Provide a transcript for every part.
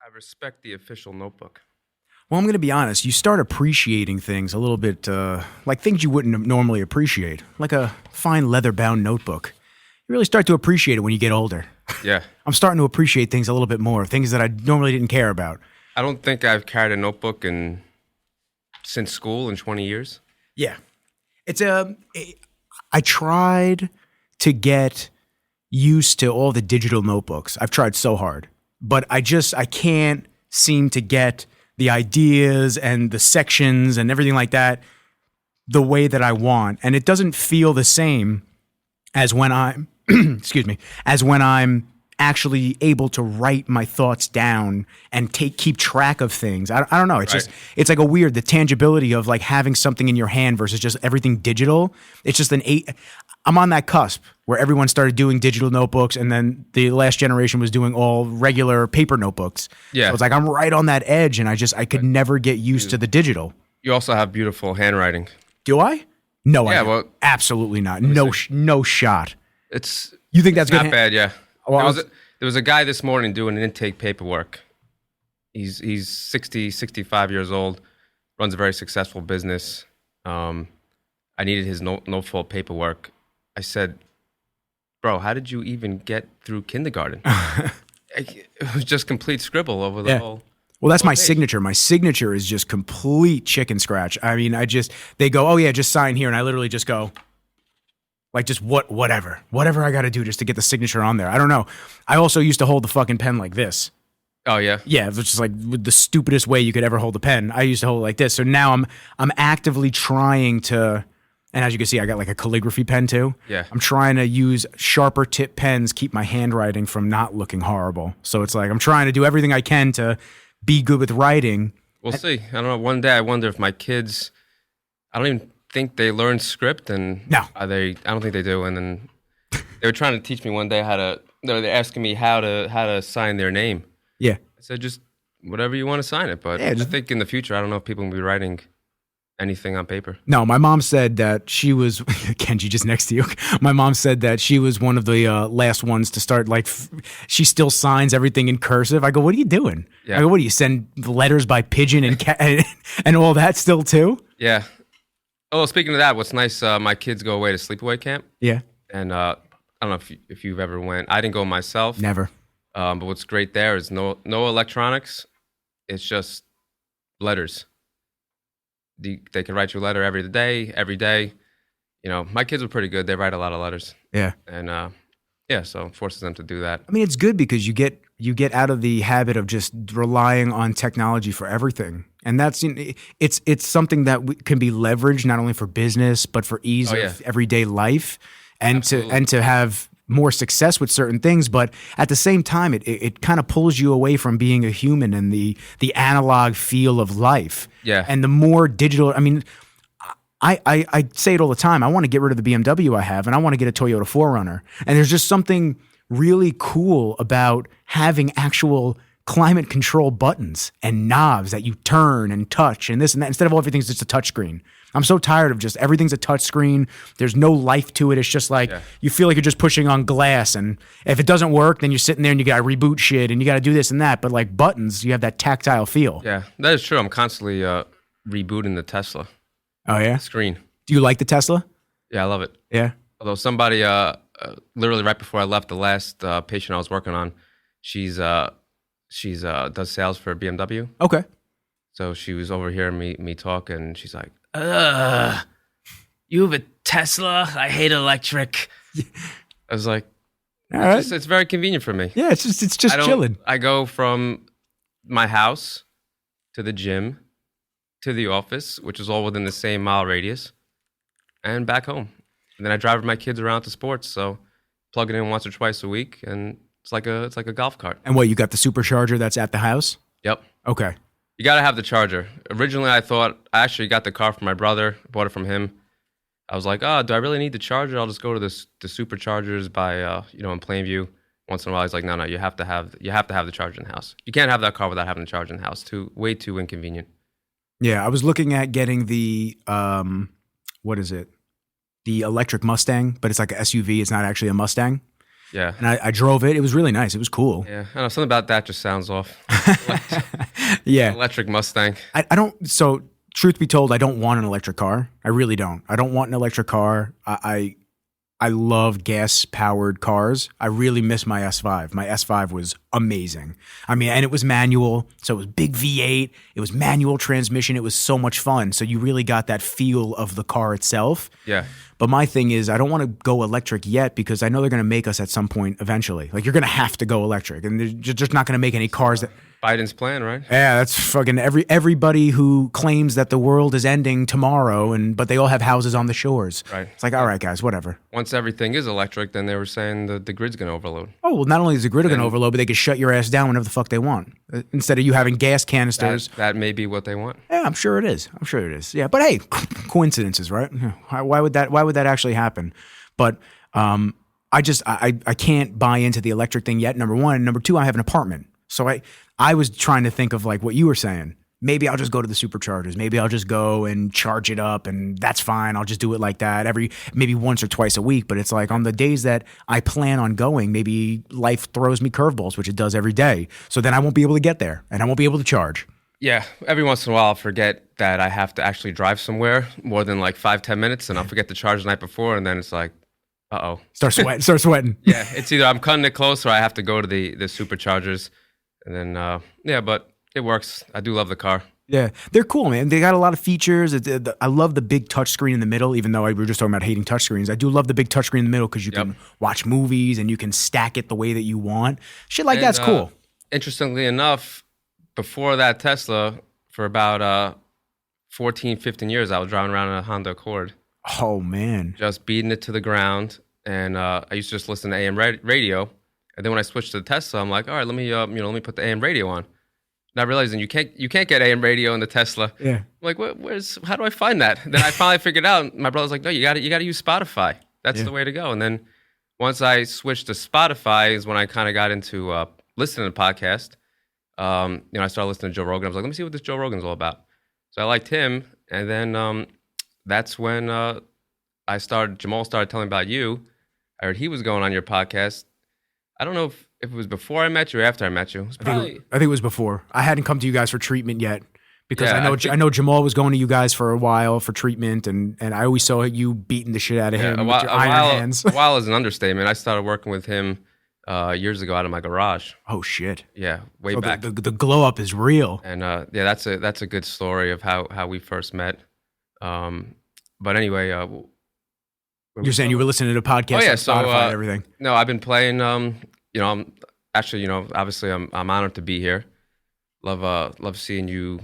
I respect the official notebook. Well, I'm going to be honest. You start appreciating things a little bit, like things you wouldn't normally appreciate, like a fine leather-bound notebook. You really start to appreciate it when you get older. Yeah. I'm starting to appreciate things a little bit more, things that I normally didn't care about. I don't think I've carried a notebook since school in 20 years. Yeah. I tried to get used to all the digital notebooks. I've tried so hard, but I can't seem to get the ideas and the sections and everything like that the way that I want. And it doesn't feel the same as when I'm, excuse me, as when I'm actually able to write my thoughts down and keep track of things. I don't know. It's Right. just, it's like the tangibility of like having something in your hand versus just everything digital. It's just I'm on that cusp where everyone started doing digital notebooks and then the last generation was doing all regular paper notebooks. Yeah. So it's like I'm right on that edge and I could never get used to the digital. You also have beautiful handwriting. Do I? No, Yeah, I well, absolutely not. No shot. It's You think that's not good? bad, yeah. Well, There was a guy this morning doing an intake paperwork. He's 65 years old, runs a very successful business. I needed his no fault paperwork. I said, "Bro, how did you even get through kindergarten?" It was just complete scribble over the whole. Well, that's my page. signature. My signature is just complete chicken scratch. I mean, they go, "Oh yeah, just sign here," and I literally just go, like, just whatever I got to do just to get the signature on there. I don't know. I also used to hold the fucking pen like this. Oh yeah, Yeah, it was just like the stupidest way you could ever hold a pen. I used to hold it like this. So now I'm actively trying to, and as you can see, I got like a calligraphy pen too. Yeah. I'm trying to use sharper tip pens, keep my handwriting from not looking horrible. So it's like I'm trying to do everything I can to be good with writing. we'll see. I don't know. One day I wonder if my kids. I don't even think they learn script, and No. I don't think they do. And then they were trying to teach me one day they're asking me how to sign their name. Yeah. I said, just whatever you want to sign it. But Yeah, I just- think in the future, I don't know if people will be writing anything on paper. No, my mom said that she was Kenji just next to you. My mom said that she was one of the last ones to start. Like, she still signs everything in cursive. I go, "What are you doing?" Yeah. I go, "What do you send letters by pigeon and all that still too?" Yeah. Oh, speaking of that, what's nice, my kids go away to sleepaway camp. Yeah, And I don't know if you've ever went. I didn't go myself. never. But what's great there is no electronics. It's just letters. They can write you a letter every day. You know, my kids were pretty good. They write a lot of letters. Yeah. And so it forces them to do that. I mean, it's good because you get out of the habit of just relying on technology for everything, and that's it's something that can be leveraged not only for business but for ease of everyday life, and Absolutely. to have more success with certain things. But at the same time, it kind of pulls you away from being a human and the analog feel of life. Yeah. And the more digital, I mean, I say it all the time. I want to get rid of the BMW I have, and I want to get a Toyota 4Runner. And there's just something really cool about having actual climate control buttons and knobs that you turn and touch and this and that, instead of everything's just a touch screen. I'm so tired of just everything's a touch screen. There's no life to it. It's just like you feel like you're just pushing on glass, and if it doesn't work, then you're sitting there and you got to reboot shit and you got to do this and that. But like buttons, you have that tactile feel. Yeah, that is true. I'm constantly rebooting the Tesla Oh yeah. screen. Do you like the Tesla? Yeah, I love it. Yeah. Although somebody, literally right before I left, the last patient I was working on, she's does sales for BMW. Okay. So she was over hearing me talk, and she's like, you have a Tesla? I hate electric. I was like, All right. it's very convenient for me. Yeah, it's just chilling. I go from my house to the gym to the office, which is all within the same mile radius, and back home. And then I drive my kids around to sports, so plug it in once or twice a week, and it's like a golf cart. And what, you got the supercharger that's at the house? Yep. Okay. You got to have the charger. Originally, I actually got the car from my brother, bought it from him. I was like, oh, do I really need the charger? I'll just go to the superchargers by, in Plainview. Once in a while, he's like, no, you have to have the charger in the house. You can't have that car without having the charger in the house. Way too inconvenient. Yeah, I was looking at getting the, what is it? The electric Mustang, but it's like an SUV. It's not actually a Mustang. Yeah. And I drove it. It was really nice. It was cool. Yeah. I don't know. Something about that just sounds off. Yeah. Electric Mustang. I don't, so truth be told, I don't want an electric car. I really don't. I don't want an electric car. I love gas-powered cars. I really miss my S5. My S5 was amazing. I mean, and it was manual, so it was big V8. It was manual transmission. It was so much fun. So you really got that feel of the car itself. Yeah. But my thing is, I don't want to go electric yet because I know they're going to make us at some point eventually. Like, you're going to have to go electric, and they're just not going to make any cars that... Biden's plan, right? Yeah, that's fucking everybody who claims that the world is ending tomorrow, but they all have houses on the shores. Right. It's like, all right, guys, whatever. Once everything is electric, then they were saying the grid's going to overload. Oh, well, not only is the grid going to overload, but they can shut your ass down whenever the fuck they want. Instead of you having gas canisters. That may be what they want. Yeah, I'm sure it is. Yeah, but hey, coincidences, right? Why would that actually happen? But I can't buy into the electric thing yet, number one. Number two, I have an apartment. So I was trying to think of like what you were saying. Maybe I'll just go to the superchargers. Maybe I'll just go and charge it up, and that's fine. I'll just do it like that maybe once or twice a week. But it's like on the days that I plan on going, maybe life throws me curveballs, which it does every day. So then I won't be able to get there, and I won't be able to charge. Yeah, every once in a while I'll forget that I have to actually drive somewhere more than like 5-10 minutes, and I'll forget to charge the night before, and then it's like, uh-oh. Start sweating. Yeah, it's either I'm cutting it close or I have to go to the superchargers. And then, but it works. I do love the car. Yeah, they're cool, man. They got a lot of features. I love the big touchscreen in the middle, even though we were just talking about hating touchscreens. I do love the big touchscreen in the middle because you can watch movies and you can stack it the way that you want. Shit like that's cool. Interestingly enough, before that Tesla, for about 14, 15 years, I was driving around in a Honda Accord. Oh, man. Just beating it to the ground. And I used to just listen to AM radio. And then when I switched to the Tesla, I'm like, all right, let me put the AM radio on. And I realized you can't get AM radio in the Tesla. Yeah. I'm like, how do I find that? And then I finally figured out. My brother's like, no, you got to use Spotify. That's the way to go. And then once I switched to Spotify is when I kind of got into listening to podcasts. I started listening to Joe Rogan. I was like, let me see what this Joe Rogan's all about. So I liked him, and then that's when Jamal started telling me about you. I heard he was going on your podcast. I don't know if it was before I met you or after I met you. I think it was before. I hadn't come to you guys for treatment yet because I know Jamal was going to you guys for a while for treatment, and I always saw you beating the shit out of him with your iron hands. A while is an understatement. I started working with him years ago out of my garage. Oh shit! Yeah, way back. The glow up is real. And that's a good story of how we first met. But anyway, you're saying you were listening to the podcast on Spotify and everything. No, I've been playing. I'm actually, obviously, I'm honored to be here. Love seeing you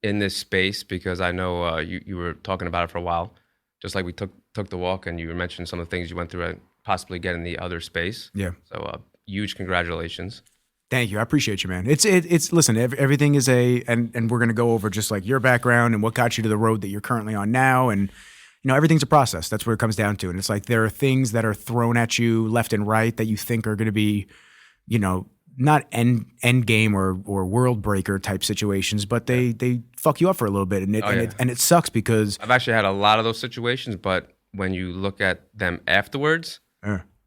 in this space because I know you were talking about it for a while. Just like we took the walk, and you mentioned some of the things you went through at possibly getting the other space. Yeah. So huge congratulations. Thank you. I appreciate you, man. It's listen, everything is and we're going to go over just like your background and what got you to the road that you're currently on now. And, everything's a process. That's what it comes down to. And it's like, there are things that are thrown at you left and right that you think are going to be, not end game or world breaker type situations, but they fuck you up for a little bit. And it sucks because I've actually had a lot of those situations, but when you look at them afterwards,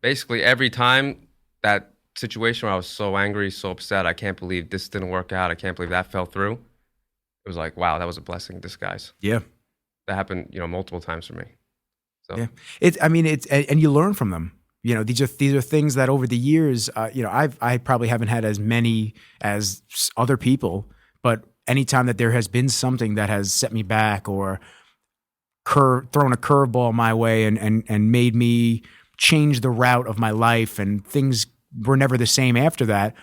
basically every time that situation where I was so angry, so upset, I can't believe this didn't work out, I can't believe that fell through, it was like, wow, that was a blessing in disguise. Yeah. That happened, multiple times for me. So yeah, and you learn from them. These are things that over the years, I probably haven't had as many as other people, but anytime that there has been something that has set me back or thrown a curveball my way and made me change the route of my life, and things were never the same after that.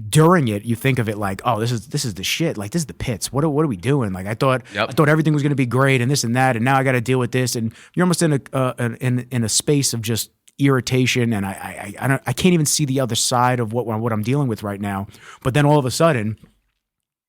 During it, you think of it like, oh, this is the shit. Like, this is the pits. What are we doing? Like, I thought everything was going to be great and this and that, and now I got to deal with this. And you're almost in a space of just irritation, and I can't even see the other side of what I'm dealing with right now. But then all of a sudden,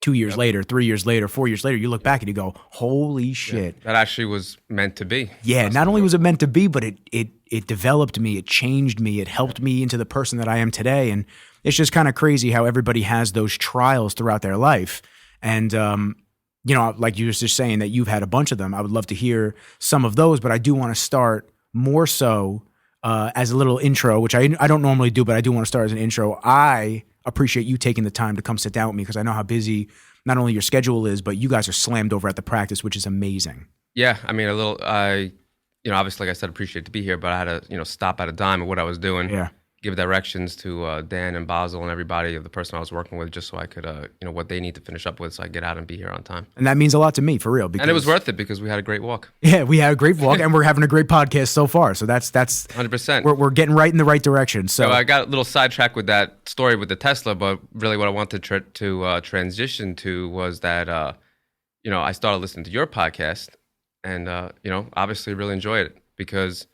2 years later, 3 years later, 4 years later, you look back and you go, holy shit. That actually was meant to be. Yeah, not only was it meant to be, but it developed me, it changed me, it helped me into the person that I am today. And it's just kind of crazy how everybody has those trials throughout their life. And, like you were just saying that you've had a bunch of them. I would love to hear some of those, but I do want to start more so as a little intro, which I don't normally do, but I do want to start as an intro. I appreciate you taking the time to come sit down with me because I know how busy not only your schedule is, but you guys are slammed over at the practice, which is amazing. Yeah, I mean, obviously, like I said, appreciate to be here, but I had to, stop at a dime of what I was doing. Yeah. Give directions to Dan and Basil and everybody of the person I was working with, just so I could, what they need to finish up with, so I get out and be here on time. And that means a lot to me, for real. And it was worth it because we had a great walk. Yeah, we had a great walk, and we're having a great podcast so far. So that's 100%. We're getting right in the right direction. So I got a little sidetracked with that story with the Tesla, but really what I wanted to transition to was that, I started listening to your podcast, and obviously really enjoyed it because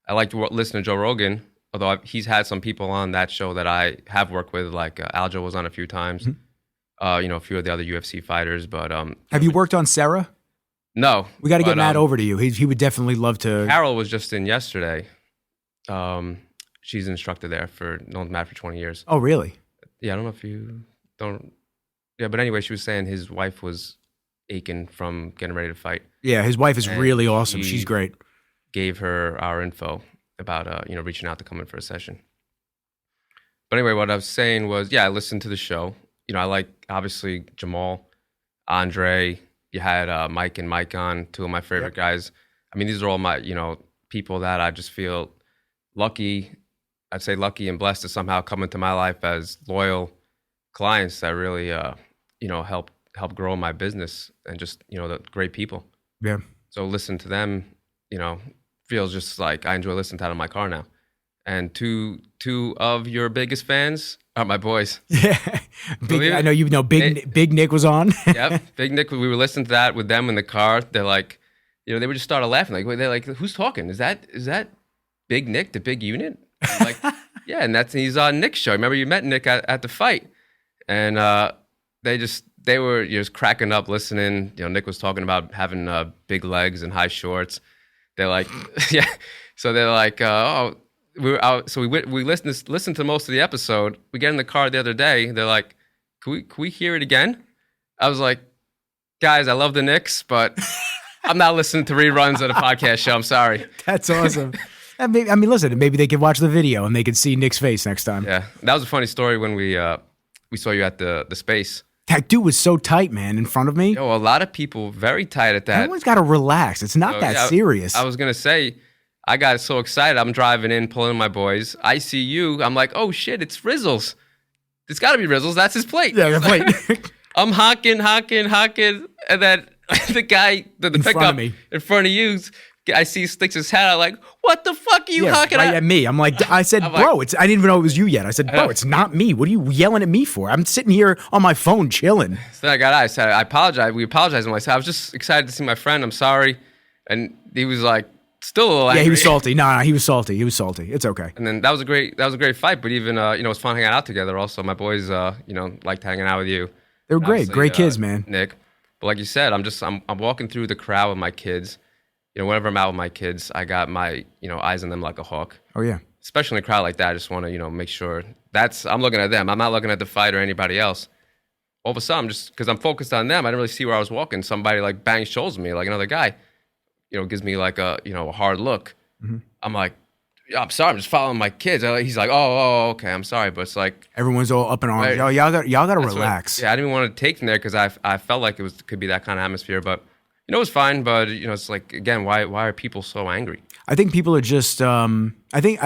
I like to listen to Joe Rogan. Although he's had some people on that show that I have worked with, like Aljo was on a few times, a few of the other UFC fighters. But have you worked on Sarah? No. We got to get Matt over to you. He would definitely love to. Carol was just in yesterday. She's an instructor there known Matt for 20 years. Oh, really? Yeah, I don't know if you don't. Yeah, but anyway, she was saying his wife was aching from getting ready to fight. Yeah, his wife is really awesome. She's great. Gave her our info about reaching out to come in for a session. But anyway, what I was saying was, I listened to the show. I like obviously Jamal, Andre. You had Mike and Mike on, two of my favorite guys. I mean, these are all my people that I just feel lucky. I'd say lucky and blessed to somehow come into my life as loyal clients that really help grow my business and just the great people. Yeah. So listen to them. Feels just like I enjoy listening to that in my car now. And two of your biggest fans are my boys. Yeah. I know Big Nick was on. Yep. Big Nick, we were listening to that with them in the car. They're like, they would just start laughing. They're like, who's talking? Is that Big Nick, the big unit? I'm like, yeah, and he's on Nick's show. Remember you met Nick at the fight. And they were just cracking up listening. Nick was talking about having big legs and high shorts. They're like, yeah. So they're like, so we listened to most of the episode. We get in the car the other day. They're like, can we hear it again? I was like, guys, I love the Knicks, but I'm not listening to reruns of the podcast show. I'm sorry. That's awesome. Listen, maybe they could watch the video and they could see Nick's face next time. Yeah, that was a funny story when we saw you at the space. That dude was so tight, man, in front of me. A lot of people very tight at that. Everyone's got to relax. It's not that serious. I was going to say, I got so excited. I'm driving in, pulling my boys. I see you. I'm like, oh, shit, it's Rizzles. It's got to be Rizzles. That's his plate. Yeah, the plate. I'm honking. And then the guy, the pickup in front of you, I see he sticks his head out like, what the fuck are you honking right at me? I'm like, I said, bro, I didn't even know it was you yet. I said, bro, it's not me. What are you yelling at me for? I'm sitting here on my phone chilling. So then I said, I apologize. We apologized. And I said, I was just excited to see my friend. I'm sorry. And he was like, still a little angry. Yeah, he was salty. No, he was salty. It's okay. And then that was a great fight. But even, it was fun hanging out together also. My boys, liked hanging out with you. They were great. Great kids, man. Nick. But like you said, I'm walking through the crowd with my kids. Whenever I'm out with my kids, I got my, eyes on them like a hawk. Oh, yeah. Especially in a crowd like that, I just want to, make sure I'm looking at them. I'm not looking at the fight or anybody else. All of a sudden, because I'm focused on them, I didn't really see where I was walking. Somebody like bangs shoulders me, like another guy, gives me like a, a hard look. Mm-hmm. I'm like, yeah, I'm sorry, I'm just following my kids. He's like, oh, okay, I'm sorry. But it's like. Everyone's all up in arms. Right? Y'all got to relax. I didn't even want to take them there because I felt like could be that kind of atmosphere, but. It was fine, but it's like again, why are people so angry? I think people are just. I think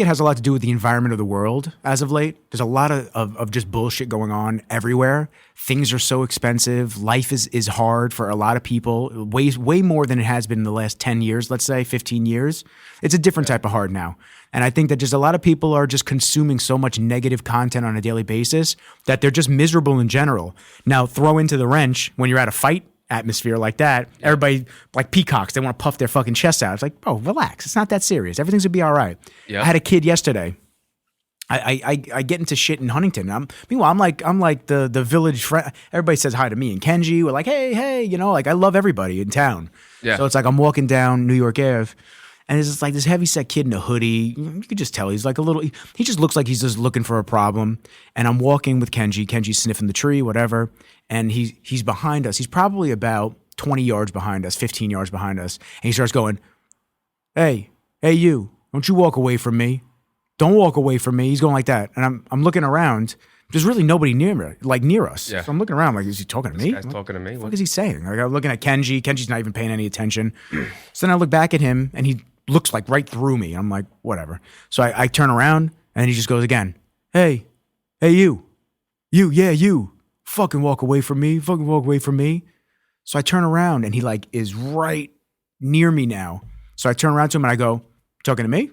it has a lot to do with the environment of the world as of late. There's a lot of just bullshit going on everywhere. Things are so expensive. Life is hard for a lot of people. Way more than it has been in the last 10 years. Let's say 15 years. It's a different type of hard now. And I think that just a lot of people are just consuming so much negative content on a daily basis that they're just miserable in general. Now throw into the wrench when you're at a fight atmosphere like that, everybody like peacocks, they want to puff their fucking chest out. It's like, bro, relax. It's not that serious. Everything's gonna be all right. Yep. I had a kid yesterday. I get into shit in Huntington. I'm like the village friend. Everybody says hi to me and Kenji. We're like, hey, like I love everybody in town. Yeah. So it's like I'm walking down New York Ave, and it's just like this heavyset kid in a hoodie. You could just tell he's like he just looks like he's just looking for a problem. And I'm walking with Kenji. Kenji's sniffing the tree, whatever. And he's behind us. He's probably about 20 yards behind us, 15 yards behind us. And he starts going, hey, you. Don't you walk away from me. Don't walk away from me. He's going like that. And I'm looking around. There's really nobody near us. Yeah. So I'm looking around like, is he talking to me? This guy's talking to me. What is he saying? Like, I'm looking at Kenji. Kenji's not even paying any attention. So then I look back at him, and he looks like right through me. I'm like, whatever. So I turn around, and he just goes again. Hey, you. You. Fucking walk away from me. Fucking walk away from me. So I turn around, and he like is right near me now. So I turn around to him, and I go, talking to me?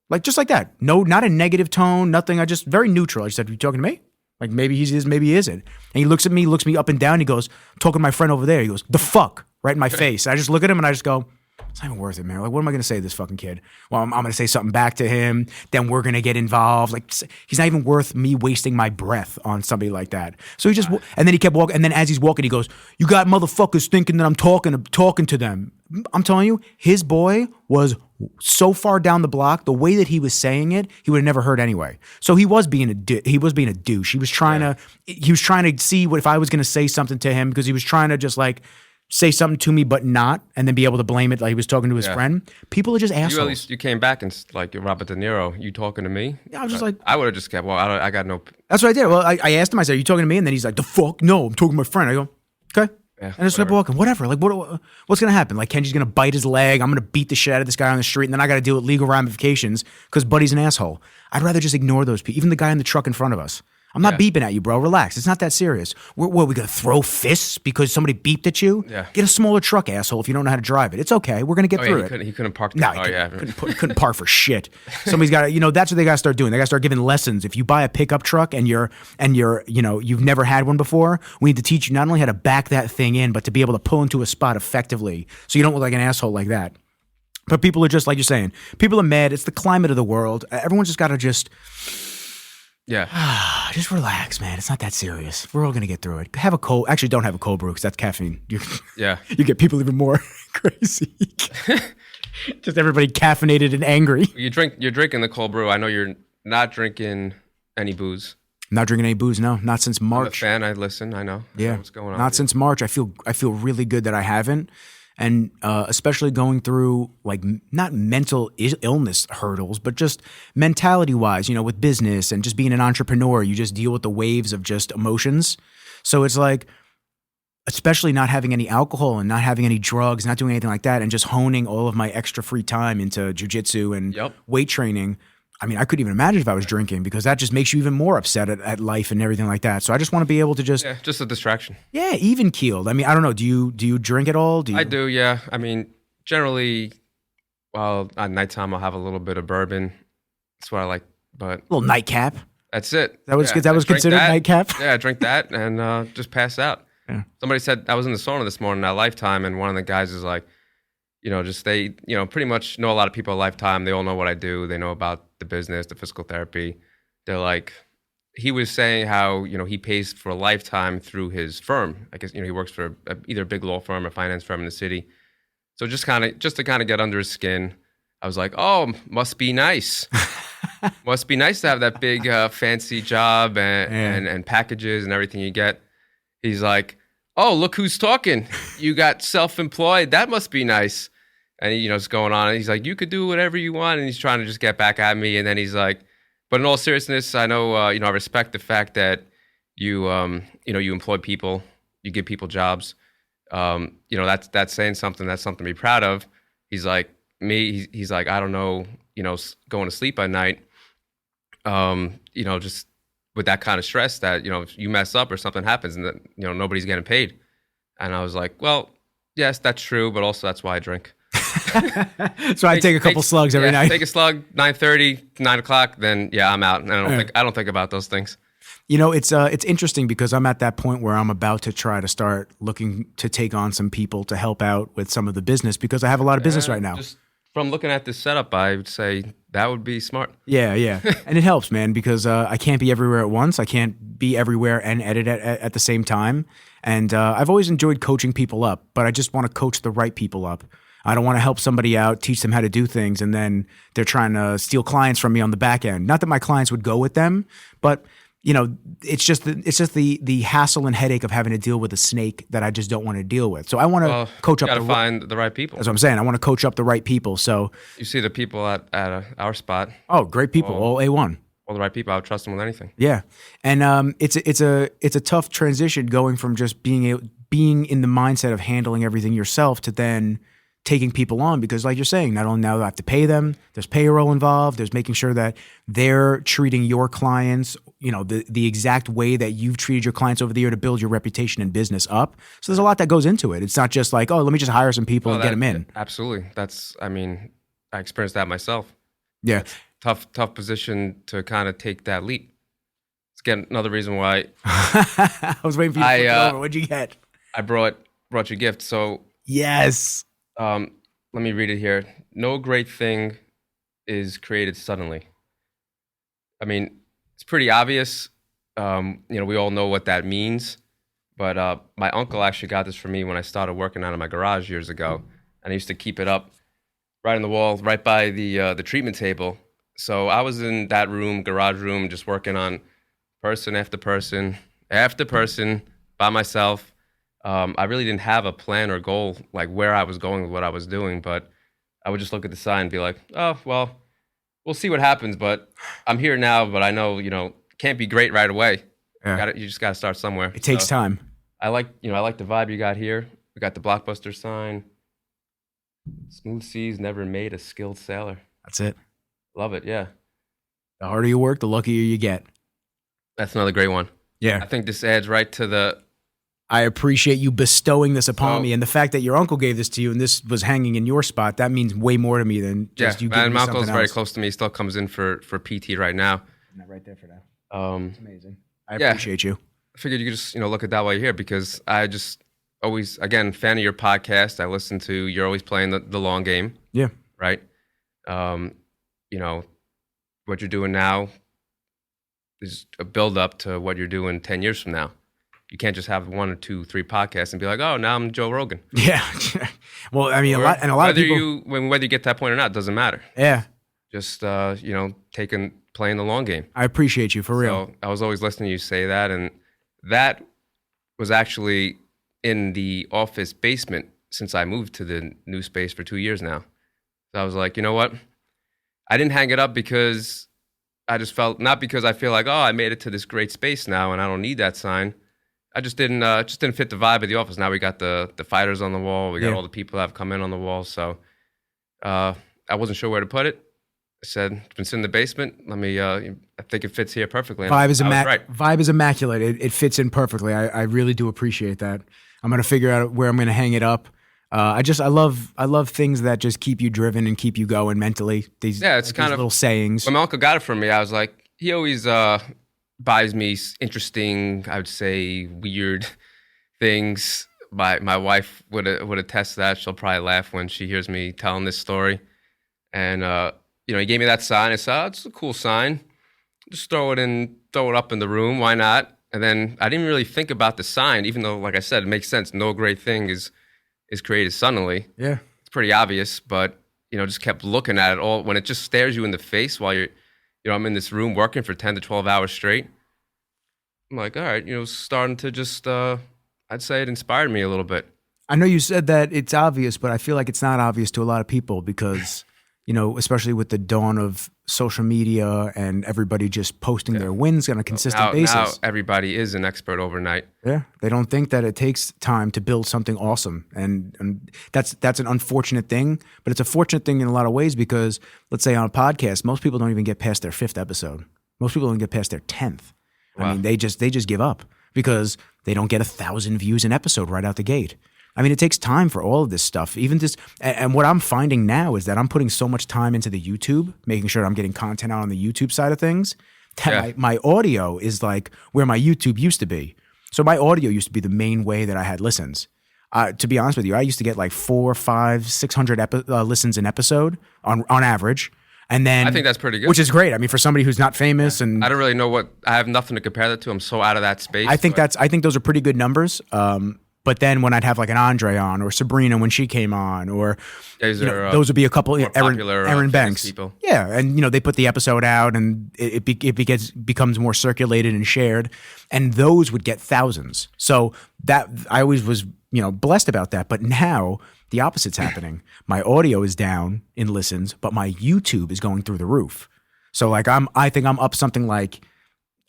Like, just like that. No, not a negative tone, nothing. I just, very neutral. I just said, you talking to me? Like, maybe he is, maybe he isn't. And he looks at me, looks me up and down. He goes, talking to my friend over there. He goes, the fuck? Right in my face. And I just look at him and I just go, it's not even worth it, man. Like, what am I going to say to this fucking kid? Well, I'm going to say something back to him. Then we're going to get involved. Like, he's not even worth me wasting my breath on somebody like that. So he just, and then he kept walking. And then as he's walking, he goes, you got motherfuckers thinking that I'm talking to them. I'm telling you, his boy was so far down the block. The way that he was saying it, he would have never heard anyway. So he was being a douche. He was trying to see what if I was going to say something to him, because he was trying to just like say something to me but not, and then be able to blame it like he was talking to his friend. People are just assholes. You at least you came back and like, you're Robert De Niro. You talking to me? Yeah, I was just like, I would have just kept. Well, I got no. That's what I did. Well, I asked him. I said, "Are you talking to me?" And then he's like, "The fuck? No, I'm talking to my friend." I go, "Okay." Yeah, and I just kept walking. Whatever. Like, what's gonna happen? Like, Kenji's gonna bite his leg. I'm gonna beat the shit out of this guy on the street, and then I got to deal with legal ramifications because Buddy's an asshole. I'd rather just ignore those people. Even the guy in the truck in front of us. I'm not beeping at you, bro. Relax. It's not that serious. What, we gonna throw fists because somebody beeped at you? Yeah. Get a smaller truck, asshole, if you don't know how to drive it. It's okay. We're gonna get through it. He couldn't park. No, he couldn't park for shit. Somebody's got to, that's what they got to start doing. They got to start giving lessons. If you buy a pickup truck and you're, you've never had one before, we need to teach you not only how to back that thing in, but to be able to pull into a spot effectively, so you don't look like an asshole like that. But people are just like you're saying. People are mad. It's the climate of the world. Everyone's just got to just. Yeah. Just relax, man. It's not that serious. We're all gonna get through it. Have a cold. Actually, don't have a cold brew because that's caffeine. You get people even more crazy. Just everybody caffeinated and angry. You're drinking the cold brew. I know you're not drinking any booze. Not drinking any booze. No, not since March. I'm a fan. I listen. I know. I know what's going on. Not since March. I feel really good that I haven't. And especially going through like not mental illness hurdles, but just mentality wise, with business and just being an entrepreneur, you just deal with the waves of just emotions. So it's like, especially not having any alcohol and not having any drugs, not doing anything like that, and just honing all of my extra free time into jujitsu and weight training. I mean, I couldn't even imagine if I was drinking, because that just makes you even more upset at life and everything like that. So I just want to be able to just a distraction. Yeah, even keeled. I mean, I don't know. Do you drink at all? I do. Yeah. I mean, generally, well, at nighttime I'll have a little bit of bourbon. That's what I like. But a little nightcap. That's it. That was considered nightcap. Yeah, I drink that and just pass out. Yeah. Somebody said I was in the sauna this morning at Lifetime, and one of the guys is like, just they, pretty much know a lot of people at Lifetime. They all know what I do. They know about the business, the physical therapy. They're like, he was saying how, he pays for a Lifetime through his firm. I guess, he works for either a big law firm or finance firm in the city. So just to get under his skin, I was like, oh, must be nice. Must be nice to have that big fancy job and packages and everything you get. He's like, oh, look who's talking. You got self-employed. That must be nice. And he's going on. And he's like, you could do whatever you want. And he's trying to just get back at me. And then he's like, but in all seriousness, I know, I respect the fact that you employ people, you give people jobs. That's saying something. That's something to be proud of. He's like, he's like, I don't know, going to sleep at night, just with that kind of stress that, if you mess up or something happens and that, nobody's getting paid. And I was like, well, yes, that's true. But also that's why I drink. So I take a couple slugs every night. Take a slug, 9:30, 9 o'clock, then I'm out. And I don't think about those things. It's interesting because I'm at that point where I'm about to try to start looking to take on some people to help out with some of the business, because I have a lot of business right now. Just from looking at this setup, I would say that would be smart. Yeah. And it helps, man, because I can't be everywhere at once. I can't be everywhere and edit at the same time. And I've always enjoyed coaching people up, but I just want to coach the right people up. I don't want to help somebody out, teach them how to do things, and then they're trying to steal clients from me on the back end. Not that my clients would go with them, but it's just the hassle and headache of having to deal with a snake that I just don't want to deal with. So I want to coach up. You got to find the right people. That's what I'm saying. I want to coach up the right people. So you see the people at our spot. Oh, great people, all A1. All the right people. I would trust them with anything. Yeah, and it's a tough transition going from just being in the mindset of handling everything yourself to then taking people on, because like you're saying, not only now do I have to pay them, there's payroll involved, there's making sure that they're treating your clients, the exact way that you've treated your clients over the year to build your reputation and business up. So there's a lot that goes into it. It's not just like, oh, let me just hire some people and get them in. Absolutely. I experienced that myself. Yeah. Tough position to kind of take that leap. It's again another reason why I was waiting for you to flip it over. What'd you get? I brought you a gift. So yes. Let me read it here. No great thing is created suddenly. I mean, it's pretty obvious. We all know what that means. But my uncle actually got this for me when I started working out in my garage years ago, and I used to keep it up right on the wall, right by the treatment table. So I was in that garage room, just working on person after person after person by myself. I really didn't have a plan or goal, like where I was going with what I was doing, but I would just look at the sign and be like, oh, well, we'll see what happens, but I'm here now, but I know, can't be great right away. Yeah. You just got to start somewhere. It takes time. I like the vibe you got here. We got the Blockbuster sign. Smooth seas never made a skilled sailor. That's it. Love it, yeah. The harder you work, the luckier you get. That's another great one. Yeah. I think this adds right to the... I appreciate you bestowing this upon me, and the fact that your uncle gave this to you and this was hanging in your spot, that means way more to me than just you giving me something else. My uncle's very close to me. He still comes in for PT right now. I'm not right there for now. It's amazing. I appreciate you. I figured you could just look at that while you're here, because I just always, again, fan of your podcast. I listen to, you're always playing the long game. Yeah. Right? What you're doing now is a build up to what you're doing 10 years from now. You can't just have 1 or 2, 3 podcasts and be like, oh, now I'm Joe Rogan. Yeah. Well, I mean, a lot of people... Whether you get to that point or not, doesn't matter. Yeah. Just, playing the long game. I appreciate you, for real. So I was always listening to you say that, and that was actually in the office basement since I moved to the new space for 2 years now. So I was like, you know what? I didn't hang it up because I just felt, not because I feel like, oh, I made it to this great space now and I don't need that sign. I just didn't fit the vibe of the office. Now we got the fighters on the wall. We got all the people that have come in on the wall. So I wasn't sure where to put it. I said, it's been sitting in the basement. I think it fits here perfectly. Vibe is immaculate. It fits in perfectly. I really do appreciate that. I'm going to figure out where I'm going to hang it up. I love things that just keep you driven and keep you going mentally. It's kind of little sayings. When my uncle got it from me, I was like, he always buys me interesting, I would say, weird things. My wife would attest to that. She'll probably laugh when she hears me telling this story. And he gave me that sign. I said, oh, it's a cool sign. Just throw it up in the room. Why not? And then I didn't really think about the sign, even though, like I said, it makes sense. No great thing is created suddenly. Yeah, it's pretty obvious. But just kept looking at it all. When it just stares you in the face while you're, I'm in this room working for 10 to 12 hours straight. I'm like, all right, starting to just, I'd say it inspired me a little bit. I know you said that it's obvious, but I feel like it's not obvious to a lot of people because, especially with the dawn of social media and everybody just posting their wins on a consistent basis. Now everybody is an expert overnight. Yeah. They don't think that it takes time to build something awesome. And that's an unfortunate thing, but it's a fortunate thing in a lot of ways because, let's say on a podcast, most people don't even get past their 5th episode. Most people don't get past their 10th. Wow. I mean, they just give up because they don't get 1,000 views an episode right out the gate. I mean, it takes time for all of this stuff. Even this, and what I'm finding now is that I'm putting so much time into the YouTube, making sure I'm getting content out on the YouTube side of things, that my audio is like where my YouTube used to be. So my audio used to be the main way that I had listens. To be honest with you, I used to get like 400, 500, 600 listens an episode on average. And then I think that's pretty good, which is great. I mean, for somebody who's not famous, and I don't really know I have nothing to compare that to. I'm so out of that space. I think those are pretty good numbers. But then when I'd have like an Andre on or Sabrina when she came on, or These are, those would be a couple. popular, Aaron famous Banks, people. yeah, and they put the episode out, and becomes more circulated and shared, and those would get thousands. So that I always was blessed about that. But now the opposite's happening. My audio is down in listens, but my YouTube is going through the roof. So like I think I'm up something like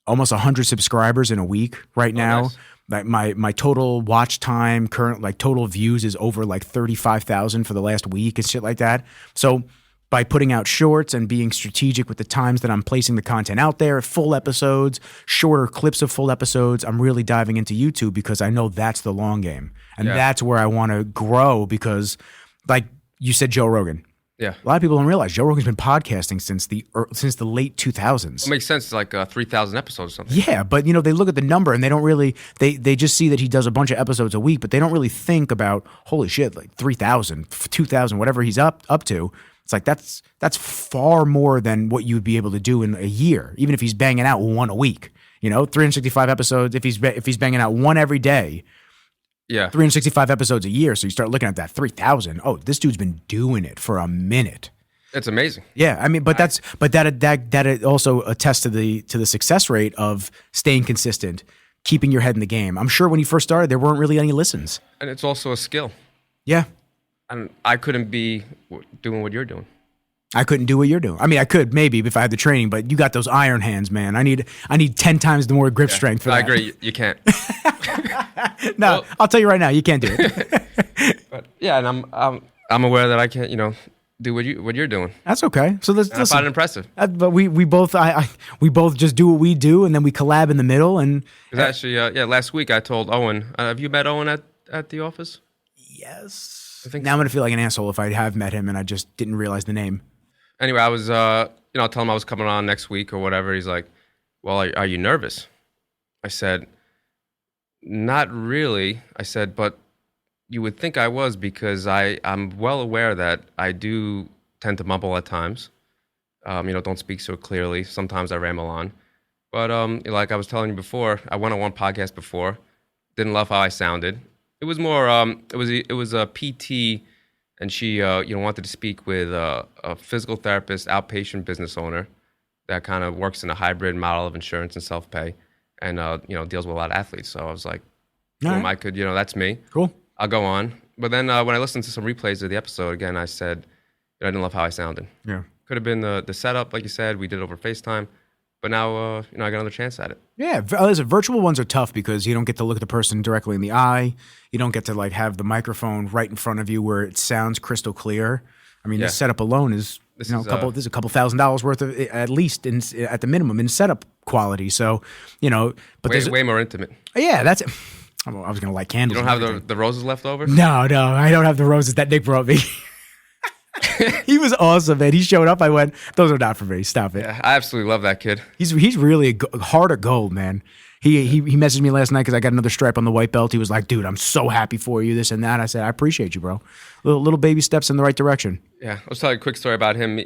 almost 100 subscribers in a week right now. Nice. Like my total watch time, current like total views is over like 35,000 for the last week and shit like that. So by putting out shorts and being strategic with the times that I'm placing the content out there, full episodes, shorter clips of full episodes, I'm really diving into YouTube because I know that's the long game. And that's where I want to grow because like you said, Joe Rogan. Yeah. A lot of people don't realize Joe Rogan's been podcasting since the late 2000s. It makes sense. It's like 3,000 episodes or something. Yeah, but they look at the number and they don't really they just see that he does a bunch of episodes a week, but they don't really think about holy shit, like 3,000, 2,000, whatever he's up to. It's like that's far more than what you'd be able to do in a year, even if he's banging out one a week. 365 episodes. If he's banging out one every day. Yeah. 365 episodes a year. So you start looking at that 3,000. Oh, this dude's been doing it for a minute. It's amazing. Yeah, I mean, but that also attests to the success rate of staying consistent, keeping your head in the game. I'm sure when you first started, there weren't really any listens. And it's also a skill. Yeah. And I couldn't be doing what you're doing. I couldn't do what you're doing. I mean, I could maybe if I had the training, but you got those iron hands, man. I need 10 times the more grip strength for that. I agree. You can't. No, Well, I'll tell you right now, you can't do it. but yeah, and I'm aware that I can't, do what you're doing. That's okay. So let's And I find it impressive. But we both we both just do what we do, and then we collab in the middle. And 'Cause actually, last week I told Owen. Have you met Owen at the office? yes, I think now I'm gonna feel like an asshole if I have met him and I just didn't realize the name. Anyway, I was, I'll tell him I was coming on next week or whatever. He's like, "Well, are you nervous?" I said, "Not really." I said, "But you would think I was because I'm well aware that I do tend to mumble at times. Don't speak so clearly. Sometimes I ramble on. But like I was telling you before, I went on one podcast before. Didn't love how I sounded. It was more, it was a PT, and she, wanted to speak with a physical therapist, outpatient business owner that kind of works in a hybrid model of insurance and self-pay, and deals with a lot of athletes. So I was like, boom, I could, that's me. Cool. I'll go on. But then when I listened to some replays of the episode again, I said I didn't love how I sounded. Yeah. Could have been the setup, like you said. We did it over FaceTime. But now, I got another chance at it. Yeah, listen, virtual ones are tough because you don't get to look at the person directly in the eye. You don't get to like have the microphone right in front of you where it sounds crystal clear. I mean, this setup alone is This is a couple $1,000 worth of at least at the minimum in setup quality. So, but there's way more intimate. yeah, that's. I was gonna light candles. You don't have the roses left over? No, I don't have the roses that Nick brought me. He was awesome, man. He showed up. I went, those are not for me. Stop it. Yeah, I absolutely love that kid. He's really a heart of gold, man. He messaged me last night because I got another stripe on the white belt. He was like, dude, I'm so happy for you, this and that. I said, I appreciate you, bro. Little baby steps in the right direction. Yeah, I'll tell you a quick story about him.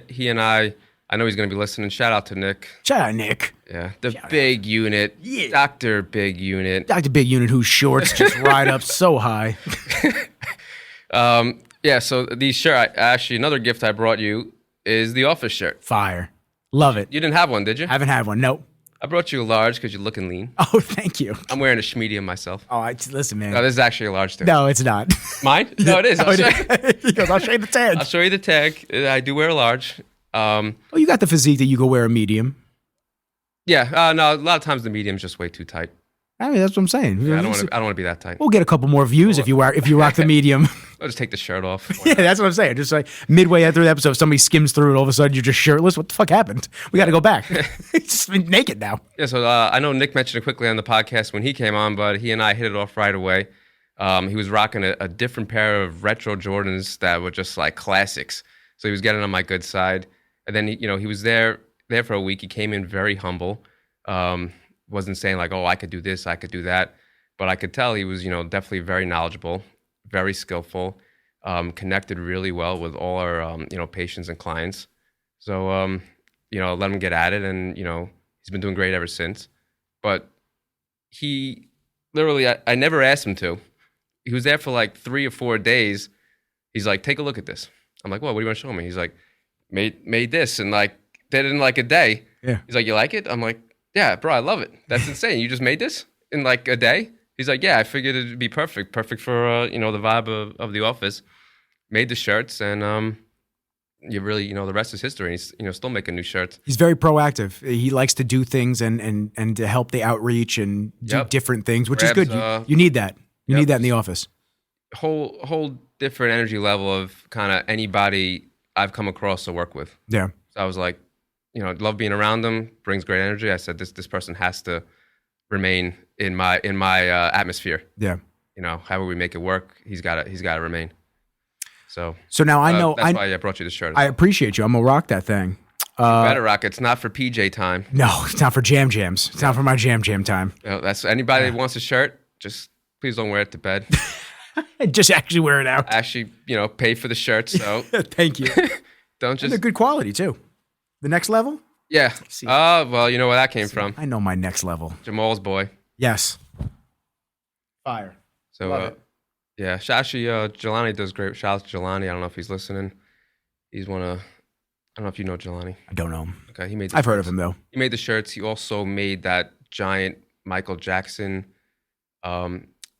He and I know he's going to be listening. Shout out to Nick. Shout out, Nick. Yeah, the big unit. Yeah. Dr. Big Unit. Dr. Big Unit, whose shorts just ride up so high. Yeah, so these shirt, actually, another gift I brought you is the office shirt. Fire. Love it. You didn't have one, did you? Haven't had one. Nope. I brought you a large because you're looking lean. Oh, thank you. I'm wearing a medium myself. Oh, listen, man. No, this is actually a large too. No, it's not. Mine? No, it is. No, he goes, I'll show you the tag. I'll show you the tag. I do wear a large. Oh, you got the physique that you go wear a medium. Yeah, no, a lot of times the medium's just way too tight. I mean, that's what I'm saying. Yeah, I don't want to be that tight. We'll get a couple more views if you rock the medium. I'll just take the shirt off. Yeah, that's what I'm saying. Just like midway through the episode, if somebody skims through it, all of a sudden you're just shirtless. What the fuck happened? We got to go back. He's just naked now. Yeah, so I know Nick mentioned it quickly on the podcast when he came on, but he and I hit it off right away. He was rocking a different pair of retro Jordans that were just like classics. So he was getting on my good side. And then, he was there for a week. He came in very humble. Wasn't saying like, oh, I could do this, I could do that. But I could tell he was, definitely very knowledgeable, very skillful, connected really well with all our, patients and clients. So, let him get at it. And, he's been doing great ever since. But he literally, I never asked him to. he was there for like 3 or 4 days. He's like, take a look at this. I'm like, what do you want to show me? He's like, made this and like did it in like a day. Yeah. He's like, you like it? I'm like, yeah, bro, I love it. That's insane. You just made this in like a day? He's like, yeah, I figured it'd be perfect for the vibe of the office. Made the shirts, and you really, the rest is history. He's still making new shirts. He's very proactive. He likes to do things and to help the outreach and do different things, which is good. You need that. You need that in the office. Whole different energy level of kind of anybody I've come across to work with. Yeah. So I was like, love being around them. Brings great energy. I said this person has to remain in my atmosphere. Yeah. However we make it work, he's got to remain. So now I know that's why I brought you the shirt. I appreciate you. I'm gonna rock that thing. You better rock it. It's not for PJ time. No, it's not for jams. It's not for my jam time. That's anybody that wants a shirt. Just please don't wear it to bed. Just actually wear it out. Actually, pay for the shirt. So thank you. Don't just. And they're good quality too. The next level. Yeah. Well, you know where that came from. I know my next level. Jamal's boy. Yes. Fire. So, yeah. Actually, Jelani does great. Shout out to Jelani. I don't know if he's listening. He's one of. I don't know if you know Jelani. I don't know him. Okay, he made. I've heard of him though. He made the shirts. He also made that giant Michael Jackson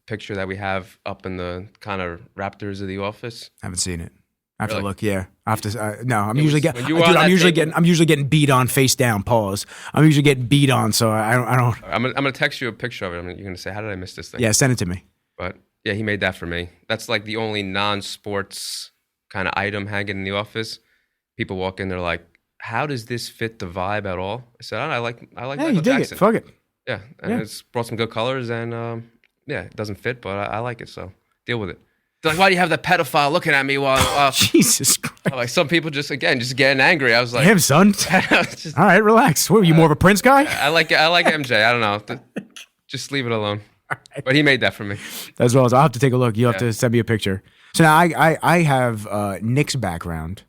picture that we have up in the kind of rafters of the office. I haven't seen it. I have to look. Yeah, I have to. No, I'm It usually was- getting. when you were on that table- I'm usually getting beat on face down. Pause. I'm usually getting beat on, so I don't. I'm gonna text you a picture of it. You're gonna say, "How did I miss this thing?" Yeah, send it to me. But yeah, he made that for me. That's like the only non-sports kind of item hanging in the office. People walk in, they're like, "How does this fit the vibe at all?" I said, "I like Yeah, Michael you dig Jackson." it. Fuck it. Yeah, and it's brought some good colors, and yeah, it doesn't fit, but I like it, so deal with it. They're like, "Why do you have the pedophile looking at me while?" Jesus Christ. Like some people just getting angry. I was like, Him, son. just, All right, relax. What, are you more of a Prince guy? I like MJ. I don't know. Just leave it alone. But he made that for me. As well as I'll have to take a look. You'll have to send me a picture. So now I have Nick's background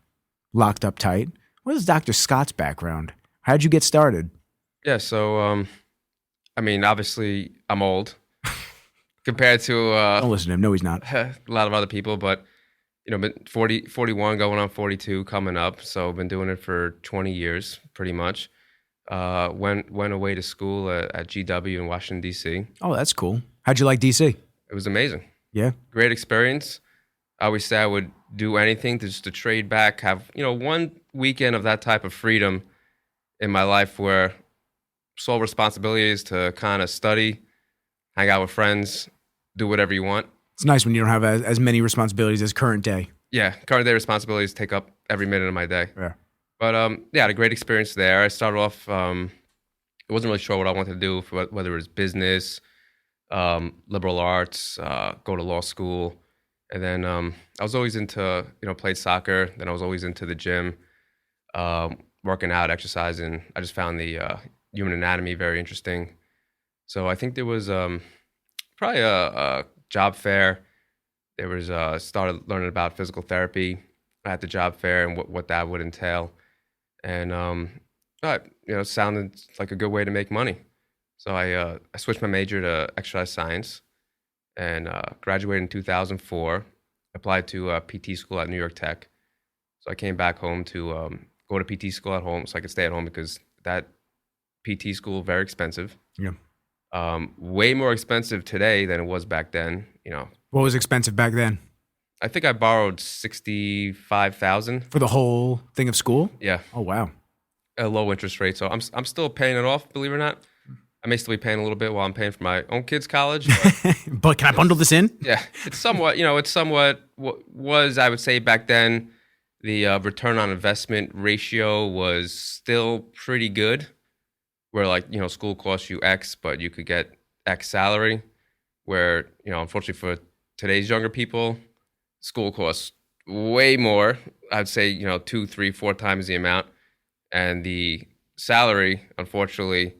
locked up tight. What is Dr. Scott's background? How'd you get started? Yeah, so I mean, obviously, I'm old compared to Don't listen to him. No, he's not. a lot of other people, but been 41, going on 42, coming up. So I've been doing it for 20 years, pretty much. Went away to school at GW in Washington D.C. Oh, that's cool. How'd you like DC? It was amazing, Yeah. great experience. I always say I would do anything to trade back, have one weekend of that type of freedom in my life where sole responsibility is to kind of study, hang out with friends, do whatever you want. It's nice when you don't have as many responsibilities as current day. Yeah, current day responsibilities take up every minute of my day. Yeah. But yeah, I had a great experience there. I started off, I wasn't really sure what I wanted to do, whether it was business, liberal arts, go to law school. And then I was always into, played soccer. Then I was always into the gym, working out, exercising. I just found the human anatomy very interesting. So I think there was probably a job fair. There was started learning about physical therapy at the job fair and what that would entail. And but it sounded like a good way to make money. So I switched my major to exercise science and graduated in 2004. Applied to PT school at New York Tech. So I came back home to go to PT school at home so I could stay at home because that PT school very expensive. Yeah. Way more expensive today than it was back then. What was expensive back then? I think I borrowed $65,000 For the whole thing of school? Yeah, Oh, wow. a low interest rate. So I'm still paying it off, believe it or not. I may still be paying a little bit while I'm paying for my own kids' college. But But can I bundle this in? yeah, it's somewhat. It's somewhat what was, I would say, back then. The return on investment ratio was still pretty good. Where school costs you X, but you could get X salary. Where unfortunately for today's younger people, school costs way more. I'd say 2, 3, 4 times the amount, and the salary, unfortunately,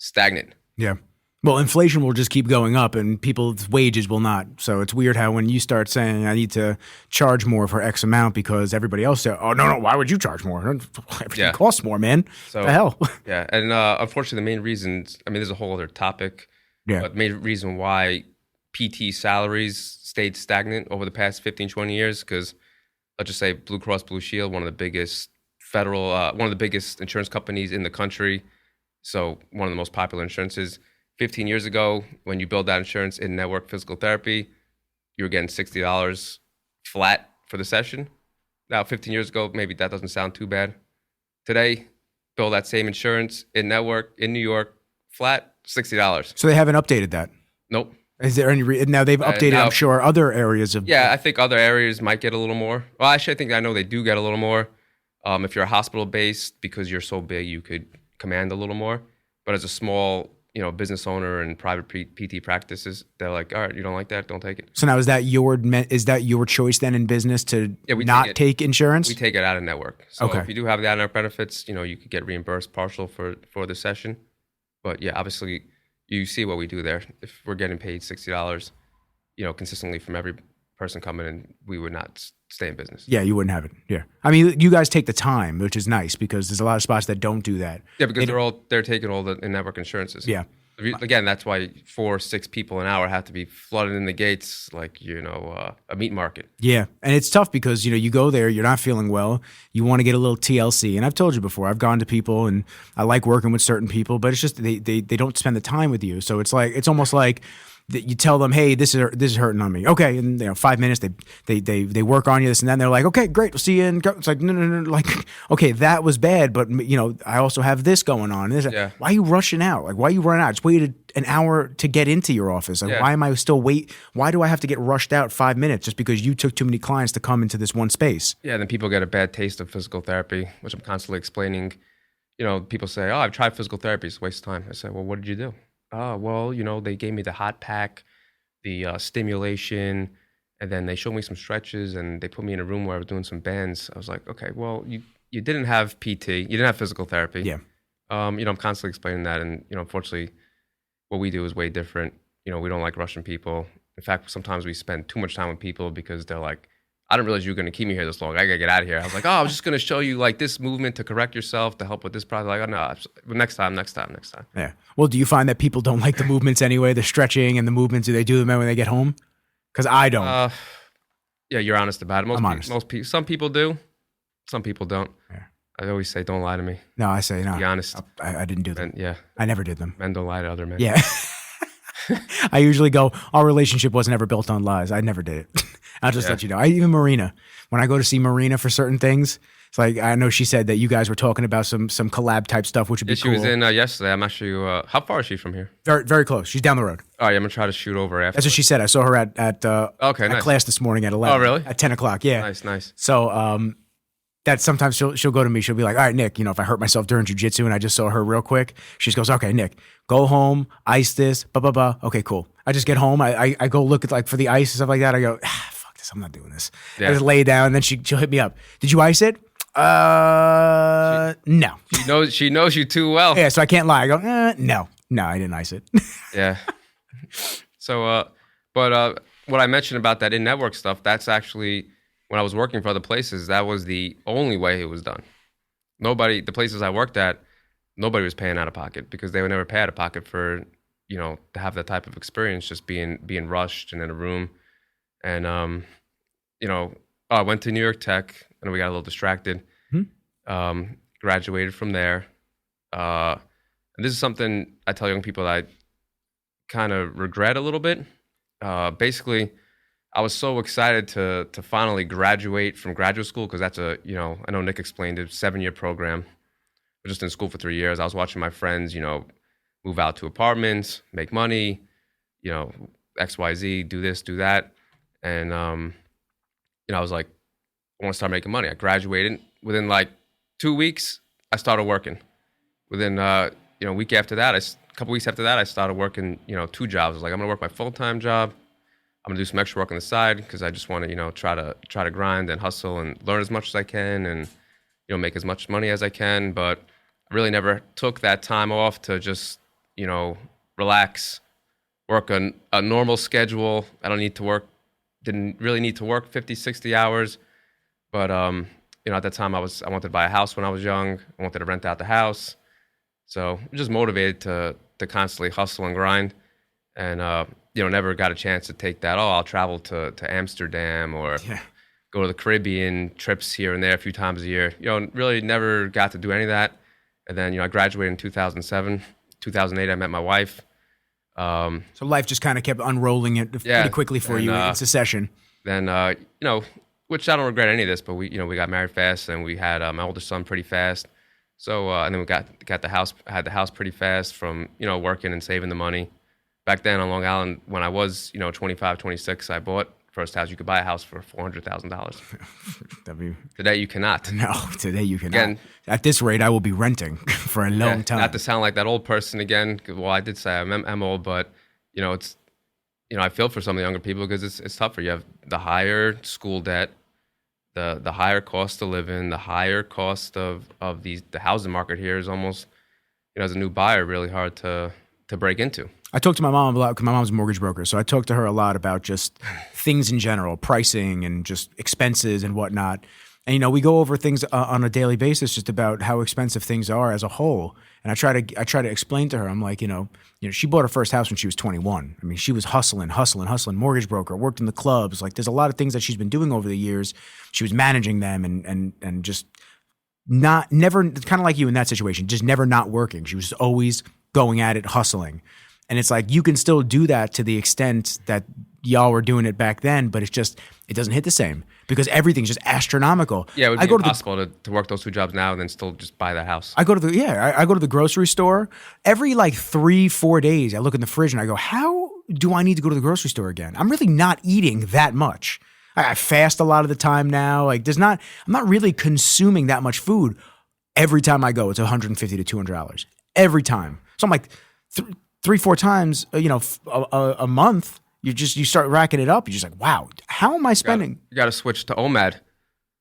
stagnant. Yeah. Well, inflation will just keep going up and people's wages will not. So it's weird how when you start saying I need to charge more for X amount because everybody else said, oh, no, why would you charge more? Everything costs more, man. So, the hell? Yeah. And unfortunately, the main reasons, I mean, there's a whole other topic. Yeah. But the main reason why PT salaries stayed stagnant over the past 15, 20 years because let's just say Blue Cross Blue Shield, one of the biggest one of the biggest insurance companies in the country. So one of the most popular insurances. 15 years ago, when you build that insurance in network physical therapy, you were getting $60 flat for the session. Now, 15 years ago, maybe that doesn't sound too bad. Today, build that same insurance in network in New York, flat, $60. So they haven't updated that. Nope. Is there any now they've updated? Now, I'm sure other areas of. Yeah, I think other areas might get a little more. Well, actually, I know they do get a little more. If you're hospital based, because you're so big, you could command a little more. But as a small, business owner and private PT practices, they're like, all right, you don't like that, don't take it. So now is that your choice then in business to not take insurance? We take it out of network. So okay. If you do have the out of network benefits, you could get reimbursed partial for the session. But yeah, obviously you see what we do there. If we're getting paid $60, consistently from every person coming in, we would not stay in business. Yeah, you wouldn't have it. Yeah. I mean, you guys take the time, which is nice because there's a lot of spots that don't do that. Yeah, because they're taking all the in-network insurances. Yeah. Again, that's why 4-6 people an hour have to be flooded in the gates like, a meat market. Yeah. And it's tough because, you go there, you're not feeling well. You want to get a little TLC. And I've told you before, I've gone to people and I like working with certain people, but it's just they don't spend the time with you. So it's almost like you tell them, hey, this is hurting on me. Okay, and 5 minutes they work on you this and then they're like, okay, great, we'll see you. And it's like no, like okay, that was bad, but I also have this going on. Yeah. Why are you rushing out? Like why are you running out? Just waited an hour to get into your office. Like why am I still Why do I have to get rushed out 5 minutes just because you took too many clients to come into this one space? Yeah, and then people get a bad taste of physical therapy, which I'm constantly explaining. People say, oh, I've tried physical therapy, it's a waste of time. I say, well, what did you do? Oh, well, they gave me the hot pack, the stimulation, and then they showed me some stretches and they put me in a room where I was doing some bands. I was like, okay, well, you didn't have PT, you didn't have physical therapy. Yeah. I'm constantly explaining that, and unfortunately, what we do is way different. We don't like rushing people. In fact, sometimes we spend too much time with people because they're like, I didn't realize you were going to keep me here this long. I got to get out of here. I was like, oh, I was just going to show you like this movement to correct yourself, to help with this problem. Like, oh, no, next time. Yeah. Well, do you find that people don't like the movements anyway, the stretching and the movements? Do they do them when they get home? Because I don't. Yeah, you're honest about it. I'm honest. Most people, some people do, some people don't. Yeah. I always say, don't lie to me. No, I say no. Be honest. I didn't do them. Yeah. I never did them. Men don't lie to other men. Yeah. I usually go, our relationship wasn't ever built on lies. I never did it. I'll just let you know. Even Marina, when I go to see Marina for certain things, it's like, I know she said that you guys were talking about some collab type stuff, which would be cool. She was in yesterday. I'm actually, how far is she from here? Very, very close. She's down the road. All right, I'm going to try to shoot over after. That's what she said. I saw her at nice. class this morning at 11. Oh, really? At 10 o'clock, yeah. Nice. So, that sometimes she'll go to me. She'll be like, all right, Nick, if I hurt myself during jiu-jitsu and I just saw her real quick, she just goes, okay, Nick, go home, ice this, blah, blah, blah. Okay, cool. I just get home. I go look at for the ice and stuff like that. I go, fuck this. I'm not doing this. Yeah. I just lay down and then she'll hit me up. Did you ice it? No. She knows you too well. Yeah, so I can't lie. I go, no, I didn't ice it. Yeah. So, but what I mentioned about that in-network stuff, that's actually, when I was working for other places, that was the only way it was done. The places I worked at, nobody was paying out of pocket because they would never pay out of pocket for, to have that type of experience, just being rushed and in a room. And, I went to New York Tech and we got a little distracted. Mm-hmm. Graduated from there. And this is something I tell young people that I kind of regret a little bit. Basically, I was so excited to finally graduate from graduate school because that's I know Nick explained it, 7-year program. I was just in school for 3 years. I was watching my friends, move out to apartments, make money, XYZ, do this, do that. And, I was like, I want to start making money. I graduated. Within 2 weeks, I started working. Within, a week after that, a couple weeks after that, I started working, 2 jobs. I was like, I'm going to work my full-time job. I'm gonna do some extra work on the side because I just want to, try to grind and hustle and learn as much as I can and, make as much money as I can. But I really never took that time off to just, relax, work a normal schedule. Didn't really need to work 50, 60 hours. But, at that time I wanted to buy a house when I was young. I wanted to rent out the house. So I'm just motivated to constantly hustle and grind. and never got a chance to take that. Oh, I'll travel to Amsterdam or go to the Caribbean, trips here and there a few times a year. Really never got to do any of that. And then I graduated in 2007. 2008, I met my wife. So life just kind of kept unrolling it pretty quickly for you in succession. Then which I don't regret any of this, but we got married fast, and we had my oldest son pretty fast. So and then we got the house, had the house pretty fast from working and saving the money. Back then on Long Island, when I was 25, 26, I bought first house. You could buy a house for $400,000. Today you cannot. No, today you cannot. Again, at this rate, I will be renting for a long time. Not to sound like that old person again. Well, I did say I'm old, but it's I feel for some of the younger people because it's tougher. You have the higher school debt, the higher cost of living, the higher cost of the housing market here is almost as a new buyer really hard to break into. I talked to my mom a lot because my mom's a mortgage broker. So I talked to her a lot about just things in general, pricing and just expenses and whatnot. And, we go over things on a daily basis just about how expensive things are as a whole. And I try to explain to her, I'm like, she bought her first house when she was 21. I mean, she was hustling, mortgage broker, worked in the clubs. Like there's a lot of things that she's been doing over the years. She was managing them and just never kind of like you in that situation, just never not working. She was always going at it, hustling. And it's like, you can still do that to the extent that y'all were doing it back then, but it doesn't hit the same because everything's just astronomical. Yeah, it would be impossible to work those two jobs now and then still just buy the house. I go to the grocery store every 3-4 days. I look in the fridge and I go, how do I need to go to the grocery store again? I'm really not eating that much. I fast a lot of the time now. I'm not really consuming that much food. Every time I go, it's $150 to $200 every time. So I'm like, 3-4 times, a month, you start racking it up. You're just like, wow, how am I spending? You got to switch to OMAD.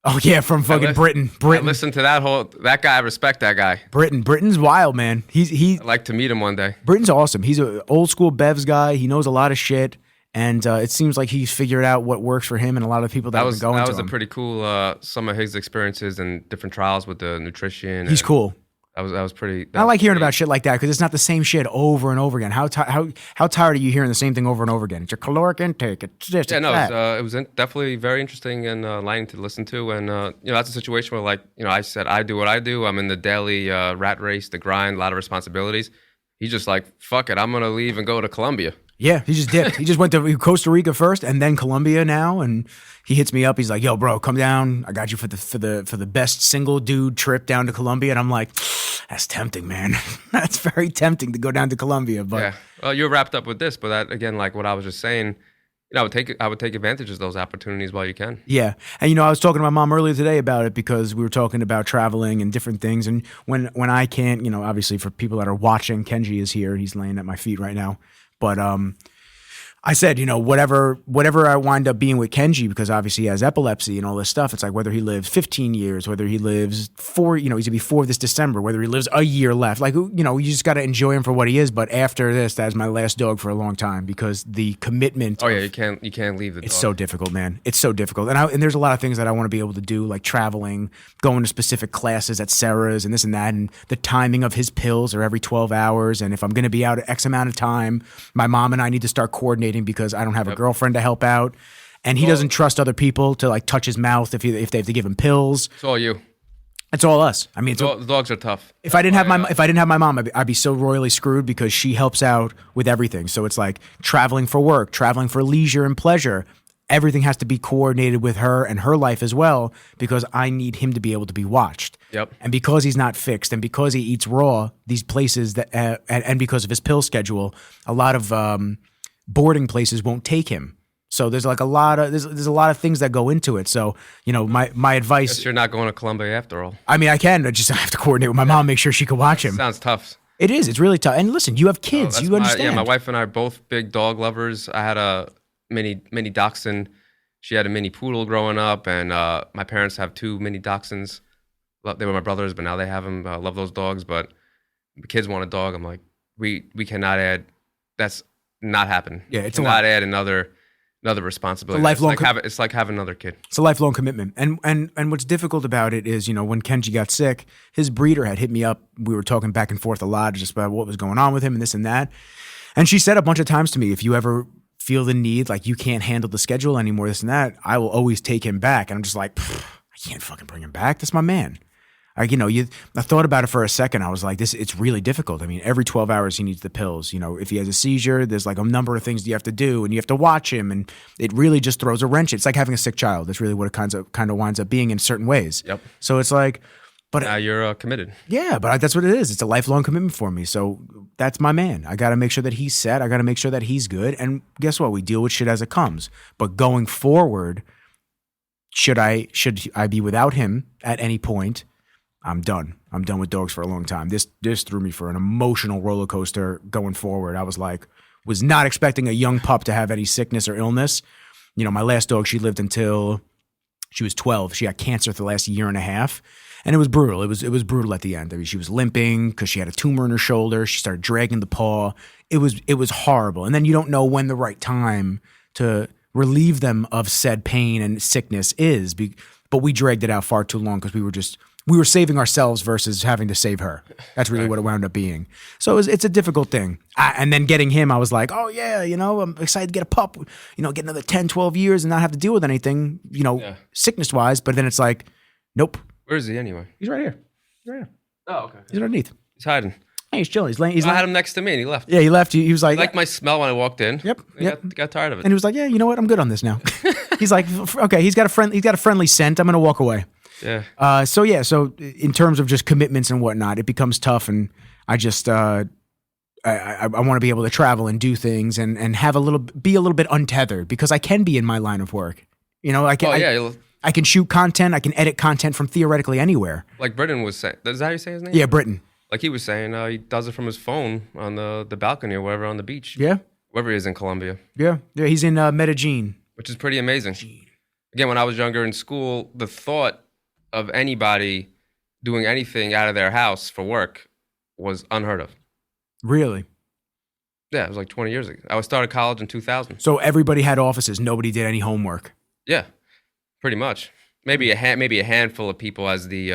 Oh yeah, from fucking Britain. I listen to that guy. I respect that guy. Britain's wild, man. I'd like to meet him one day. Britain's awesome. He's an old school Bevs guy. He knows a lot of shit. And it seems like he's figured out what works for him and a lot of people that have been going to him. That was a pretty cool, some of his experiences and different trials with the nutrition. He's cool. That was pretty. I like hearing about shit like that because it's not the same shit over and over again. How tired are you hearing the same thing over and over again? It's your caloric intake. It's this. Yeah, it was definitely very interesting and enlightening to listen to. And that's a situation where I said I do what I do. I'm in the daily rat race, the grind, a lot of responsibilities. He's just like, fuck it, I'm gonna leave and go to Colombia. Yeah, he just dipped. He just went to Costa Rica first and then Colombia now, and he hits me up. He's like, "Yo, bro, come down. I got you for the best single dude trip down to Colombia." And I'm like, "That's tempting, man. That's very tempting to go down to Colombia." But yeah, well, you're wrapped up with this, but that again, like what I was just saying, I would take advantage of those opportunities while you can. Yeah, and I was talking to my mom earlier today about it because we were talking about traveling and different things. And when I can't, obviously for people that are watching, Kenji is here. He's laying at my feet right now. But I said, whatever I wind up being with Kenji, because obviously he has epilepsy and all this stuff. It's like whether he lives 15 years, whether he lives he's gonna be 4 this December, whether he lives a year left. Like, you just got to enjoy him for what he is. But after this, that's my last dog for a long time because the commitment. Oh yeah, you can't leave the dog. It's so difficult, man. It's so difficult. And there's a lot of things that I want to be able to do, like traveling, going to specific classes at Sarah's and this and that. And the timing of his pills are every 12 hours. And if I'm going to be out at X amount of time, my mom and I need to start coordinating because I don't have a girlfriend to help out, and he doesn't trust other people to touch his mouth if they have to give him pills. It's all you. It's all us. I mean, the dogs are tough. If I didn't have my mom, I'd be so royally screwed because she helps out with everything. So it's like traveling for work, traveling for leisure and pleasure. Everything has to be coordinated with her and her life as well because I need him to be able to be watched. Yep. And because he's not fixed and because he eats raw, these places that and because of his pill schedule, a lot of boarding places won't take him. So there's a lot of things that go into it. So, my advice. Guess you're not going to Colombia after all. I mean, I can. I just have to coordinate with my mom, make sure she can watch him. Sounds tough. It is. It's really tough. And listen, you have kids. You understand. My wife and I are both big dog lovers. I had a mini dachshund. She had a mini poodle growing up, and my parents have 2 mini dachshunds. They were my brothers, but now they have them. I love those dogs, but the kids want a dog. I'm like, we cannot add. That's not happen. Yeah, it's not add another responsibility. It's like having another kid. It's a lifelong commitment. And what's difficult about it is, when Kenji got sick, his breeder had hit me up. We were talking back and forth a lot just about what was going on with him and this and that. And she said a bunch of times to me, if you ever feel the need, like you can't handle the schedule anymore, this and that, I will always take him back. And I'm just like, I can't fucking bring him back. That's my man. Like, I thought about it for a second. I was like, it's really difficult. I mean, every 12 hours he needs the pills. If he has a seizure, there's like a number of things you have to do, and you have to watch him, and it really just throws a wrench. It's like having a sick child. That's really what it kind of winds up being in certain ways. Yep. So it's like, but now you're committed. Yeah, but that's what it is. It's a lifelong commitment for me. So that's my man. I got to make sure that he's set. I got to make sure that he's good. And guess what? We deal with shit as it comes. But going forward, should I be without him at any point? I'm done. I'm done with dogs for a long time. This threw me for an emotional roller coaster going forward. I was not expecting a young pup to have any sickness or illness. My last dog, she lived until she was 12. She had cancer for the last year and a half. And it was brutal. It was brutal at the end. I mean, she was limping because she had a tumor in her shoulder. She started dragging the paw. It was horrible. And then you don't know when the right time to relieve them of said pain and sickness is. But we dragged it out far too long because we were saving ourselves versus having to save her. That's really what it wound up being. So it's a difficult thing. And then getting him, I was like, oh yeah, I'm excited to get a pup, get another 10, 12 years and not have to deal with anything, sickness wise. But then it's like, nope. Where is he anyway? He's right here. He's right here. Oh, okay. He's underneath. He's hiding. Hey, he's chilling. I had him next to me and he left. Yeah, he left. He was like... He liked my smell when I walked in. Yep. Got tired of it. And he was like, yeah, you know what? I'm good on this now. He's like, okay, he's got a friendly scent. I'm going to walk away. Yeah. So in terms of just commitments and whatnot, it becomes tough. And I just... I want to be able to travel and do things and be a little bit untethered because I can be in my line of work. I can shoot content. I can edit content from theoretically anywhere. Like Britton was saying. Is that how you say his name? Yeah, Britton. Like he was saying, he does it from his phone on the balcony or wherever on the beach. Yeah. Wherever he is in Colombia. Yeah. He's in Medellin. Which is pretty amazing. Again, when I was younger in school, the thought of anybody doing anything out of their house for work was unheard of. Really? Yeah, it was like 20 years ago. I started college in 2000. So everybody had offices. Nobody did any homework. Yeah. Pretty much, maybe a handful of people as the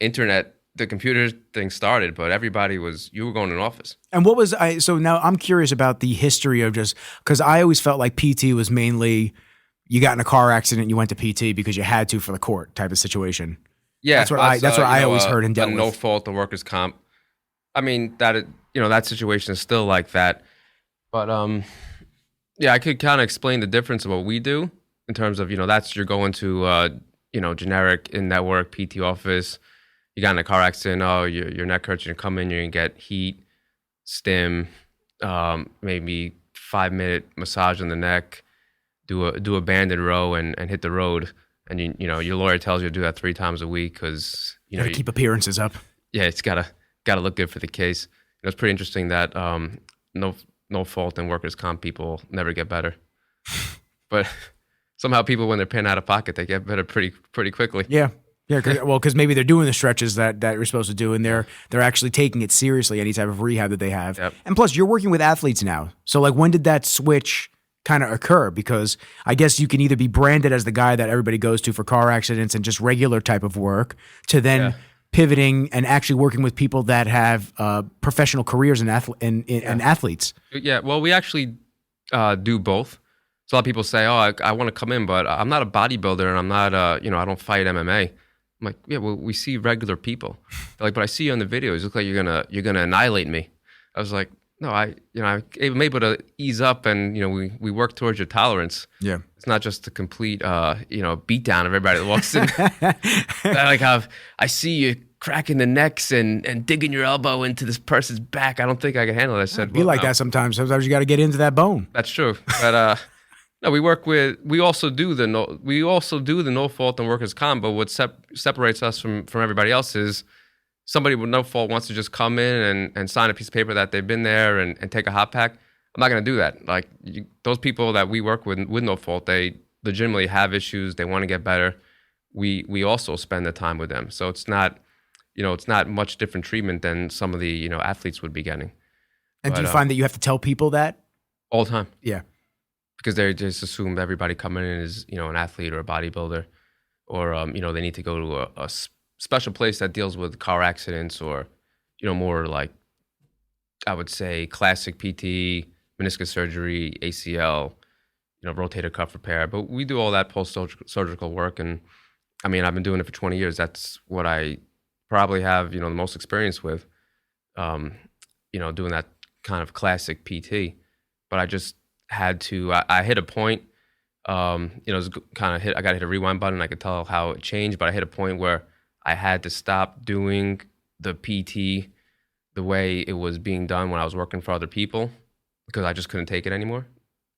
internet, the computer thing started, but you were going to an office. And so now I'm curious about the history of just because I always felt like PT was mainly you got in a car accident, you went to PT because you had to for the court type of situation. Yeah, that's what I always heard and dealt with. No fault, the workers' comp. I mean that situation is still like that, but I could kind of explain the difference of what we do. In terms of, you're going to, generic in-network PT office. You got in a car accident. Oh, your neck hurts. You come in, you're going to get heat, stim, maybe 5-minute massage on the neck, do a banded row and hit the road. And, your lawyer tells you to do that 3 times a week because, you keep appearances up. Yeah, it's got to look good for the case. It's pretty interesting that no fault and workers' comp people never get better. But... somehow people, when they're paying out of pocket, they get better pretty quickly. Yeah. Yeah, because maybe they're doing the stretches that you're supposed to do, and they're actually taking it seriously, any type of rehab that they have. Yep. And plus, you're working with athletes now. So, like, when did that switch kind of occur? Because I guess you can either be branded as the guy that everybody goes to for car accidents and just regular type of work, to then pivoting and actually working with people that have professional careers and athletes. Yeah, well, we actually do both. So a lot of people say, "Oh, I want to come in, but I'm not a bodybuilder, and I'm not, I don't fight MMA." I'm like, "Yeah, well, we see regular people." They're like, "But I see you on the videos. You look like you're gonna annihilate me." I was like, "No, I'm able to ease up, and we work towards your tolerance. Yeah, it's not just the complete, beat down of everybody that walks in. I see you cracking the necks and digging your elbow into this person's back. I don't think I can handle it." I said, "Be like that sometimes. Sometimes you got to get into that bone." That's true, but. No, we also do the no fault and workers' comp, but what separates us from everybody else is somebody with no fault wants to just come in and sign a piece of paper that they've been there and take a hot pack. I'm not going to do that. Like those people that we work with no fault, they legitimately have issues. They want to get better. We also spend the time with them. So it's not much different treatment than some of the, athletes would be getting. And do you find that you have to tell people that? All the time. Yeah. Because they just assume everybody coming in is, an athlete or a bodybuilder, or they need to go to a special place that deals with car accidents or, more like I would say classic PT, meniscus surgery, ACL, rotator cuff repair. But we do all that post-surgical work. And I mean, I've been doing it for 20 years. That's what I probably have, the most experience with, doing that kind of classic PT. But I just had to, I hit a point, it was I got to hit a rewind button. I could tell how it changed, but I hit a point where I had to stop doing the PT the way it was being done when I was working for other people because I just couldn't take it anymore.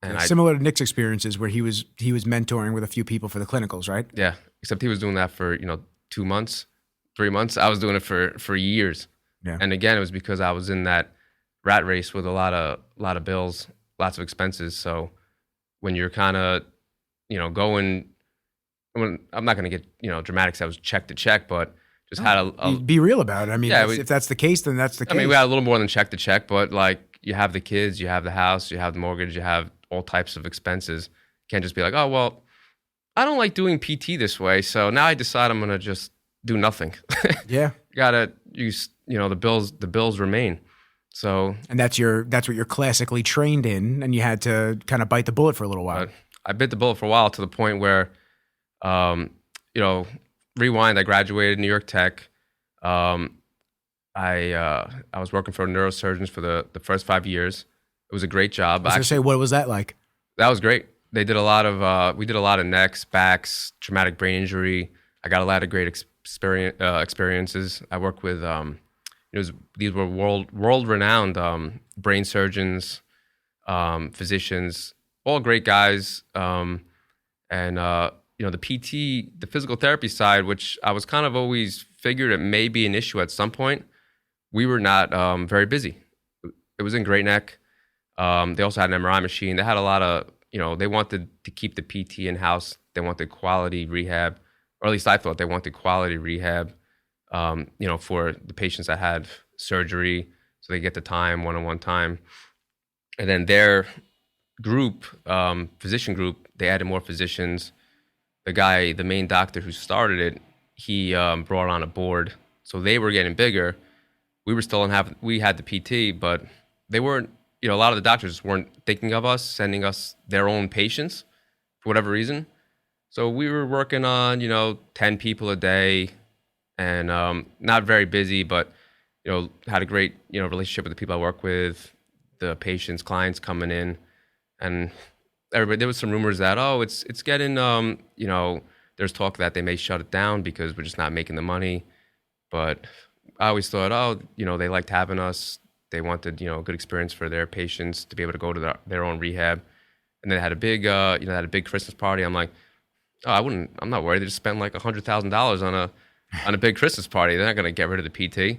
And similar to Nick's experiences where he was mentoring with a few people for the clinicals, right? Yeah, except he was doing that for 2 months, 3 months. I was doing it for years. Yeah. And again, it was because I was in that rat race with a lot of bills, lots of expenses. So when you're kind of going, I'm not going to get dramatic. 'Cause I was check to check, but just had a be real about it. I mean, yeah, if that's the case, then that's the case. I mean, we had a little more than check to check, but like you have the kids, you have the house, you have the mortgage, you have all types of expenses. Can't just be like, oh well, I don't like doing PT this way, so now I decide I'm gonna just do nothing. Yeah, you gotta use the bills remain. So and that's what you're classically trained in, and you had to kind of bite the bullet for a little while. I bit the bullet for a while to the point where, rewind. I graduated New York Tech. I was working for neurosurgeons for the first 5 years. It was a great job. I was gonna say, what was that like? That was great. They did a lot of we did a lot of necks, backs, traumatic brain injury. I got a lot of great experiences. I worked with these were world renowned brain surgeons, physicians, all great guys. The PT, the physical therapy side, which I was kind of always figured it may be an issue at some point. We were not very busy. It was in Great Neck. They also had an MRI machine. They had a lot of, they wanted to keep the PT in-house. They wanted quality rehab, or at least I thought they wanted quality rehab, for the patients that had surgery so they get the time, one-on-one time. And then their group, physician group, they added more physicians. The main doctor who started it, he brought on a board. So they were getting bigger. We were still we had the PT, but they weren't, a lot of the doctors weren't thinking of us, sending us their own patients for whatever reason. So we were working on, 10 people a day and not very busy, but, had a great, relationship with the people I work with, the patients, clients coming in. And everybody, there was some rumors that, it's getting, there's talk that they may shut it down because we're just not making the money. But I always thought, they liked having us. They wanted, good experience for their patients to be able to go to their own rehab. And they had a big, had a big Christmas party. I'm like, I'm not worried. They just spent like $100,000 on a big Christmas party. They're not going to get rid of the PT.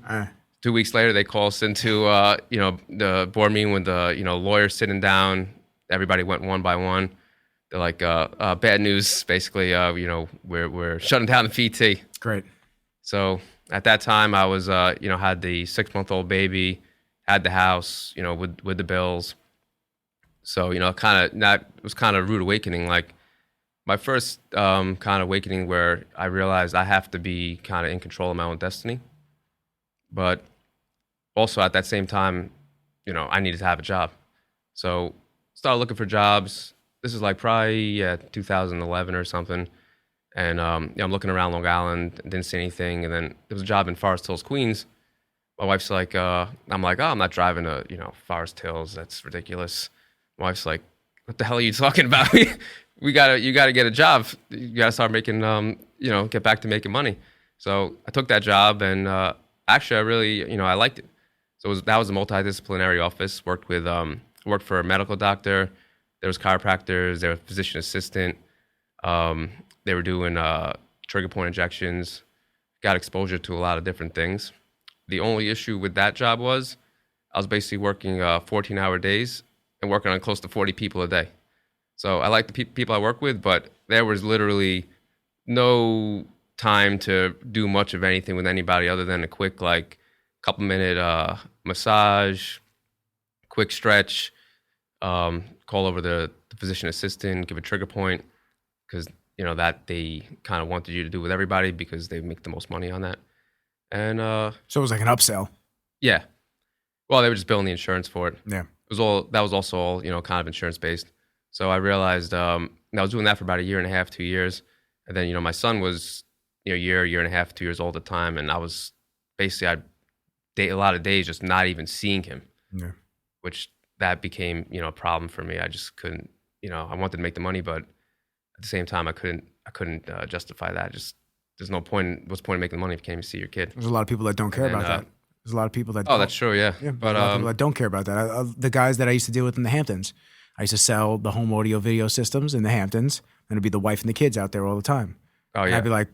2 weeks later, they call us into, the board meeting with the, lawyers sitting down. Everybody went one by one. They're like, bad news, basically. We're shutting down the PT. Great. So at that time, I was, had the 6-month-old baby, had the house, with the bills. So, it was kind of a rude awakening. Like my first kind of awakening where I realized I have to be kind of in control of my own destiny. But also at that same time, I needed to have a job. So started looking for jobs. This is like probably 2011 or something. And I'm looking around Long Island, didn't see anything. And then there was a job in Forest Hills, Queens. My wife's like, I'm like, I'm not driving to, Forest Hills. That's ridiculous. My wife's like, what the hell are you talking about? you gotta get a job. You gotta start making, get back to making money. So I took that job, and actually, I really, I liked it. So that was a multidisciplinary office. Worked for a medical doctor. There was chiropractors. There was physician assistant. They were doing trigger point injections. Got exposure to a lot of different things. The only issue with that job was I was basically working 14-hour days and working on close to 40 people a day. So I like the people I work with, but there was literally no time to do much of anything with anybody other than a quick, couple-minute massage, quick stretch, call over the physician assistant, give a trigger point, because that they kind of wanted you to do with everybody because they make the most money on that. And so it was like an upsell. Yeah. Well, they were just billing the insurance for it. Yeah. That was also all, kind of insurance based. So I realized I was doing that for about a year and a half, 2 years. And then, my son was, year and a half, 2 years old at the time. And I was basically, I'd date a lot of days just not even seeing him, which that became, a problem for me. I just couldn't, I wanted to make the money, but at the same time, I couldn't justify that. Just there's no point. What's the point of making the money if you can't even see your kid? There's a lot of people that don't care about that. There's a lot of people that. Oh, that's true. Yeah. But a lot of people that don't care about that. The guys that I used to deal with in the Hamptons, I used to sell the home audio video systems in the Hamptons, and it'd be the wife and the kids out there all the time. Oh yeah. And I'd be like,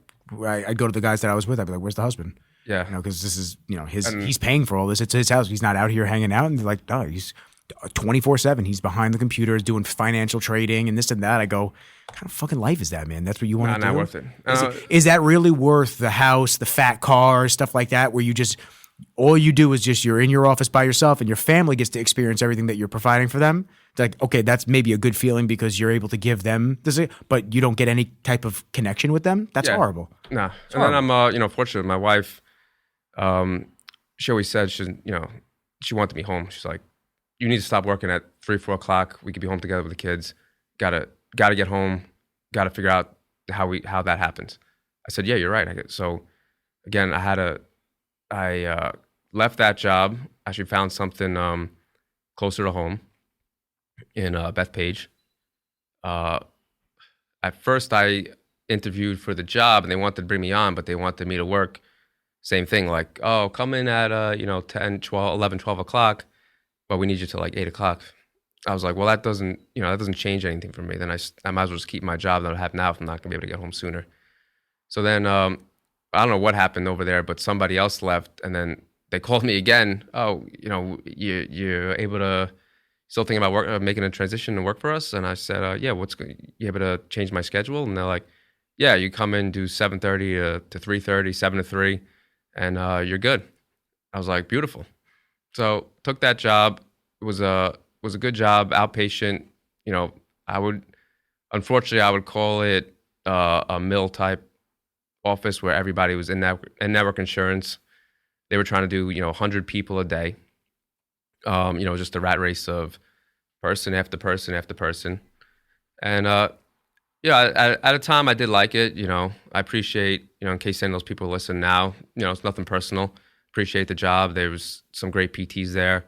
I'd go to the guys that I was with. I'd be like, "Where's the husband?" Yeah. Because this is he's paying for all this. It's his house. He's not out here hanging out. And they're like, "No, he's 24/7. He's behind the computer, doing financial trading and this and that." I go, "What kind of fucking life is that, man? That's what you want to do?" Not worth it. Is that really worth the house, the fat cars, stuff like that, where you just all you do is just you're in your office by yourself and your family gets to experience everything that you're providing for them? It's like, okay, that's maybe a good feeling because you're able to give them this, but you don't get any type of connection with them. That's horrible. Nah. And then I'm, fortunate. My wife, she always said she wanted me home. She's like, "You need to stop working at 3, 4 o'clock. We could be home together with the kids. Gotta get home. Gotta figure out how that happens." I said, "Yeah, you're right." So again, I left that job. Actually found something closer to home in Bethpage. At first, I interviewed for the job, and they wanted to bring me on, but they wanted me to work. Same thing, like, "Oh, come in at 10, 12, 11, 12 o'clock, but we need you till like 8 o'clock." I was like, well, that doesn't change anything for me. Then I might as well just keep my job that I have now if I'm not gonna be able to get home sooner. So then I don't know what happened over there, but somebody else left, and then they called me again. "Oh, you're able to still thinking about making a transition and work for us?" And I said, "Yeah, you able to change my schedule?" And they're like, "Yeah, you come in, do 7:30 to 3:30, 7 to 3, and you're good." I was like, beautiful. So took that job. It was a good job, outpatient. Unfortunately, I would call it a mill type office where everybody was in network insurance. They were trying to do 100 people a day. Just a rat race of person after person after person. And at a time I did like it. I appreciate, in case any of those people listen now, it's nothing personal. Appreciate the job. There was some great PTs there.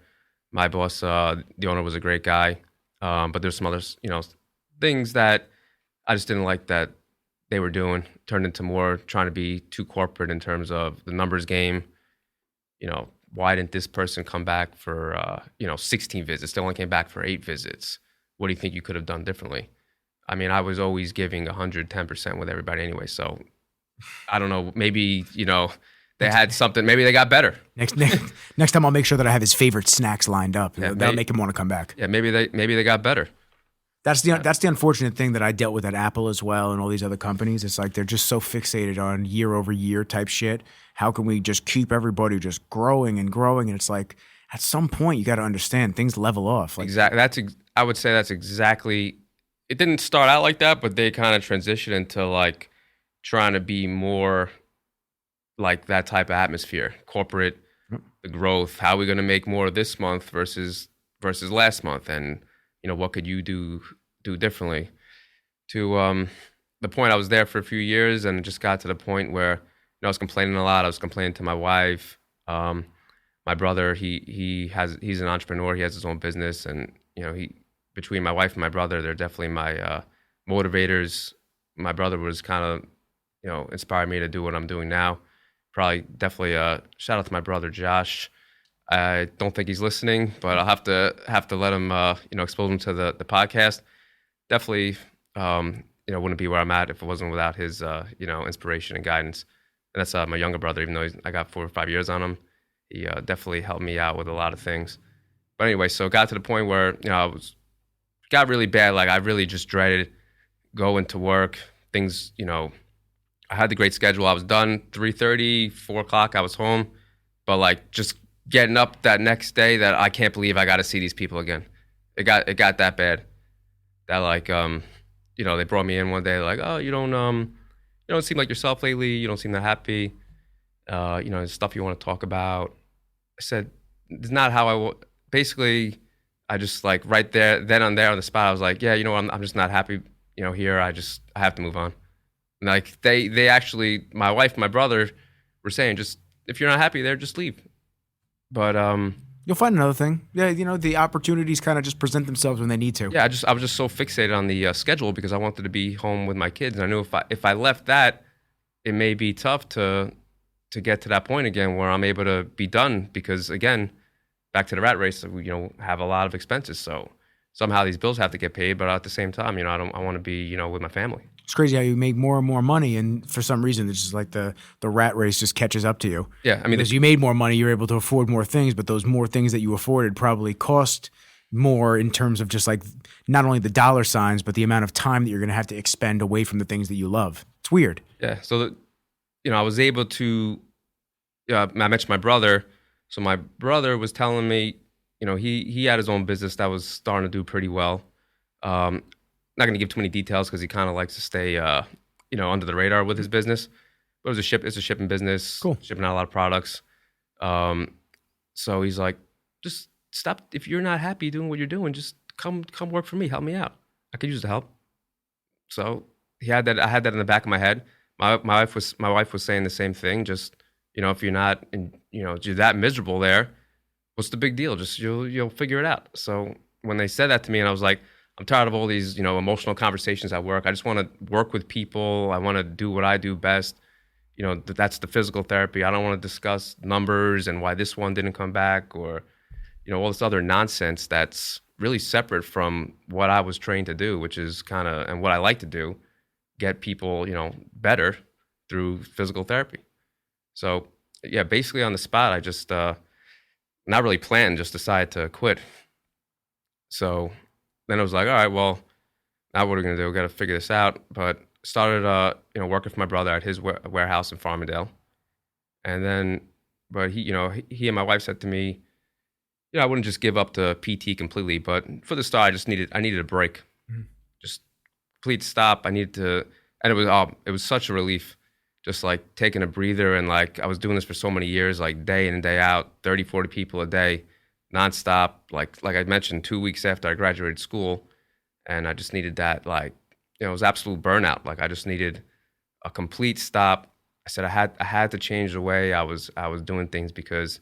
My boss, the owner, was a great guy. But there's some other, things that I just didn't like that they were doing. Turned into more trying to be too corporate in terms of the numbers game. Why didn't this person come back for 16 visits? They only came back for 8 visits. What do you think you could have done differently? I mean, I was always giving 110% with everybody anyway. So I don't know. Maybe they had something. Maybe they got better. Next time, I'll make sure that I have his favorite snacks lined up. Yeah, that'll make him want to come back. Yeah, maybe they got better. That's the unfortunate thing that I dealt with at Apple as well and all these other companies. It's like they're just so fixated on year over year type shit. How can we just keep everybody just growing and growing? And it's like at some point you got to understand things level off. Like, exactly. I would say that's exactly. It didn't start out like that, but they kind of transitioned into like trying to be more like that type of atmosphere, corporate, the growth. How are we going to make more this month versus last month? And what could you do differently? To the point, I was there for a few years, and it just got to the point where I was complaining a lot. I was complaining to my wife. My brother, he's an entrepreneur. He has his own business, and between my wife and my brother, they're definitely my motivators. My brother was kind of inspired me to do what I'm doing now. Definitely shout out to my brother Josh. I don't think he's listening, but I'll have to let him expose him to the podcast. Definitely wouldn't be where I'm at if it wasn't without his inspiration and guidance. And that's my younger brother. Even though I got 4 or 5 years on him, he definitely helped me out with a lot of things. But anyway, so it got to the point where got really bad. Like I really just dreaded going to work. Things I had the great schedule. I was done 3:30, 4 o'clock. I was home, but like just getting up that next day, that I can't believe I got to see these people again. It got that bad. That like they brought me in one day like, "Oh, you don't seem like yourself lately. You don't seem that happy. Stuff you want to talk about." I said, it's not how basically, I just like right there, then on there on the spot, I was like, yeah, you know what, I'm just not happy, here. I have to move on. Like they actually, my wife, my brother were saying, just, if you're not happy there, just leave. But, You'll find another thing. Yeah, the opportunities kind of just present themselves when they need to. yeah, I was just so fixated on the schedule because I wanted to be home with my kids. And I knew if I left that, it may be tough to get to that point again where I'm able to be done because, again, back to the rat race, we, have a lot of expenses. So somehow these bills have to get paid, but at the same time, I want to be, with my family. It's crazy how you make more and more money, and for some reason, it's just like the rat race just catches up to you. Yeah, I mean, because you made more money, you're able to afford more things, but those more things that you afforded probably cost more in terms of just like not only the dollar signs, but the amount of time that you're going to have to expend away from the things that you love. It's weird. Yeah, so I was able to. I mentioned my brother. So my brother was telling me, he had his own business that was starting to do pretty well. Not going to give too many details because he kind of likes to stay, under the radar with his business. But it's a shipping business, cool, shipping out a lot of products. So he's like, just stop. If you're not happy doing what you're doing, just come work for me. Help me out. I could use the help. So he had that. I had that in the back of my head. My wife was saying the same thing. Just, if you're not, you're that miserable there, what's the big deal? Just you'll figure it out. So when they said that to me, and I was like, I'm tired of all these, emotional conversations at work. I just want to work with people. I want to do what I do best. That's the physical therapy. I don't want to discuss numbers and why this one didn't come back or, all this other nonsense that's really separate from what I was trained to do, which is and what I like to do, get people, better through physical therapy. So, yeah, basically on the spot, I just, not really planned, just decided to quit. So then I was like, all right, well, now what are we going to do? We got to figure this out. But started, working for my brother at his warehouse in Farmingdale. And then, but he and my wife said to me, I wouldn't just give up to PT completely, but for the start, I needed a break. Mm-hmm. Just complete stop. I needed to, and it was such a relief, just like taking a breather. And like, I was doing this for so many years, like day in and day out, 30, 40 people a day, nonstop. Like I mentioned, 2 weeks after I graduated school. And I just needed that, like, it was absolute burnout. Like I just needed a complete stop. I said I had to change the way I was doing things because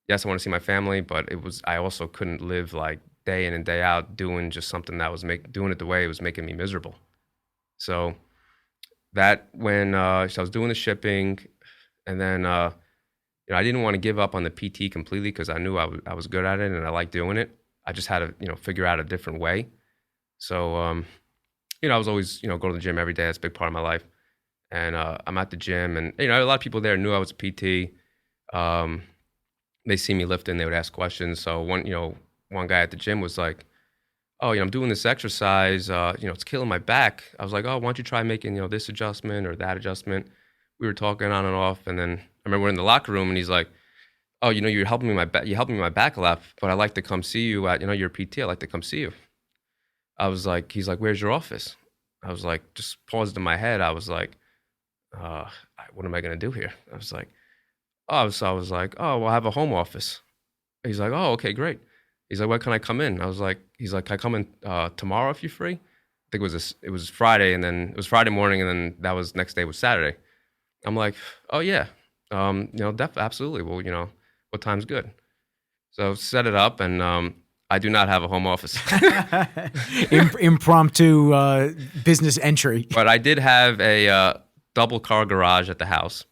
yes, I want to see my family, but I also couldn't live like day in and day out doing just something that was doing it the way it was making me miserable. So that when so I was doing the shipping, and then I didn't want to give up on the PT completely because I knew I was good at it and I liked doing it. I just had to figure out a different way. So I was always go to the gym every day. That's a big part of my life. And I'm at the gym, and a lot of people there knew I was a PT. They see me lifting, they would ask questions. So one guy at the gym was like, "Oh, I'm doing this exercise. It's killing my back." I was like, "Oh, why don't you try making this adjustment or that adjustment?" We were talking on and off, and then I remember we're in the locker room, and he's like, "Oh, you're helping me you helping me my back a lot, but I'd like to come see you at you're a PT. I'd like to come see you." I was like, he's like, "Where's your office?" I was like, just paused in my head. I was like, "What am I gonna do here?" I was like, so I was like, "Oh, well, I have a home office." He's like, "Oh, okay, great." He's like, "When can I come in?" He's like, "Can I come in tomorrow if you're free?" I think it was Friday, and then it was Friday morning, and then that was next day was Saturday. I'm like, "Oh yeah, absolutely. Well, what time's good?" So set it up, and I do not have a home office. Impromptu business entry. But I did have a double car garage at the house,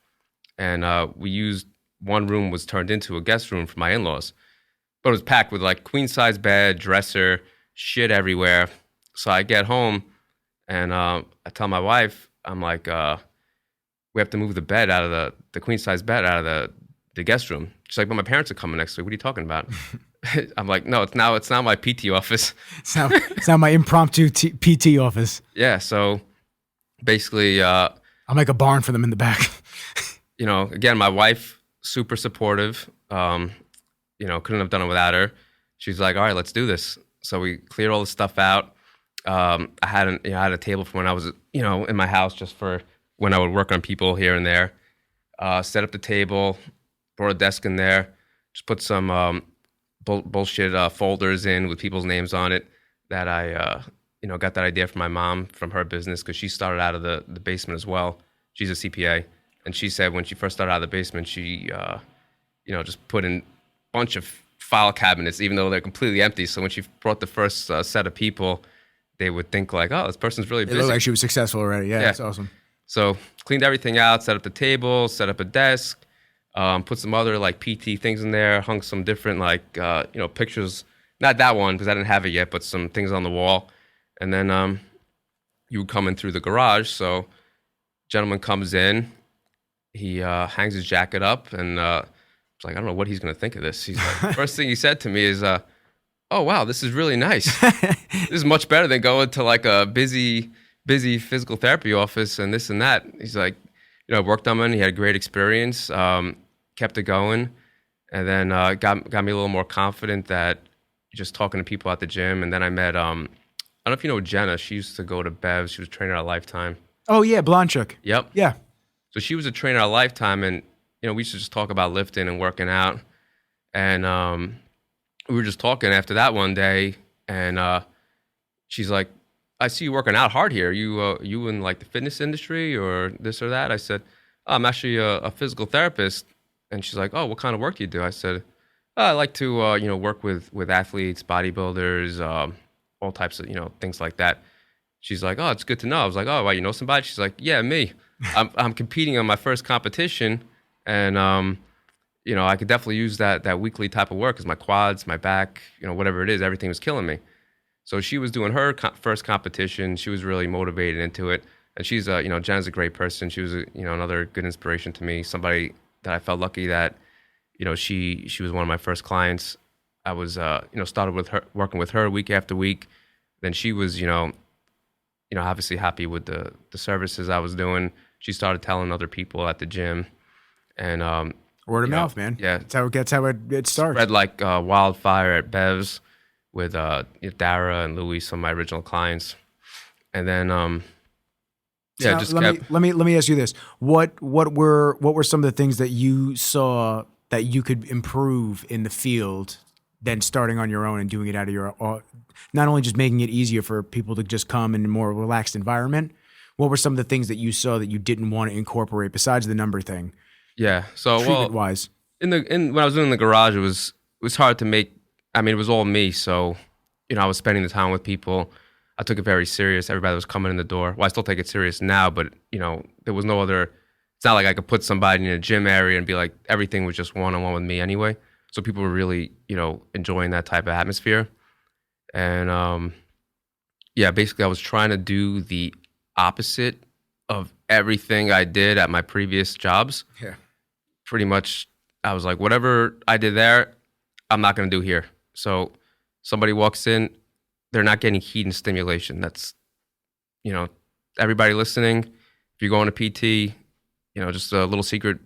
and we used one room was turned into a guest room for my in-laws, but it was packed with like queen size bed, dresser, shit everywhere. So I get home, and I tell my wife, I'm like, we have to move the bed out of the queen size bed out of the guest room. She's like, "But my parents are coming next week. What are you talking about?" I'm like, "No, it's now my PT office. It's now my impromptu PT office." Yeah. So basically, I'll make a barn for them in the back. Again, my wife, super supportive. Couldn't have done it without her. She's like, "All right, let's do this." So we cleared all the stuff out. I had a table for when I was, in my house just for when I would work on people here and there. Set up the table, brought a desk in there. just put some bullshit folders in with people's names on it that I got that idea from my mom from her business because she started out of the basement as well. She's a CPA, and she said when she first started out of the basement, she just put in a bunch of file cabinets, even though they're completely empty. So when she brought the first set of people, they would think like, oh, this person's really busy. It looked like she was successful already. Yeah, that's awesome. So cleaned everything out, set up the table, set up a desk, put some other like PT things in there, hung some different like pictures. Not that one because I didn't have it yet, but some things on the wall. And then you would come in through the garage. So gentleman comes in, he hangs his jacket up, and it's like I don't know what he's gonna think of this. He's like, first thing he said to me is, "Oh wow, this is really nice. This is much better than going to like a busy physical therapy office and this and that." He's like, worked on it. He had a great experience, kept it going, and then got me a little more confident that just talking to people at the gym. And then I met, I don't know if you know Jenna. She used to go to Bev's. She was a trainer at Lifetime. Oh yeah, Blonchuk. Yep. Yeah. So she was a trainer at Lifetime, and we used to just talk about lifting and working out. And we were just talking after that one day, and she's like, I see you working out hard here. You in like the fitness industry or this or that? I said, oh, I'm actually a physical therapist. And she's like, oh, what kind of work do you do? I said, I like to work with athletes, bodybuilders, all types of things like that. She's like, oh, it's good to know. I was like, oh, well, you know somebody? She's like, yeah, me. I'm competing on my first competition, and I could definitely use that weekly type of work because my quads, my back, whatever it is, everything was killing me. So she was doing her first competition. She was really motivated into it. And she's, Jen's a great person. She was, another good inspiration to me. Somebody that I felt lucky that, she was one of my first clients. I was, started with her, working with her week after week. Then she was, obviously happy with the services I was doing. She started telling other people at the gym. And word of mouth, man. Yeah. That's how it starts. Spread like wildfire at Bev's with Dara and Louis, some of my original clients. And then let me ask you this. What were some of the things that you saw that you could improve in the field than starting on your own and doing it out of your not only just making it easier for people to just come in a more relaxed environment? What were some of the things that you saw that you didn't want to incorporate besides the number thing? Yeah. So treatment wise. When I was in the garage, it was hard to make. I mean, it was all me. So, I was spending the time with people. I took it very serious. Everybody was coming in the door. Well, I still take it serious now, but, there was no other, it's not like I could put somebody in a gym area and be like, everything was just one-on-one with me anyway. So people were really, enjoying that type of atmosphere. And, basically I was trying to do the opposite of everything I did at my previous jobs. Yeah. Pretty much, I was like, whatever I did there, I'm not going to do here. So somebody walks in, they're not getting heat and stimulation. That's, everybody listening, if you're going to PT, just a little secret,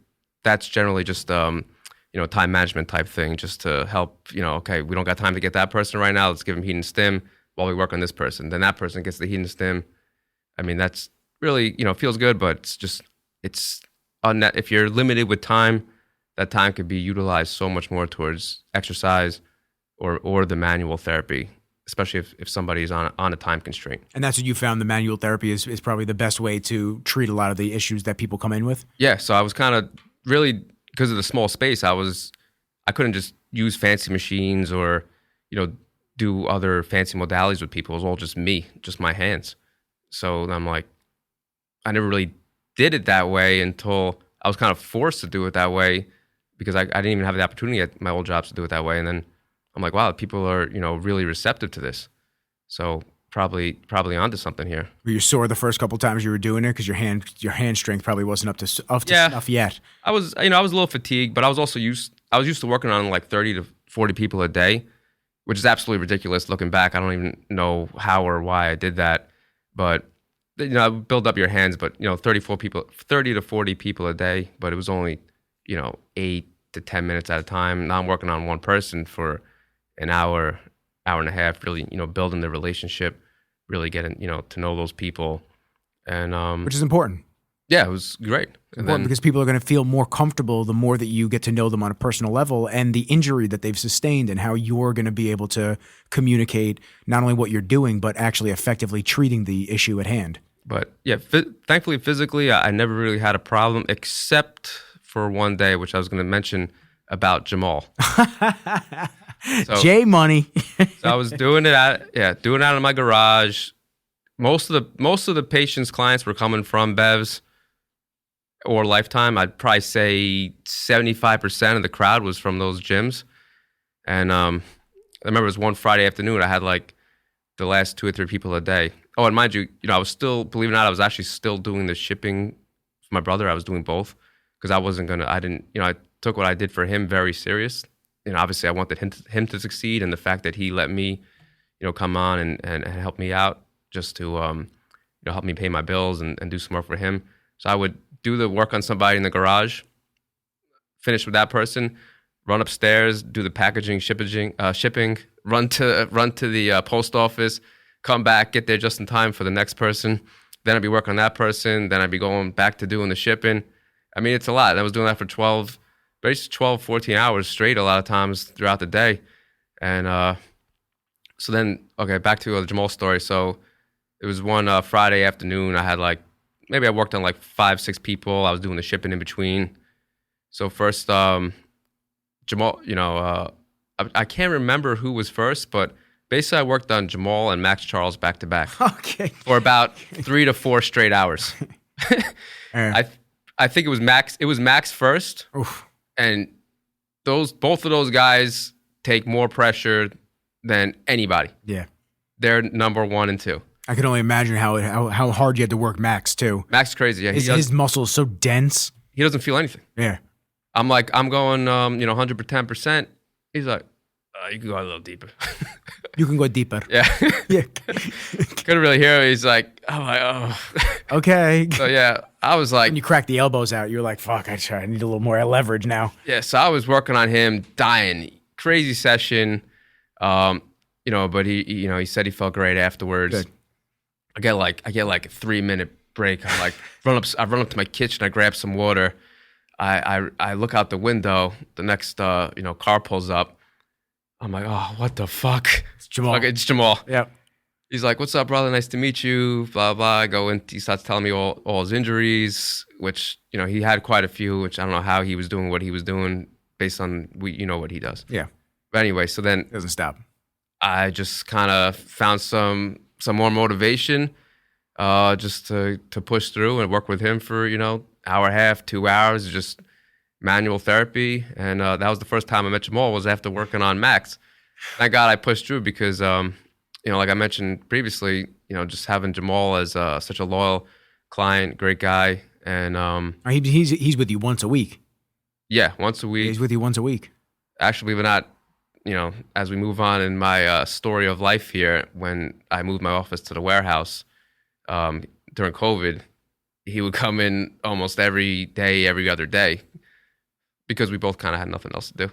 that's generally just, time management type thing, just to help, okay, we don't got time to get that person right now. Let's give them heat and stim while we work on this person. Then that person gets the heat and stim. I mean, that's really, feels good, but if you're limited with time, that time could be utilized so much more towards exercise or the manual therapy, especially if somebody's on a time constraint. And that's what you found, the manual therapy is probably the best way to treat a lot of the issues that people come in with? Yeah, so I was kind of really, because of the small space, I couldn't just use fancy machines or, do other fancy modalities with people. It was all just me, just my hands. So I'm like, I never really did it that way until I was kind of forced to do it that way because I didn't even have the opportunity at my old jobs to do it that way. And then I'm like, wow, people are, really receptive to this. So probably onto something here. Were you sore the first couple times you were doing it because your hand strength probably wasn't up to snuff yet? I was a little fatigued, but I was used to working on like 30 to 40 people a day, which is absolutely ridiculous looking back. I don't even know how or why I did that, but build up your hands. But 30 to 40 people a day, but it was only 8 to 10 minutes at a time. Now I'm working on one person for an hour and a half, really, building the relationship, really getting, to know those people. And which is important. Yeah, it was great. And Well, then, because people are going to feel more comfortable the more that you get to know them on a personal level and the injury that they've sustained and how you're going to be able to communicate not only what you're doing, but actually effectively treating the issue at hand. but yeah, thankfully physically, I never really had a problem except for one day, which I was going to mention about Jamal. So, J Money. so I was doing it out of my garage. Most of the patients, clients were coming from Bev's or Lifetime. I'd probably say 75% of the crowd was from those gyms. And I remember it was one Friday afternoon. I had like the last 2 or 3 people a day. Oh, and mind you, I was still, believe it or not, I was actually still doing the shipping for my brother. I was doing both because I took what I did for him very serious. Obviously I wanted him to succeed, and the fact that he let me, come on and help me out just to, help me pay my bills and do some work for him. So I would do the work on somebody in the garage, finish with that person, run upstairs, do the packaging, shipping, run to the post office, come back, get there just in time for the next person. Then I'd be working on that person. Then I'd be going back to doing the shipping. I mean, it's a lot. I was doing that for 12, 14 hours straight a lot of times throughout the day. And so then, okay, back to the Jamal story. So it was one Friday afternoon. I had maybe I worked on 5, 6 people. I was doing the shipping in between. So first, Jamal, I can't remember who was first, but basically I worked on Jamal and Max Charles back to back. Okay. For about 3 to 4 straight hours. I think it was Max. It was Max first. Oof. And both of those guys take more pressure than anybody. Yeah. They're number 1 and 2. I can only imagine how hard you had to work Max too. Max is crazy. Yeah, his muscle is so dense. He doesn't feel anything. Yeah. I'm going 110%. He's like, you can go a little deeper. You can go deeper. Yeah. Yeah. Couldn't really hear him. He's like, oh. Okay. So yeah, I was like, when you crack the elbows out, you're like, fuck, I need a little more leverage now. Yeah, so I was working on him, dying, crazy session. But he said he felt great afterwards. Good. I get like a 3-minute break. I run up to my kitchen. I grab some water. I look out the window. The next car pulls up. I'm like, oh, what the fuck? It's Jamal. Okay, it's Jamal. Yep. He's like, what's up, brother? Nice to meet you. Blah blah. I go in. He starts telling me all his injuries, which he had quite a few. Which I don't know how he was doing what he was doing based on what he does. Yeah. But anyway, so then It doesn't stop. I just kind of found some more motivation, just to push through and work with him for hour and a half, 2 hours, just manual therapy. And that was the first time I met Jamal, was after working on Max. Thank God I pushed through because like I mentioned previously, just having Jamal as such a loyal client, great guy, and He's with you once a week. yeah, once a week. He's with you once a week. Actually, believe it or not, as we move on in my story of life here, when I moved my office to the warehouse during COVID, he would come in almost every day, every other day, because we both kind of had nothing else to do.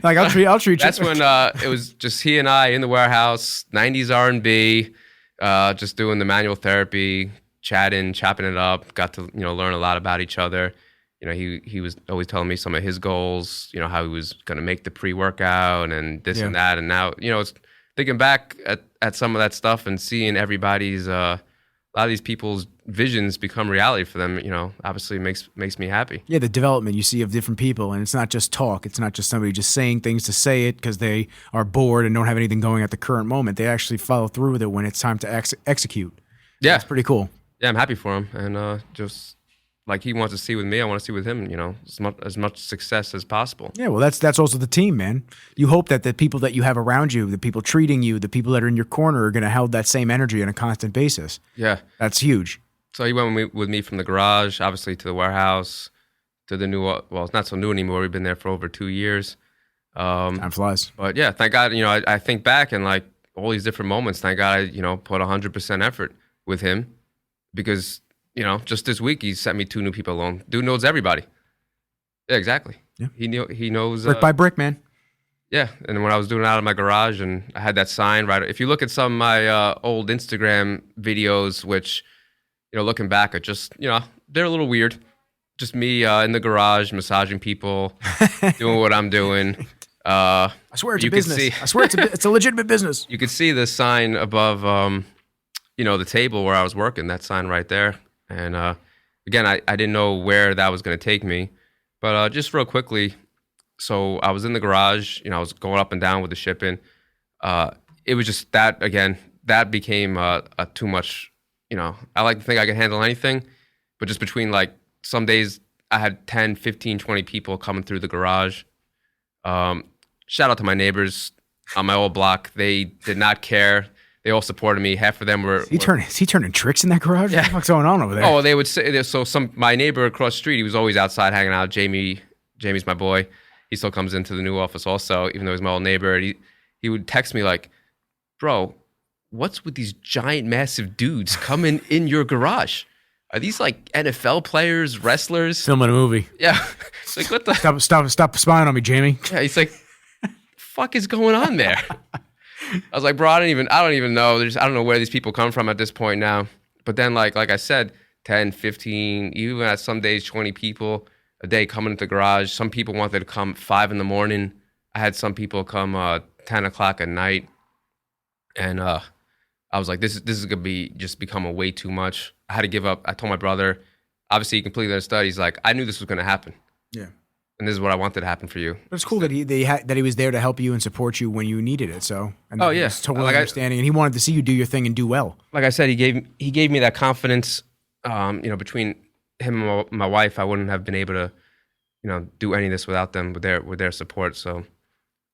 Like I'll treat you. That's when it was just he and I in the warehouse, 90s R&B, just doing the manual therapy, chatting, chopping it up. Got to learn a lot about each other. He was always telling me some of his goals. How he was going to make the pre-workout and this and that. And now it's thinking back at some of that stuff and seeing everybody's a lot of these people's visions become reality for them, obviously makes me happy. Yeah, the development you see of different people, and it's not just talk. It's not just somebody just saying things to say it because they are bored and don't have anything going at the current moment. They actually follow through with it when it's time to execute. Yeah. It's pretty cool. Yeah, I'm happy for him. And just like he wants to see with me, I want to see with him, as much success as possible. Yeah, well, that's also the team, man. You hope that the people that you have around you, the people treating you, the people that are in your corner are going to hold that same energy on a constant basis. Yeah. That's huge. So he went with me from the garage, obviously, to the warehouse, to the new, well, it's not so new anymore. We've been there for over 2 years. Time flies. But yeah, thank God, I think back and like all these different moments, thank God I, put 100% effort with him because, just this week he sent me 2 new people along. Dude knows everybody. Yeah, exactly. Yeah. He knows. Brick by brick, man. Yeah, and when I was doing it out of my garage and I had that sign right, if you look at some of my old Instagram videos, which looking back, at just, they're a little weird. Just me in the garage, massaging people, doing what I'm doing. I swear it's a business. I swear it's a legitimate business. You could see the sign above, the table where I was working, that sign right there. And again, I didn't know where that was going to take me. But just real quickly, so I was in the garage, I was going up and down with the shipping. It was just that, again, that became a too much, I like to think I can handle anything. But just between like some days I had 10, 15, 20 people coming through the garage. Shout out to my neighbors on my old block. They did not care. They all supported me. Half of them were. Is he turning tricks in that garage? Yeah. What's going on over there? Oh, they would say so. My neighbor across the street, he was always outside hanging out. Jamie's my boy. He still comes into the new office also, even though he's my old neighbor. He would text me like, "Bro, what's with these giant, massive dudes coming in your garage? Are these like NFL players, wrestlers? Filming a movie." Yeah. It's like, what the? Stop spying on me, Jamie. Yeah, he's like, fuck is going on there? I was like, bro, I don't even know. I don't know where these people come from at this point now. But then like I said, 10, 15, even at some days 20 people a day coming into the garage. Some people wanted to come 5 a.m. I had some people come 10 o'clock at night. And I was like, this is gonna be just becoming way too much. I had to give up. I told my brother, obviously he completed their studies, like I knew this was gonna happen. Yeah. And this is what I wanted to happen for you. But it's cool that he was there to help you and support you when you needed it. So, and yeah, it's totally understanding, and he wanted to see you do your thing and do well. Like I said, he gave me that confidence. Between him and my wife, I wouldn't have been able to, do any of this without them, with their support. So,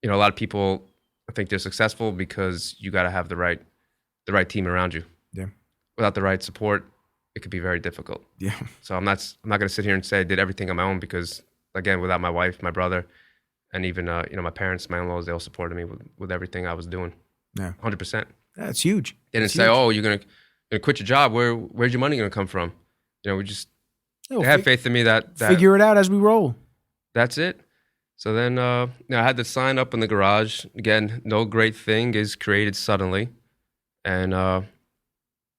a lot of people, I think they're successful because you got to have the right team around you. Yeah. Without the right support, it could be very difficult. Yeah. So I'm not going to sit here and say I did everything on my own, because again, without my wife, my brother, and even my parents, my in-laws, they all supported me with everything I was doing. Yeah, 100%. That's huge. They didn't say, "Oh, you're gonna quit your job. Where's your money gonna come from?" We just they had faith in me that figure it out as we roll. That's it. So then, I had the sign up in the garage. Again, no great thing is created suddenly, and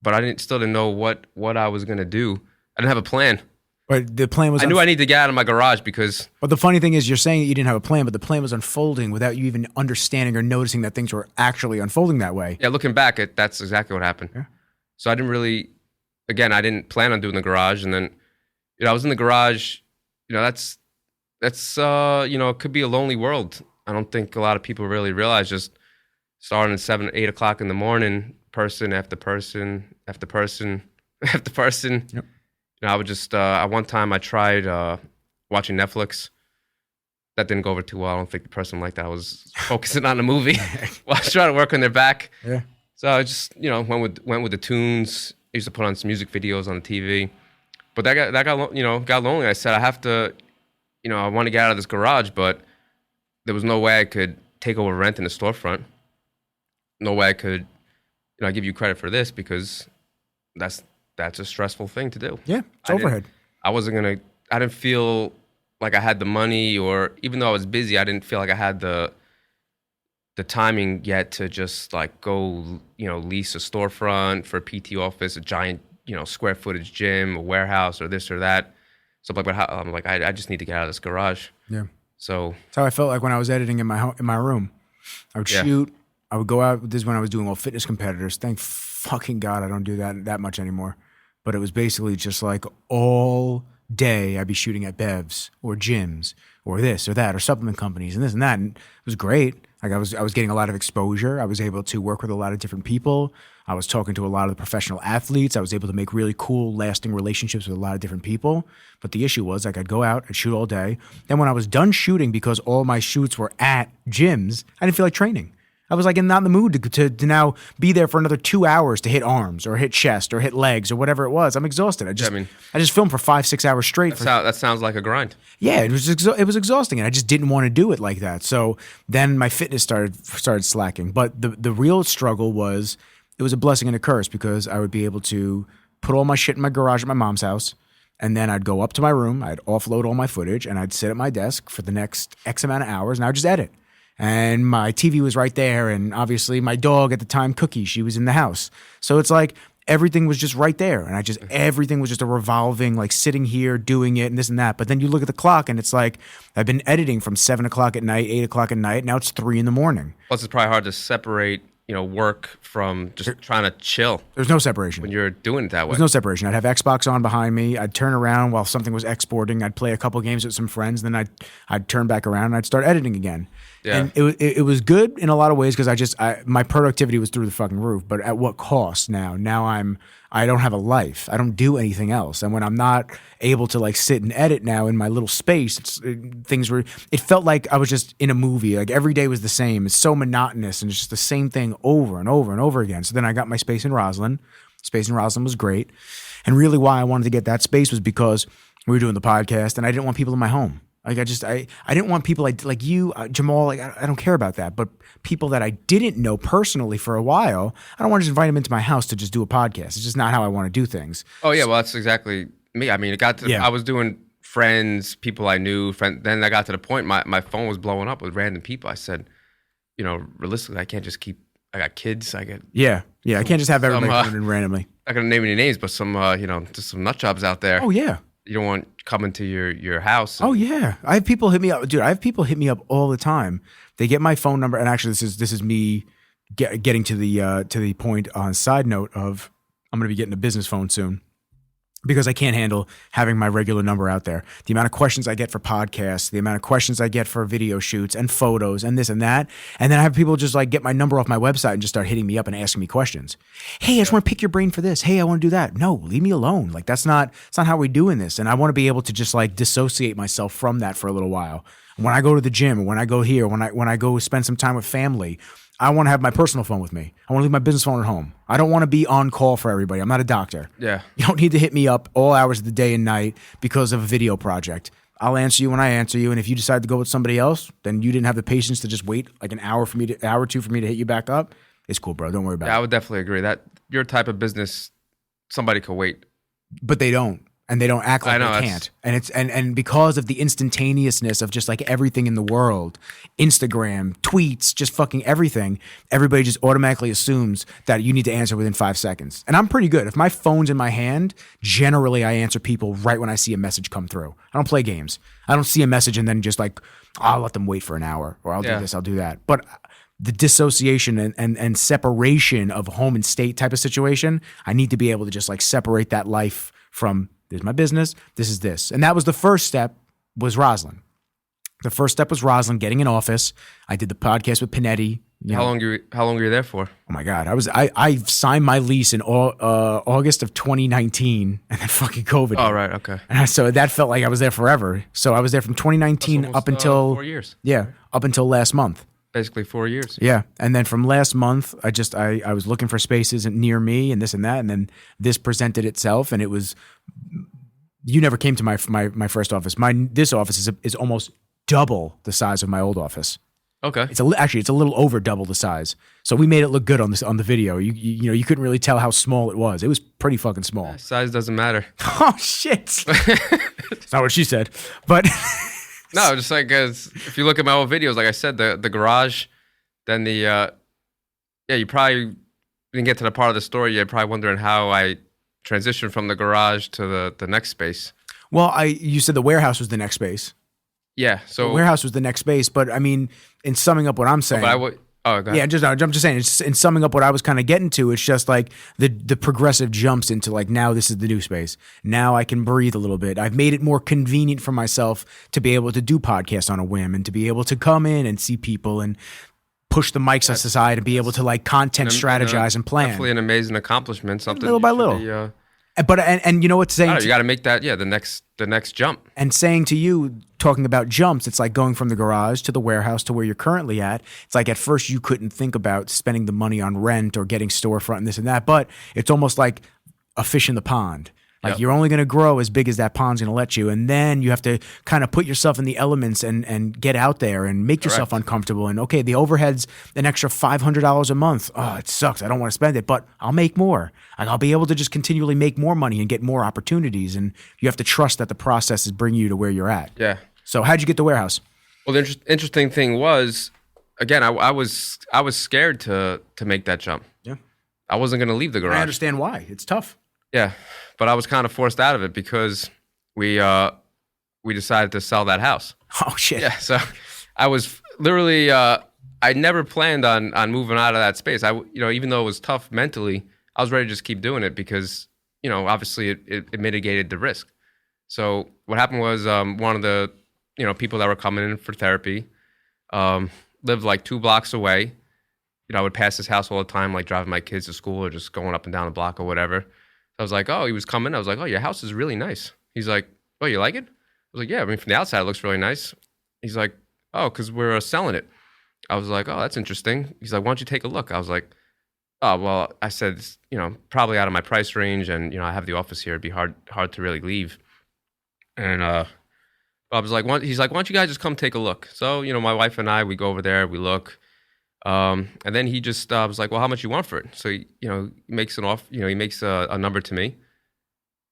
but I still didn't know what I was gonna do. I didn't have a plan. But the plan was. I knew I needed to get out of my garage because. But the funny thing is, you're saying that you didn't have a plan, but the plan was unfolding without you even understanding or noticing that things were actually unfolding that way. Yeah, looking back, that's exactly what happened. Yeah. So I didn't really, again, I didn't plan on doing the garage, and then, I was in the garage. That's it could be a lonely world. I don't think a lot of people really realize, just starting at 7, 8 o'clock in the morning, person after person after person after person. Yep. I would just, at one time I tried watching Netflix. That didn't go over too well. I don't think the person liked that. I was focusing on the movie while I was trying to work on their back. Yeah. So I just, went with the tunes. I used to put on some music videos on the TV. But that got lonely. I said, I have to, I want to get out of this garage, but there was no way I could take over rent in the storefront. No way I could, give you credit for this, because that's a stressful thing to do. Yeah, it's overhead. I didn't feel like I had the money, or even though I was busy, I didn't feel like I had the timing yet to just like go, lease a storefront for a PT office, a giant, square footage gym, a warehouse, or this or that. So I'm like, I just need to get out of this garage. Yeah. So that's how I felt like when I was editing in my room. I would shoot. I would go out. This is when I was doing all fitness competitors. Thank fucking God I don't do that much anymore. But it was basically just like all day I'd be shooting at bevs or gyms or this or that or supplement companies and this and that. And it was great. Like I was getting a lot of exposure. I was able to work with a lot of different people. I was talking to a lot of the professional athletes. I was able to make really cool, lasting relationships with a lot of different people. But the issue was, like, I'd go out and shoot all day. Then when I was done shooting, because all my shoots were at gyms, I didn't feel like training. I was like not in the mood to now be there for another 2 hours to hit arms or hit chest or hit legs or whatever it was. I'm exhausted. I just filmed for 5-6 hours straight. That sounds like a grind. Yeah, it was exhausting, and I just didn't want to do it like that. So then my fitness started slacking. But the real struggle was, it was a blessing and a curse, because I would be able to put all my shit in my garage at my mom's house, and then I'd go up to my room, I'd offload all my footage, and I'd sit at my desk for the next X amount of hours, and I would just edit. And my TV was right there, and obviously my dog at the time, Cookie, she was in the house. So it's like everything was just right there. And everything was just a revolving, like sitting here, doing it and this and that. But then you look at the clock and it's like, I've been editing from 7 o'clock at night, 8 o'clock at night. Now it's 3 a.m. Plus, it's probably hard to separate, work from just trying to chill. There's no separation. When you're doing it that way. There's no separation. I'd have Xbox on behind me. I'd turn around while something was exporting. I'd play a couple games with some friends. Then I'd turn back around and I'd start editing again. Yeah. And it was good in a lot of ways because my productivity was through the fucking roof. But at what cost now? Now I don't have a life. I don't do anything else. And when I'm not able to like sit and edit now in my little space, it felt like I was just in a movie. Like every day was the same. It's so monotonous and it's just the same thing over and over and over again. So then I got my space in Roslyn. Space in Roslyn was great. And really why I wanted to get that space was because we were doing the podcast and I didn't want people in my home. Like I didn't want people like you, Jamal, like I don't care about that. But people that I didn't know personally for a while, I don't want to just invite them into my house to just do a podcast. It's just not how I want to do things. Oh yeah, well that's exactly me. I mean, it got to I was doing friends, people I knew, then I got to the point my phone was blowing up with random people. I said, realistically, I can't just I got kids, I got I can't just have everybody coming in randomly. I'm not gonna name any names, but some just some nut jobs out there. Oh yeah. You don't want coming to your house. Oh yeah, I have people hit me up, dude. I have people hit me up all the time. They get my phone number, and actually, this is me getting to the point. On side note of, I'm going to be getting a business phone soon because I can't handle having my regular number out there. The amount of questions I get for podcasts, the amount of questions I get for video shoots and photos and this and that, and then I have people just like get my number off my website and just start hitting me up and asking me questions. Hey, I just want to pick your brain for this. Hey, I want to do that. No, leave me alone. Like it's not how we're doing this. And I want to be able to just like dissociate myself from that for a little while. When I go to the gym, when I go here, when I go spend some time with family, I want to have my personal phone with me. I want to leave my business phone at home. I don't want to be on call for everybody. I'm not a doctor. Yeah. You don't need to hit me up all hours of the day and night because of a video project. I'll answer you when I answer you. And if you decide to go with somebody else, then you didn't have the patience to just wait like an hour or two for me to hit you back up. It's cool, bro. Don't worry about it. Yeah, I would definitely agree that your type of business, somebody could wait. But they don't. And they don't act like they can't. And it's and because of the instantaneousness of just like everything in the world, Instagram, tweets, just fucking everything, everybody just automatically assumes that you need to answer within 5 seconds. And I'm pretty good. If my phone's in my hand, generally I answer people right when I see a message come through. I don't play games. I don't see a message and then just like, I'll let them wait for an hour or I'll do this, I'll do that. But the dissociation and separation of home and state type of situation, I need to be able to just like separate that life from this is my business, this is this. And that was the first step was Roslyn. The first step was Roslyn, getting an office. I did the podcast with Panetti. How long were you there for? Oh my God. I signed my lease in August of 2019 and then fucking COVID. Oh, right. Okay. And so that felt like I was there forever. So I was there from 2019 almost, up until 4 years. Yeah, up until last month. Basically 4 years. Yeah. And then from last month, I was looking for spaces near me and this and that. And then this presented itself and it was, you never came to my first office. This office is almost double the size of my old office. Okay. It's a little over double the size. So we made it look good on the video. You couldn't really tell how small it was. It was pretty fucking small. Size doesn't matter. Oh shit. It's not what she said. But no, just like if you look at my old videos, like I said, the garage, then you probably didn't get to the part of the story. You're probably wondering how I transitioned from the garage to the next space. Well, you said the warehouse was the next space. Yeah, so the warehouse was the next space. But I mean, in summing up what I'm saying, go ahead. Yeah, I'm just saying. In summing up what I was kind of getting to, it's just like the progressive jumps into like now this is the new space. Now I can breathe a little bit. I've made it more convenient for myself to be able to do podcasts on a whim and to be able to come in and see people and push the mics aside and be able to like content strategize and plan. Definitely an amazing accomplishment. Something little by little. And you know what? Saying you got to make that the next jump. And saying to you, talking about jumps, it's like going from the garage to the warehouse to where you're currently at. It's like at first you couldn't think about spending the money on rent or getting storefront and this and that, but it's almost like a fish in the pond. Like you're only going to grow as big as that pond's going to let you. And then you have to kind of put yourself in the elements and get out there and make yourself uncomfortable. And okay, the overhead's an extra $500 a month. Oh, it sucks. I don't want to spend it, but I'll make more. Like I'll be able to just continually make more money and get more opportunities. And you have to trust that the process is bringing you to where you're at. Yeah. So how'd you get the warehouse? Well, the interesting thing was, again, I was scared to make that jump. Yeah. I wasn't going to leave the garage. I understand why. It's tough. Yeah, but I was kind of forced out of it because we decided to sell that house. Oh shit. Yeah, so I was literally I never planned on moving out of that space. Even though it was tough mentally, I was ready to just keep doing it because obviously it mitigated the risk. So what happened was one of the people that were coming in for therapy lived like 2 blocks away. I would pass his house all the time, like driving my kids to school or just going up and down the block or whatever. I was like, oh, he was coming. I was like, oh, your house is really nice. He's like, oh, you like it? I was like, yeah, I mean, from the outside, it looks really nice. He's like, oh, because we're selling it. I was like, oh, that's interesting. He's like, why don't you take a look? I was like, oh, well, I said, probably out of my price range. And, I have the office here. It'd be hard to really leave. And Bob was like, he's like, why don't you guys just come take a look? So, my wife and I, we go over there, we look. And then he just was like, well, how much you want for it? So, he makes an offer, he makes a number to me.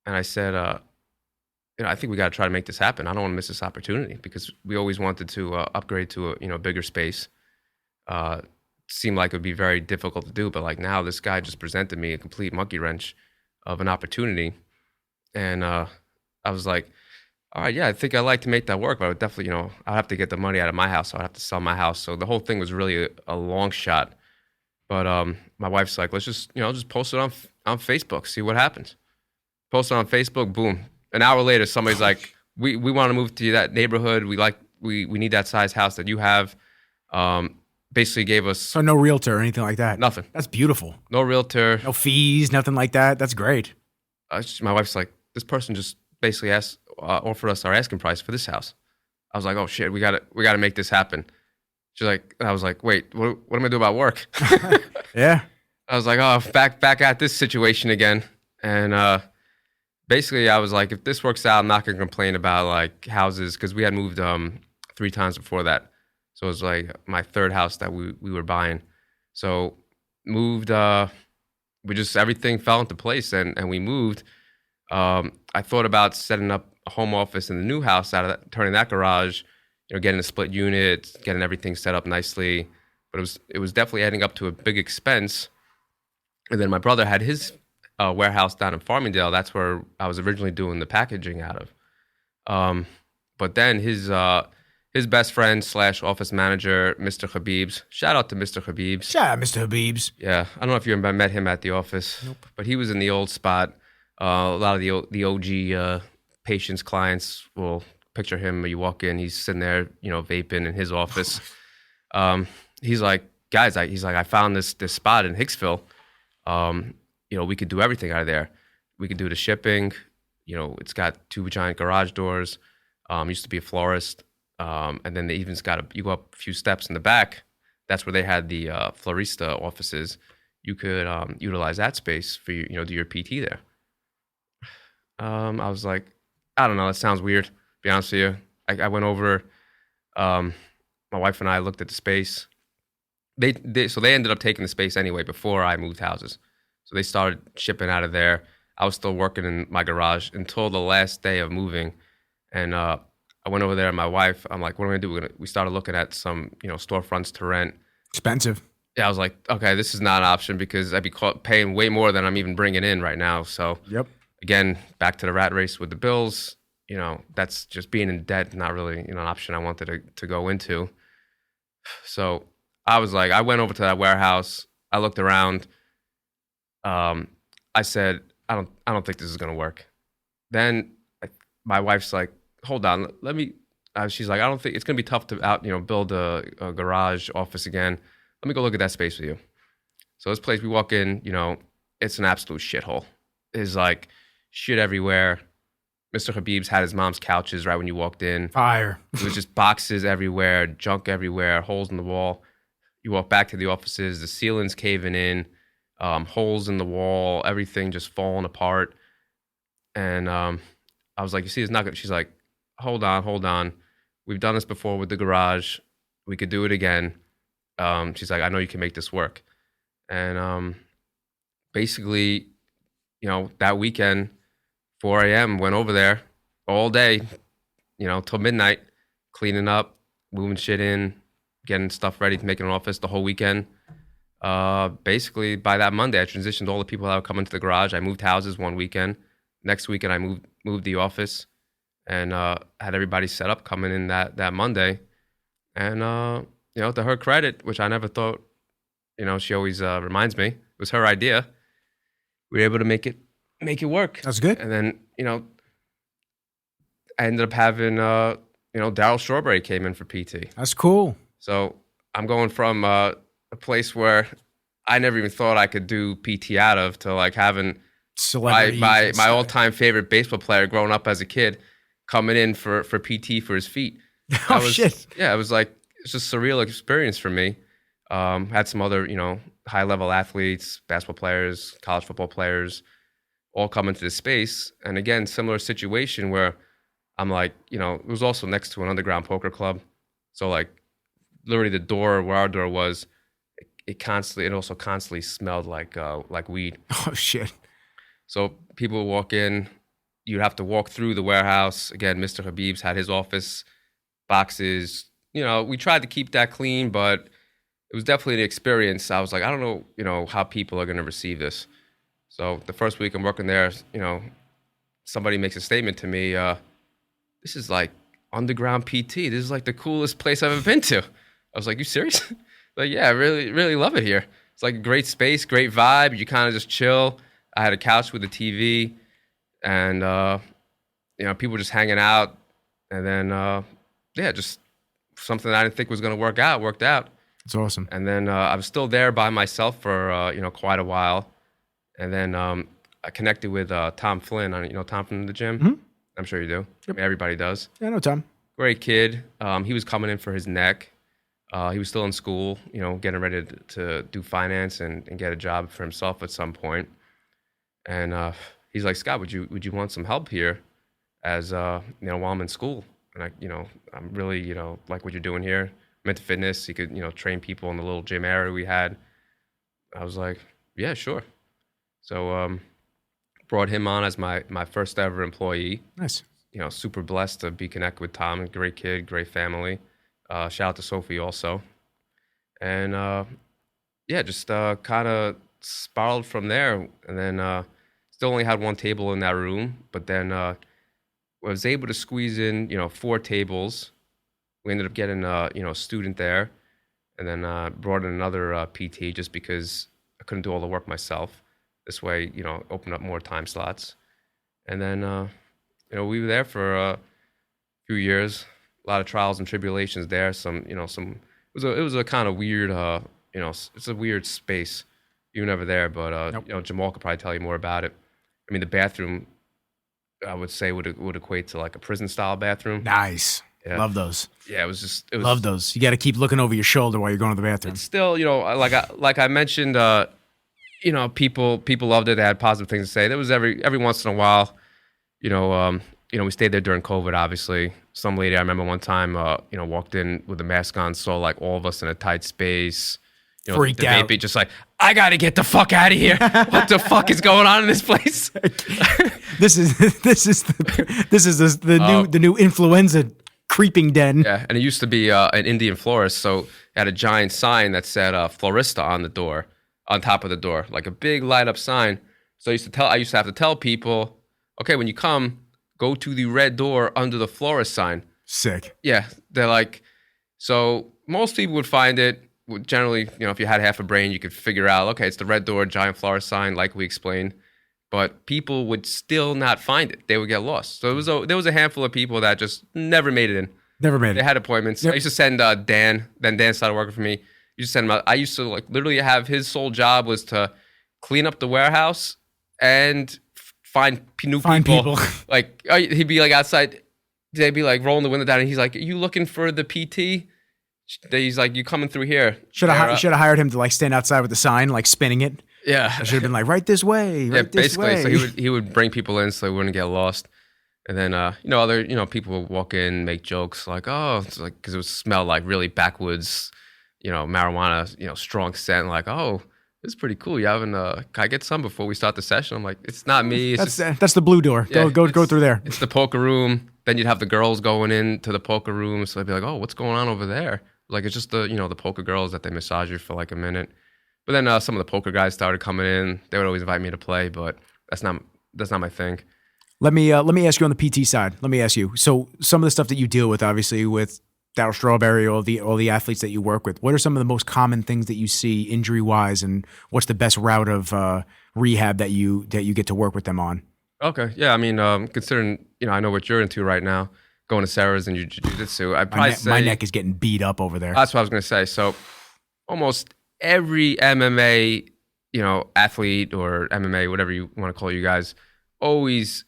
And I said, I think we got to try to make this happen. I don't want to miss this opportunity because we always wanted to upgrade to a bigger space. Seemed like it would be very difficult to do, but like now this guy just presented me a complete monkey wrench of an opportunity. And I was like, all right, yeah, I think I'd like to make that work, but I would definitely, I'd have to get the money out of my house. So I'd have to sell my house. So the whole thing was really a long shot. But my wife's like, let's just, just post it on Facebook, see what happens. Post it on Facebook, boom. An hour later, somebody's like, we want to move to that neighborhood. We need that size house that you have. Basically gave us... So no realtor or anything like that? Nothing. That's beautiful. No realtor. No fees, nothing like that. That's great. My wife's like, this person just basically offered us our asking price for this house. I was like, oh shit, we gotta make this happen. She's like, I was like, wait, what am I gonna do about work? Yeah. I was like, oh, back at this situation again. And basically I was like, if this works out, I'm not gonna complain about like houses, because we had moved 3 times before that. So it was like my 3rd house that we were buying. So moved, everything fell into place and we moved. I thought about setting up a home office in the new house out of that, turning that garage, getting a split unit, getting everything set up nicely. But it was definitely adding up to a big expense. And then my brother had his warehouse down in Farmingdale. That's where I was originally doing the packaging out of. But then his best friend / office manager, Mr. Habibs. Shout out to Mr. Habibs. Shout out, Mr. Habibs. Yeah, I don't know if you ever met him at the office. Nope. But he was in the old spot. A lot of the OG patients, clients will picture him. You walk in, he's sitting there, vaping in his office. He's like, guys, I found this spot in Hicksville. We could do everything out of there. We could do the shipping. It's got 2 giant garage doors. Used to be a florist. And then they even's you go up a few steps in the back. That's where they had the florista offices. You could utilize that space for do your PT there. I was like, I don't know, that sounds weird, to be honest with you. I went over, my wife and I looked at the space. So they ended up taking the space anyway before I moved houses. So they started shipping out of there. I was still working in my garage until the last day of moving. And I went over there and my wife, I'm like, what am I gonna do? We started looking at some, storefronts to rent. Expensive. Yeah, I was like, okay, this is not an option because I'd be paying way more than I'm even bringing in right now. So Yep. Again, back to the rat race with the bills. That's just being in debt, not really an option I wanted to go into. So I was like, I went over to that warehouse. I looked around. I said, I don't think this is gonna work. Then my wife's like, hold on, let me. She's like, I don't think it's gonna be tough to build a garage office again. Let me go look at that space with you. So this place, we walk in, it's an absolute shithole. It's like shit everywhere. Mr. Habib's had his mom's couches right when you walked in. Fire. It was just boxes everywhere, junk everywhere, holes in the wall. You walk back to the offices, the ceiling's caving in, holes in the wall, everything just falling apart. And I was like, you see, it's not good. She's like, hold on. We've done this before with the garage. We could do it again. She's like, I know you can make this work. And basically, that weekend, 4 a.m., went over there all day, till midnight, cleaning up, moving shit in, getting stuff ready to make an office the whole weekend. Basically, by that Monday, I transitioned all the people that would come into the garage. I moved houses one weekend. Next weekend, I moved the office and had everybody set up coming in that Monday. And, to her credit, which I never thought, she always reminds me, it was her idea. We were able to make it work. That's good. And then, I ended up having, Daryl Strawberry came in for PT. That's cool. So I'm going from a place where I never even thought I could do PT out of to like having my all-time favorite baseball player growing up as a kid coming in for PT for his feet. Shit. Yeah, it was like, it's just a surreal experience for me. Had some other, high-level athletes, basketball players, college football players, all come into this space. And again, similar situation where I'm like, it was also next to an underground poker club. So like literally the door where our door was, it also constantly smelled like weed. Oh shit. So people would walk in, you'd have to walk through the warehouse. Again, Mr. Habib's had his office, boxes. We tried to keep that clean, but it was definitely an experience. I was like, I don't know, how people are going to receive this. So the first week I'm working there, somebody makes a statement to me, this is like underground PT. This is like the coolest place I've ever been to. I was like, you serious? Like, yeah, I really, really love it here. It's like a great space, great vibe. You kind of just chill. I had a couch with a TV and, people just hanging out. And then, just something I didn't think was going to worked out. It's awesome. And then I was still there by myself for, quite a while. And then I connected with Tom Flynn, Tom from the gym. Mm-hmm. I'm sure you do. Yep. Everybody does. Yeah, I know Tom. Great kid. He was coming in for his neck. He was still in school, getting ready to do finance and get a job for himself at some point. And he's like, Scott, would you want some help here as, while I'm in school? And I'm really, like what you're doing here. I'm into fitness. You could, train people in the little gym area we had. I was like, yeah, sure. So brought him on as my first ever employee. Nice. Super blessed to be connected with Tom. Great kid, great family. Shout out to Sophie also. And just kind of spiraled from there. And then still only had one table in that room, but then was able to squeeze in, 4 tables. We ended up getting a student there, and then brought in another PT just because I couldn't do all the work myself. This way, open up more time slots. And then, we were there for a few years. A lot of trials and tribulations there. It was a kind of weird, it's a weird space. You were never there, but Nope. Jamal could probably tell you more about it. I mean, the bathroom, I would say would equate to like a prison style bathroom. Nice. Yeah. Love those. Yeah, it was. Love those. You got to keep looking over your shoulder while you're going to the bathroom. It's still, like I mentioned, people loved it. They had positive things to say. There was every once in a while, we stayed there during COVID. Obviously, some lady I remember one time, walked in with a mask on, saw like all of us in a tight space. Freaked out. Just like, I gotta get the fuck out of here. What the fuck is going on in this place? This is the new influenza creeping den. Yeah, and it used to be an Indian florist, so it had a giant sign that said "Florista" on top of the door, like a big light up sign. So I used to have to tell people, okay, when you come, go to the red door under the florist sign. Sick. Yeah, they're like, so most people would find it. Generally, if you had half a brain, you could figure out, okay, it's the red door, giant florist sign, like we explained. But people would still not find it. They would get lost. So there was a handful of people that just never made it in. Never made it. They had appointments. Yep. I used to send Dan. Then Dan started working for me. Used to send him out. I used to literally have his sole job was to clean up the warehouse and find people. Like he'd be like outside. They'd be like rolling the window down, and he's like, "Are you looking for the PT?" He's like, "You coming through here?" Should have hired him to like stand outside with the sign, like spinning it. Yeah, I should have been like, right this way. Right this basically. way. So he would bring people in so they wouldn't get lost. And then other people would walk in, make jokes like, "Oh," it's like because it would smell like really backwoods, marijuana, strong scent. Like, "Oh, this is pretty cool. You having can I get some before we start the session?" I'm like, "It's not me. It's that's the blue door. Yeah, Go through there." It's the poker room. Then you'd have the girls going into the poker room. So they'd be like, "Oh, what's going on over there?" Like it's just the the poker girls that they massage you for like a minute. But then some of the poker guys started coming in. They would always invite me to play, but that's not my thing. Let me ask you on the PT side. Let me ask you. So some of the stuff that you deal with, obviously, with Darryl Strawberry, all the athletes that you work with, what are some of the most common things that you see injury wise, and what's the best route of rehab that you get to work with them on? Okay, yeah. I mean, considering I know what you're into right now, going to Sarah's and jiu-jitsu, I'd probably say my neck is getting beat up over there. That's what I was gonna say. So almost every MMA, athlete or MMA, whatever you want to call it, you guys, always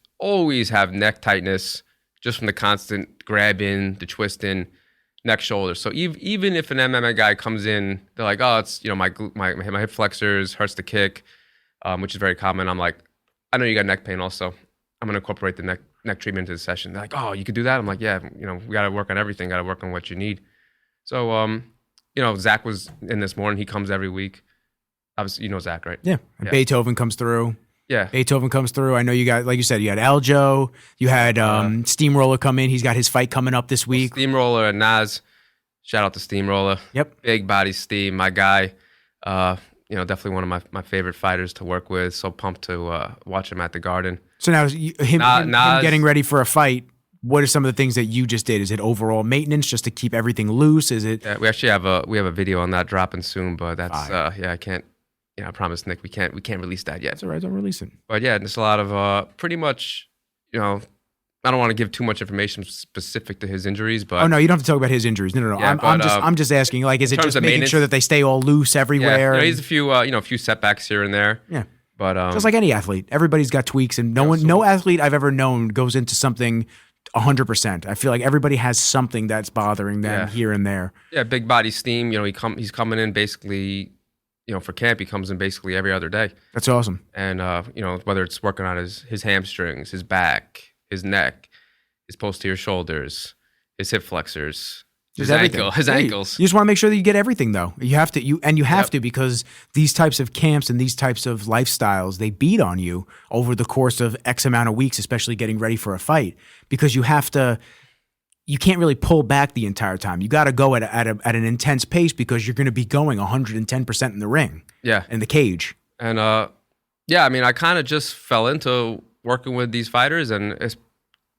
have neck tightness just from the constant grabbing, the twisting, neck, shoulder. So even if an MMA guy comes in, they're like, oh, it's my hip flexors hurts the kick, which is very common. I'm like, I know you got neck pain also. I'm gonna incorporate the neck treatment into the session. They're like, oh, you could do that? I'm like, yeah, we gotta work on everything, gotta work on what you need. So Zach was in this morning, he comes every week. Obviously, you know Zach, right? Yeah. And Beethoven comes through. Yeah. Beethoven comes through. I know you got, like you said, you had Aljo, you had Steamroller come in. He's got his fight coming up this week. Steamroller and Naz. Shout out to Steamroller. Yep. Big body Steam, my guy. Definitely one of my favorite fighters to work with. So pumped to watch him at the Garden. So now him getting ready for a fight, what are some of the things that you just did? Is it overall maintenance just to keep everything loose? Is it? Yeah, we actually have a video on that dropping soon, but that's I can't. I promise Nick we can't release that yet. That's all right, don't release it. But yeah, there's a lot of pretty much, I don't want to give too much information specific to his injuries, but no, you don't have to talk about his injuries. No. Yeah, I'm just asking. Like, is it just making sure that they stay all loose everywhere? Yeah, he's a few setbacks here and there. Yeah, but just like any athlete, everybody's got tweaks, and no athlete I've ever known goes into something 100%. I feel like everybody has something that's bothering them here and there. Yeah, big body Steam. He's coming in basically. For camp, he comes in basically every other day. That's awesome. And, whether it's working on his hamstrings, his back, his neck, his posterior shoulders, his hip flexors, his ankles. You just want to make sure that you get everything, though. You have to, because these types of camps and these types of lifestyles, they beat on you over the course of X amount of weeks, especially getting ready for a fight, because you can't really pull back the entire time. You got to go at an intense pace because you're going to be going 110% in the ring. Yeah. In the cage. And I kind of just fell into working with these fighters, and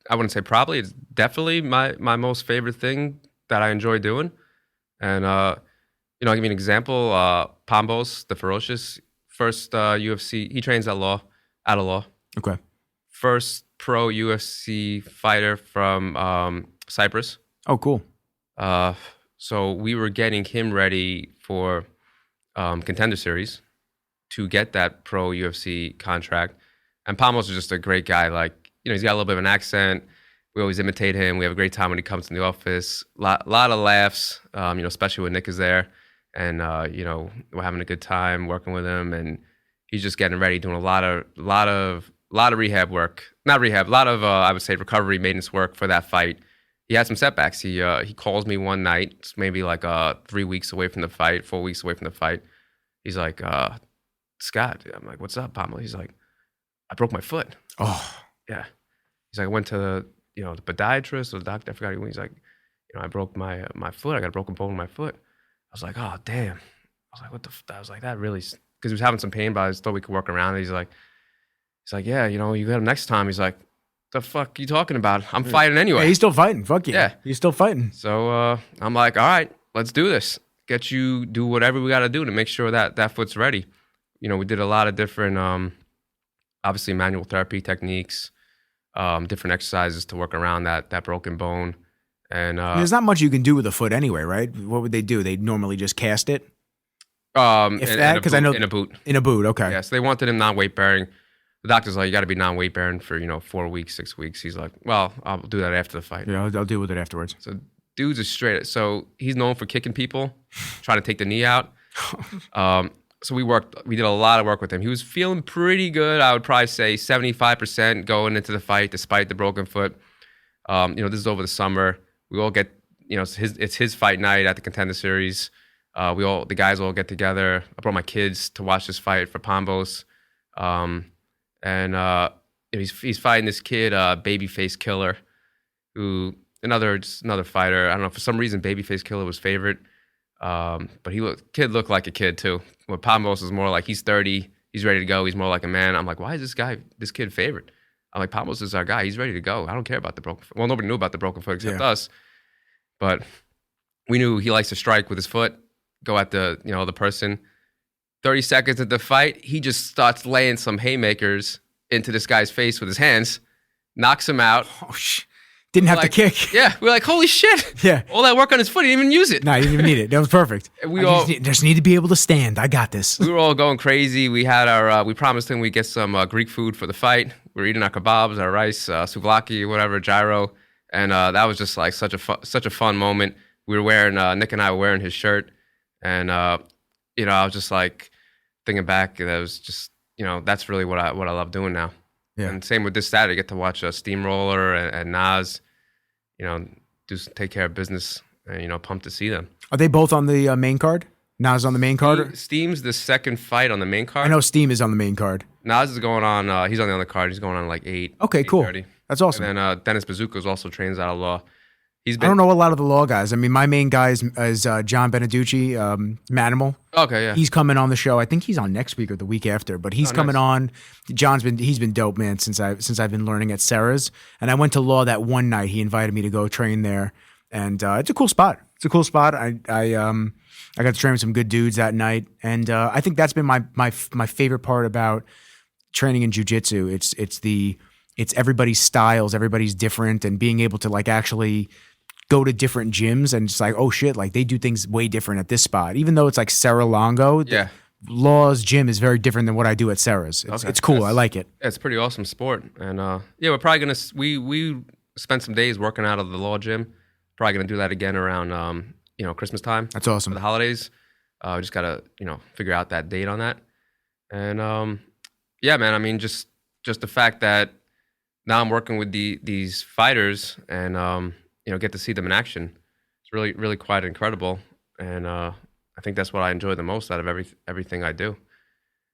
I wouldn't say probably, it's definitely my most favorite thing that I enjoy doing. And I'll give you an example. Pambos, the Ferocious, first UFC, he trains out of law. Okay. First pro UFC fighter from Cyprus. Oh, cool. So we were getting him ready for Contender Series to get that pro UFC contract. And Pamos is just a great guy. Like, he's got a little bit of an accent. We always imitate him. We have a great time when he comes in the office. Lot of laughs, especially when Nick is there. And, we're having a good time working with him. And he's just getting ready, doing a lot of rehab work. Not rehab, a lot of, I would say, recovery, maintenance work for that fight. He had some setbacks. He calls me one night, it's maybe like 3 weeks away from the fight, 4 weeks away from the fight. He's like, Scott. I'm like, what's up, Pamela? He's like, I broke my foot. Oh. Yeah. He's like, I went to the podiatrist or the doctor. I forgot. He's like, I broke my foot. I got a broken bone in my foot. I was like, oh, damn. I was like, what the I was like, that really, because he was having some pain, but I just thought we could work around it. He's like, yeah, you got him next time. He's like, the fuck you talking about? I'm fighting anyway. Yeah, he's still fighting. Fuck yeah. Yeah. He's still fighting. So I'm like, all right, let's do this. Do whatever we got to do to make sure that foot's ready. We did a lot of different, obviously manual therapy techniques, different exercises to work around that broken bone. And there's not much you can do with a foot anyway, right? What would they do? They'd normally just cast it? Because I know in a boot. In a boot, okay. Yeah, so they wanted him non-weight bearing. The doctor's like, you got to be non-weight bearing for 4 weeks, 6 weeks. He's like, well, I'll do that after the fight. Yeah, I'll deal with it afterwards. So dude's is straight. So he's known for kicking people, trying to take the knee out. So we did a lot of work with him. He was feeling pretty good. I would probably say 75% going into the fight, despite the broken foot. This is over the summer. We all get, it's his fight night at the Contender Series. The guys all get together. I brought my kids to watch this fight for Pambos. He's fighting this kid, Babyface Killer, who another fighter. I don't know, for some reason Babyface Killer was favorite. But kid looked like a kid too. When Pablos is more like he's 30, he's ready to go. He's more like a man. I'm like, why is this kid favorite? I'm like, Pablos is our guy. He's ready to go. I don't care about the broken foot. Well, nobody knew about the broken foot except us. But we knew he likes to strike with his foot, go at the person. 30 seconds into the fight, he just starts laying some haymakers into this guy's face with his hands, knocks him out. Oh, didn't have to kick. Yeah, we're like, holy shit. Yeah. All that work on his foot, he didn't even use it. No, he didn't even need it. That was perfect. We just need to be able to stand. I got this. We were all going crazy. We had we promised him we'd get some Greek food for the fight. We were eating our kebabs, our rice, souvlaki, whatever, gyro. And that was just like such a fun moment. We were wearing, Nick and I were wearing his shirt. And, I was just like thinking back, that was just, that's really what I love doing now. Yeah. And same with this Saturday, get to watch Steamroller and Nas, take care of business and, pumped to see them. Are they both on the main card? Nas on the main card? Steam's the second fight on the main card. I know Steam is on the main card. Nas is going on, he's on the other card. He's going on like 8. Okay, cool. That's awesome. And then Dennis Bazookas also trains out of law. I don't know a lot of the law guys. I mean, my main guy is John Beneducci, Manimal. Okay, yeah. He's coming on the show. I think he's on next week or the week after, but he's coming on. He's been dope, man, since I've been learning at Sarah's. And I went to law that one night. He invited me to go train there, and it's a cool spot. I got to train with some good dudes that night, and I think that's been my favorite part about training in jiu-jitsu. It's everybody's styles, everybody's different, and being able to like actually go to different gyms and just like, oh shit, like they do things way different at this spot. Even though it's like Sarah Longo, Law's gym is very different than what I do at Sarah's. It's cool. I like it. It's a pretty awesome sport. And we're probably going to, we spent some days working out of the Law gym. Probably going to do that again around, Christmas time. That's awesome. For the holidays. We just got to, figure out that date on that. And man, I mean, just the fact that now I'm working with these fighters and, get to see them in action. It's really, really quite incredible. And I think that's what I enjoy the most out of everything I do.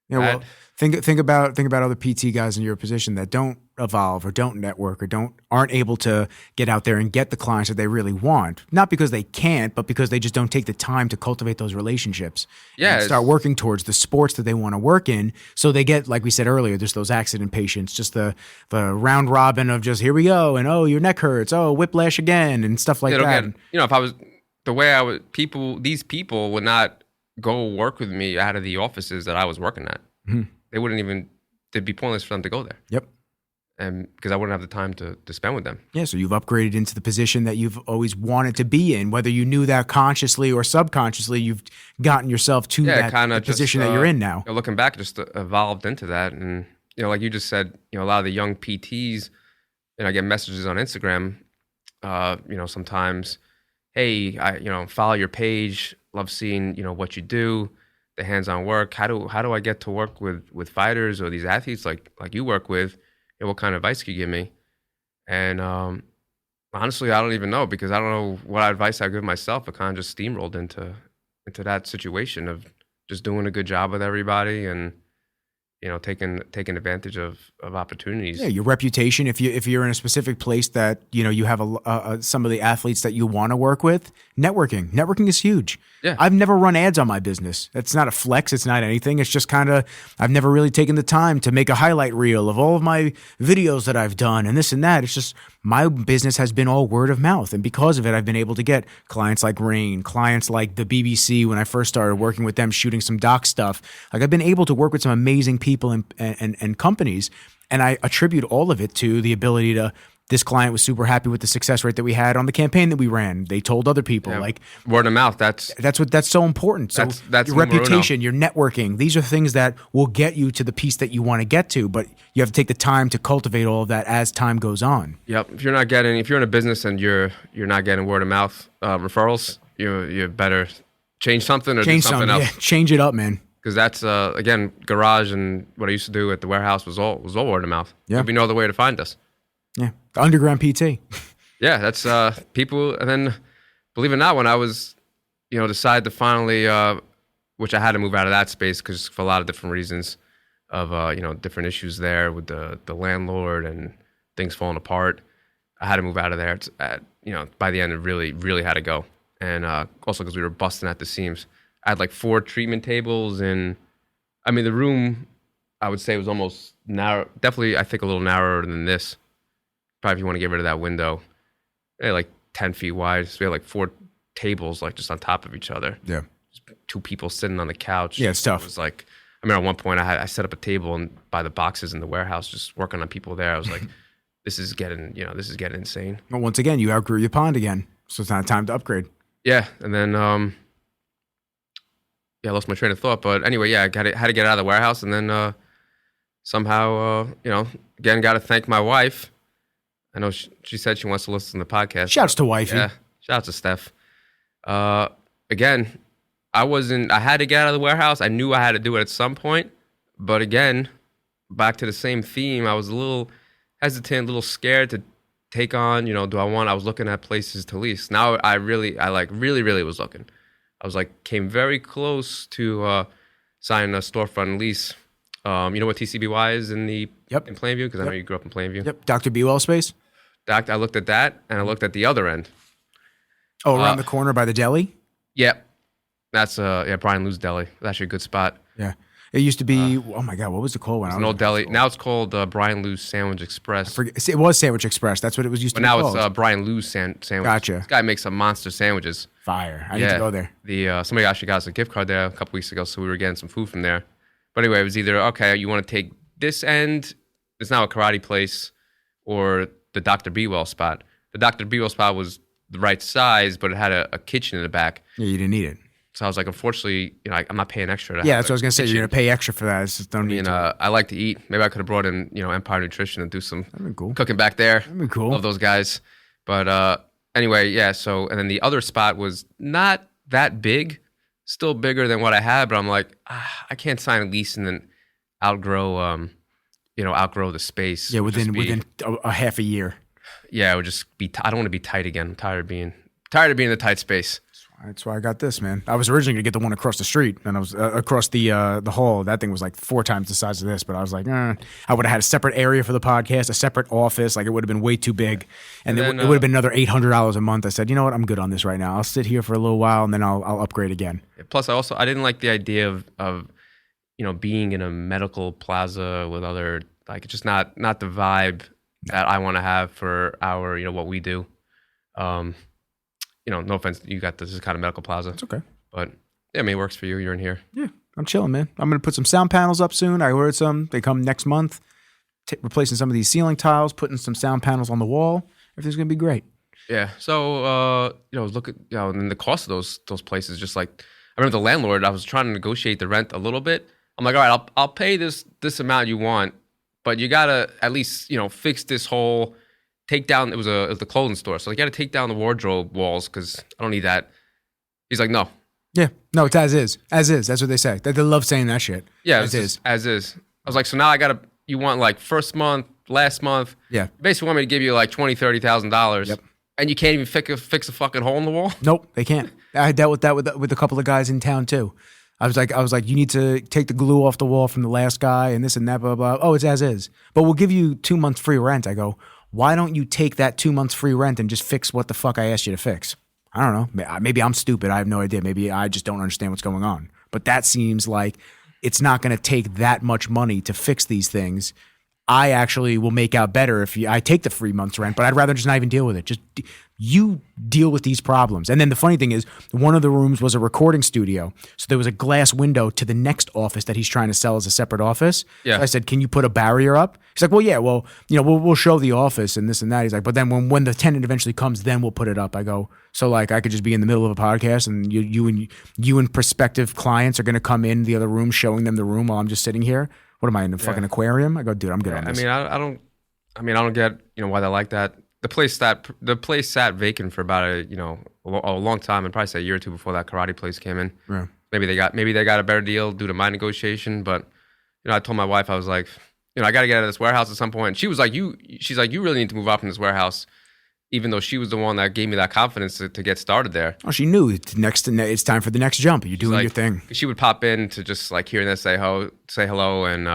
Yeah, well, think about other PT guys in your position that don't evolve or don't network or aren't able to get out there and get the clients that they really want. Not because they can't, but because they just don't take the time to cultivate those relationships. Yeah, and start working towards the sports that they want to work in. So they get, like we said earlier, just those accident patients, just the round robin of just here we go and oh your neck hurts, oh whiplash again and stuff like that. Again, if I was the way I would these people would not go work with me out of the offices that I was working at. Mm-hmm. They wouldn't even, it'd be pointless for them to go there. Yep. And because I wouldn't have the time to spend with them. Yeah, so you've upgraded into the position that you've always wanted to be in. Whether you knew that consciously or subconsciously, you've gotten yourself to that position that you're in now. Looking back, just evolved into that. And, like you just said, a lot of the young PTs, I get messages on Instagram, sometimes, hey, I follow your page, love seeing, what you do, the hands-on work. How do I get to work with fighters or these athletes like you work with? What kind of advice can you give me? And honestly, I don't even know because I don't know what advice I give myself. I kind of just steamrolled into that situation of just doing a good job with everybody and taking advantage of opportunities. Yeah, your reputation. If you're in a specific place that you have some of the athletes that you want to work with, networking is huge. Yeah, I've never run ads on my business. It's not a flex. It's not anything. It's just kind of I've never really taken the time to make a highlight reel of all of my videos that I've done and this and that. It's just my business has been all word of mouth, and because of it, I've been able to get clients like Rain, clients like the BBC when I first started working with them, shooting some doc stuff. Like I've been able to work with some amazing people and companies, and I attribute all of it to the ability to. This client was super happy with the success rate that we had on the campaign that we ran. They told other people, like word of mouth. That's so important. So that's your reputation, your networking. These are things that will get you to the piece that you want to get to, but you have to take the time to cultivate all of that as time goes on. Yep. If you're in a business and you're not getting word of mouth referrals, you better change something or do something else. Yeah, change it up, man. Because that's again, garage and what I used to do at the warehouse was all word of mouth. Yeah. There'd be no other way to find us. Yeah, the underground PT. Yeah, that's people. And then, believe it or not, when I was, decided to finally, which I had to move out of that space because for a lot of different reasons of, different issues there with the landlord and things falling apart. I had to move out of there. By the end, it really, really had to go. and also because we were busting at the seams. I had like 4 treatment tables, and I mean the room, I would say, was almost narrow. Definitely, I think a little narrower than this. Probably if you want to get rid of that window, they had like 10 feet wide. So we had like 4 tables like just on top of each other. Yeah. Just 2 people sitting on the couch. Yeah, it's tough. It was like, I remember at one point I set up a table and by the boxes in the warehouse, just working on people there. I was like, this is getting insane. Well, once again, you outgrew your pond again, so it's not time to upgrade. Yeah, and then I lost my train of thought. But anyway, I had to get out of the warehouse, and then somehow, again, got to thank my wife. I know she said she wants to listen to the podcast. Shouts to wifey. Yeah, shouts to Steph. Again, I had to get out of the warehouse. I knew I had to do it at some point. But again, back to the same theme, I was a little hesitant, a little scared to take on, I was looking at places to lease. Now I really was looking. I was like, came very close to signing a storefront lease. You know what TCBY is in Plainview? Because I know you grew up in Plainview. Yep, Dr. Bewell space. I looked at that, and I looked at the other end. Oh, around the corner by the deli? Yep. That's Brian Lou's Deli. That's actually a good spot. Yeah. It used to be, oh my God, what was it called? It's an old deli. Now it's called Brian Lou's Sandwich Express. It was Sandwich Express. That's what it was used to be called. But now it's Brian Lou's Sandwich. Gotcha. This guy makes some monster sandwiches. Fire. I need to go there. Somebody actually got us a gift card there a couple weeks ago, so we were getting some food from there. But anyway, it was either, okay, you want to take this end, it's now a karate place, or the Dr. Bewell spot. The Dr. Bewell spot was the right size, but it had a kitchen in the back. Yeah, you didn't need it. So I was like, unfortunately, I'm not paying extra. Yeah, that's what I was going to say. You're going to pay extra for that. It's just don't need to. I like to eat. Maybe I could have brought in, Empire Nutrition and do some cool. cooking back there. That'd be cool. Love those guys. But anyway, yeah, so, and then the other spot was not that big, still bigger than what I had, but I'm like, I can't sign a lease and then outgrow the space. Yeah, within a half a year. Yeah, it would just be, I don't want to be tight again. I'm tired of being in a tight space. That's why I got this, man. I was originally going to get the one across the street, and I was across the hall. That thing was like 4 times the size of this, but I was like, I would have had a separate area for the podcast, a separate office. Like, it would have been way too big, and then, it would have been another $800 a month. I said, you know what? I'm good on this right now. I'll sit here for a little while, and then I'll upgrade again. Plus, I didn't like the idea of being in a medical plaza with other, like, it's just not the vibe that I want to have for our, what we do. No offense, you got this kind of medical plaza. It's okay. But, yeah, I mean, it works for you. You're in here. Yeah, I'm chilling, man. I'm going to put some sound panels up soon. I ordered some. They come next month. Replacing some of these ceiling tiles, putting some sound panels on the wall. Everything's going to be great. Yeah. So, look at, and the cost of those places, just like, I remember the landlord, I was trying to negotiate the rent a little bit. I'm like, all right, I'll pay this amount you want, but you got to at least, fix this whole... Take down. It was the clothing store, so you got to take down the wardrobe walls because I don't need that. He's like, no. Yeah, no, it's as is. As is. That's what they say. They love saying that shit. Yeah, as is. As is. I was like, so now I gotta. You want like first month, last month? Yeah. You basically want me to give you like $20,000-$30,000. Yep. And you can't even fix a fucking hole in the wall. Nope, they can't. I dealt with that with a couple of guys in town too. I was like, you need to take the glue off the wall from the last guy and this and that, blah, blah. Oh, it's as is. But we'll give you 2 months free rent. I go, why don't you take that 2 months free rent and just fix what the fuck I asked you to fix? I don't know. Maybe I'm stupid. I have no idea. Maybe I just don't understand what's going on. But that seems like it's not going to take that much money to fix these things. I actually will make out better if I take the free month's rent, but I'd rather just not even deal with it. Just you deal with these problems. And then the funny thing is, one of the rooms was a recording studio. So there was a glass window to the next office that he's trying to sell as a separate office. Yeah. So I said, can you put a barrier up? He's like, well, yeah, well, we'll show the office and this and that. He's like, but then when the tenant eventually comes, then we'll put it up. I go, so like I could just be in the middle of a podcast and you and prospective clients are going to come in the other room, showing them the room while I'm just sitting here. What am I in a fucking aquarium? I go, dude, I'm good on this. I don't get why they like that. The place sat vacant for about a long time. I'd probably say a year or two before that karate place came in. Yeah. Maybe they got a better deal due to my negotiation. But I told my wife, I was like, I got to get out of this warehouse at some point. And she was like, she's like, you really need to move out from this warehouse. Even though she was the one that gave me that confidence to get started there. Oh, she knew it's time for the next jump. You're doing your thing. She would pop in to just like hear this, say hello, and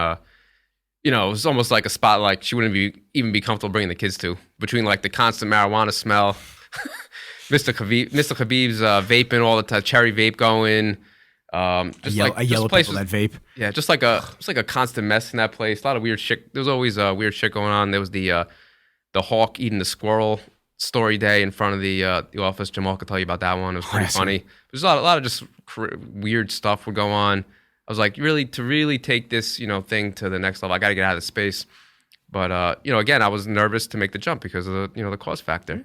it was almost like a spot like she wouldn't even be comfortable bringing the kids to, between like the constant marijuana smell, Mr. Khabib's vaping all the time, cherry vape going. I yell at people that vape. Yeah, just like a constant mess in that place. A lot of weird shit. There was always weird shit going on. There was the hawk eating the squirrel story day in front of the office. Jamal could tell you about that one. It was pretty funny. There's a lot of just weird stuff would go on. I was like, to really take this thing to the next level, I got to get out of the space. But again, I was nervous to make the jump because of the cost factor.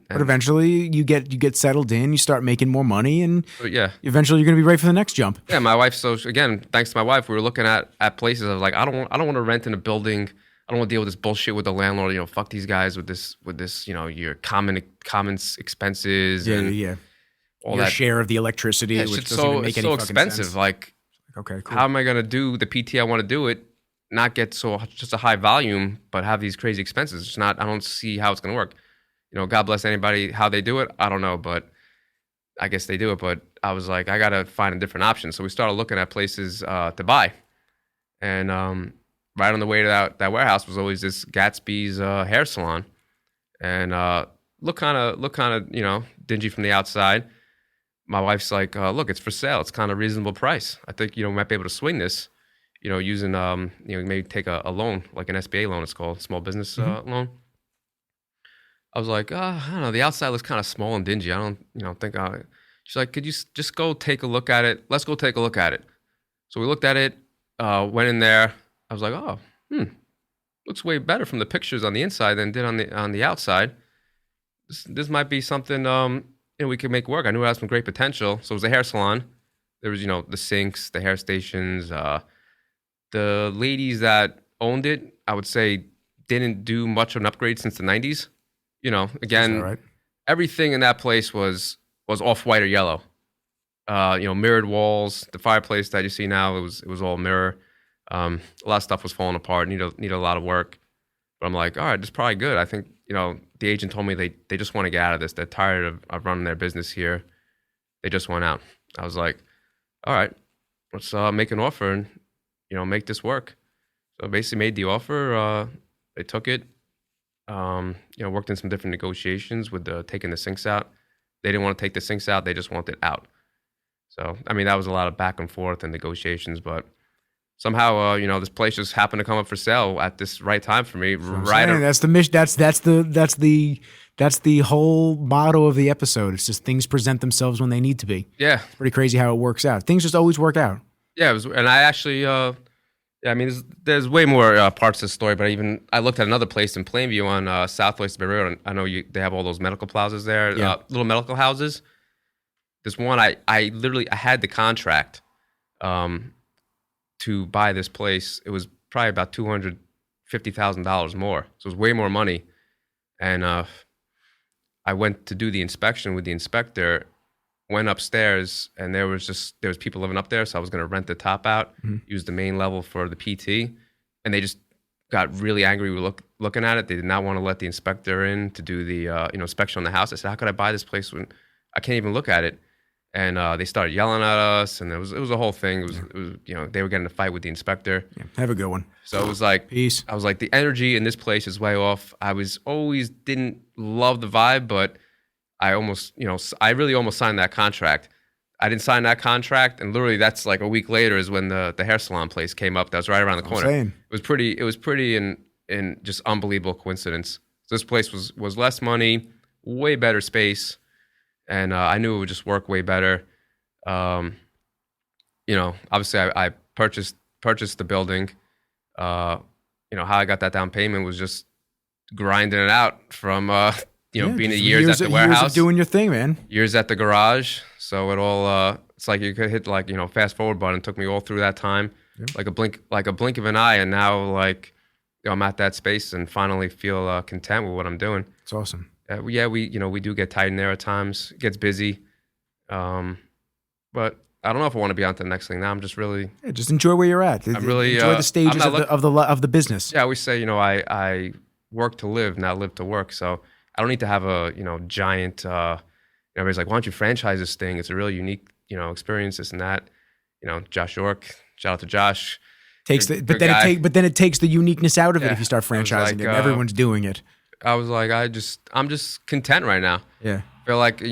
But eventually, you get settled in, you start making more money, and eventually you're going to be ready for the next jump. Yeah, my wife. So again, thanks to my wife, we were looking at places. I was like, I don't want to rent in a building. I don't want to deal with this bullshit with the landlord. Fuck these guys with this. Your common expenses. All your that share of the electricity, which doesn't even make any fucking expensive. sense. Like, okay, cool. How am I going to do the PT I want to do it? Not get just a high volume, but have these crazy expenses. It's not. I don't see how it's going to work. God bless anybody, how they do it. I don't know, but I guess they do it. But I was like, I got to find a different option. So we started looking at places to buy. And right on the way to that warehouse was always this Gatsby's hair salon. And look kind of dingy from the outside. My wife's like, look, it's for sale. It's kind of reasonable price. I think, we might be able to swing this, using, maybe take a loan, like an SBA loan, it's called, small business loan. I was like, I don't know. The outside looks kind of small and dingy. I don't think. She's like, could you just go take a look at it? Let's go take a look at it. So we looked at it, went in there. I was like, oh, looks way better from the pictures on the inside than it did on the outside. This might be something we could make work. I knew it had some great potential. So it was a hair salon. There was the sinks, the hair stations. The ladies that owned it, I would say, didn't do much of an upgrade since the 90s. Again, right. Everything in that place was off-white or yellow. Mirrored walls. The fireplace that you see now, it was all mirror. A lot of stuff was falling apart. Need a lot of work. But I'm like, all right, this is probably good. I think the agent told me they just want to get out of this. They're tired of running their business here. They just want out. I was like, all right, let's make an offer and make this work. So I basically made the offer. They took it. Worked in some different negotiations with taking the sinks out. They didn't want to take the sinks out. They just wanted it out. So, that was a lot of back and forth and negotiations, but somehow, this place just happened to come up for sale at this right time for me. That's the mission. That's the whole motto of the episode. It's just things present themselves when they need to be. Yeah. It's pretty crazy how it works out. Things just always work out. Yeah, and I actually, there's way more parts of the story, but I looked at another place in Plainview on Southwest Bay Road, and I know they have all those medical plazas there, little medical houses. This one, I literally had the contract to buy this place. It was probably about $250,000 more, so it was way more money. And I went to do the inspection with the inspector. Went upstairs, and there was people living up there, so I was going to rent the top out, use the main level for the PT, and they just got really angry with looking at it. They did not want to let the inspector in to do the inspection on the house. I said, how could I buy this place when I can't even look at it? And they started yelling at us, and it was a whole thing. It was they were getting in a fight with the inspector. Yeah. Have a good one. So it was like, peace. I was like, the energy in this place is way off. I didn't love the vibe, but I really almost signed that contract. I didn't sign that contract, and literally that's like a week later is when the hair salon place came up. That was right around the corner. It was pretty and just unbelievable coincidence. So this place was less money, way better space, and I knew it would just work way better. Obviously I purchased the building. How I got that down payment was just grinding it out from being years at the warehouse. Years of doing your thing, man. Years at the garage. So it all, it's like you could hit fast forward button. It took me all through that time, like a blink of an eye. And now I'm at that space and finally feel content with what I'm doing. It's awesome. We do get tight in there at times. It gets busy. But I don't know if I want to be on to the next thing now. I'm just really just enjoy where you're at. Enjoy the stages of the business. Yeah, we say I work to live, not live to work. So I don't need to have a giant. Everybody's like, why don't you franchise this thing? It's a really unique experience. This and that. Josh York. Shout out to Josh. But then it takes the uniqueness out of it if you start franchising it. Everyone's doing it. I was like, I'm just content right now. Yeah. feel like,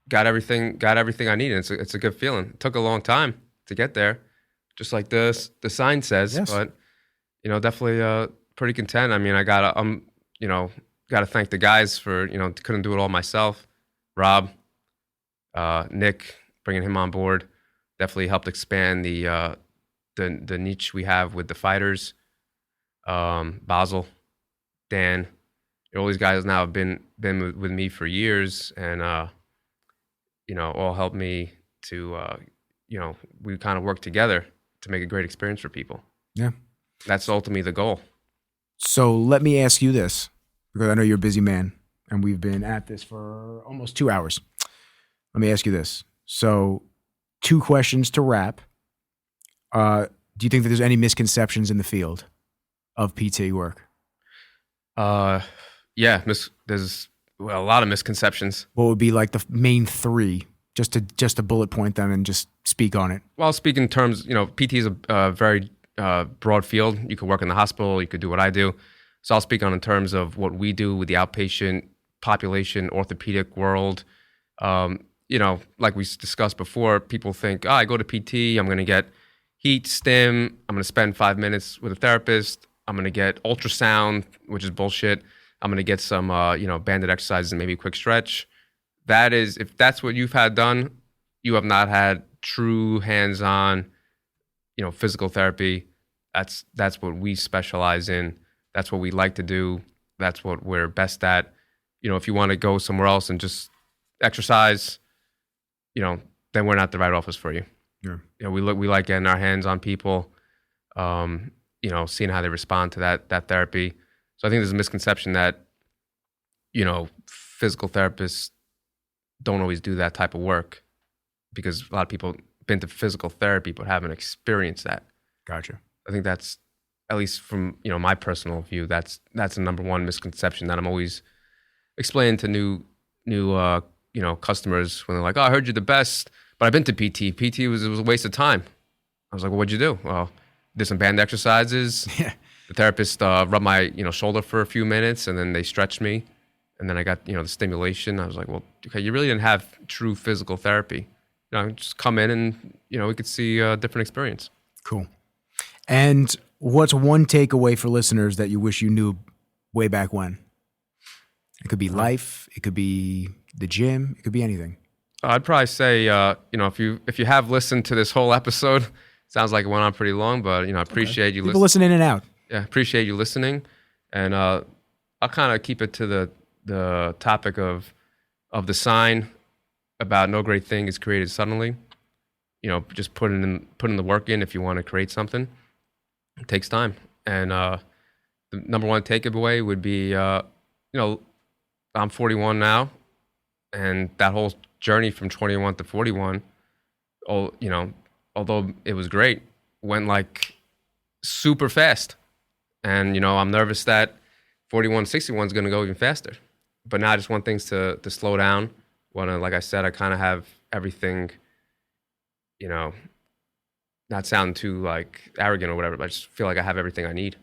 got everything I needed. It's a good feeling. It took a long time to get there, just like the sign says. Yes. But definitely pretty content. I mean, gotta thank the guys for couldn't do it all myself. Rob, Nick, bringing him on board definitely helped expand the niche we have with the fighters. Basil, Dan, all these guys now have been with me for years, and all helped me to we kind of work together to make a great experience for people. Yeah, that's ultimately the goal. So let me ask you this, because I know you're a busy man, and we've been at this for almost 2 hours. Let me ask you this. So 2 questions to wrap. Do you think that there's any misconceptions in the field of PT work? Yeah, there's a lot of misconceptions. What would be like the main 3, just to bullet point them and just speak on it? Well, I'll speak in terms, PT is a very broad field. You could work in the hospital, you could do what I do. So I'll speak on in terms of what we do with the outpatient population, orthopedic world. Like we discussed before, people think, I go to PT, I'm going to get heat, stim, I'm going to spend 5 minutes with a therapist, I'm going to get ultrasound, which is bullshit. I'm going to get some, banded exercises and maybe a quick stretch. If that's what you've had done, you have not had true hands-on, physical therapy. That's what we specialize in. That's what we like to do. That's what we're best at. If you want to go somewhere else and just exercise, then we're not the right office for you. Yeah. We like getting our hands on people, seeing how they respond to that therapy. So I think there's a misconception that, physical therapists don't always do that type of work, because a lot of people been to physical therapy but haven't experienced that. Gotcha. I think that's, at least from my personal view, that's the number one misconception that I'm always explaining to new customers when they're like, I heard you're the best, but I've been to PT. PT was a waste of time. I was like, well, what'd you do? Well, did some band exercises. Yeah. The therapist rubbed my shoulder for a few minutes, and then they stretched me, and then I got the stimulation. I was like, well, okay, you really didn't have true physical therapy. Just come in and we could see a different experience. Cool. And what's one takeaway for listeners that you wish you knew way back when? It could be life. It could be the gym. It could be anything. I'd probably say, if you have listened to this whole episode, sounds like it went on pretty long, but I appreciate you listening. People listen in and out. Yeah, appreciate you listening, and I'll kind of keep it to the topic of the sign about no great thing is created suddenly. Just putting the work in if you want to create something. It takes time, and the number one takeaway would be, I'm 41 now, and that whole journey from 21 to 41, although it was great, went like super fast. And, I'm nervous that 41, 61 is going to go even faster. But now I just want things to slow down. Like I said, I kind of have everything, not sound too like arrogant or whatever, but I just feel like I have everything I need.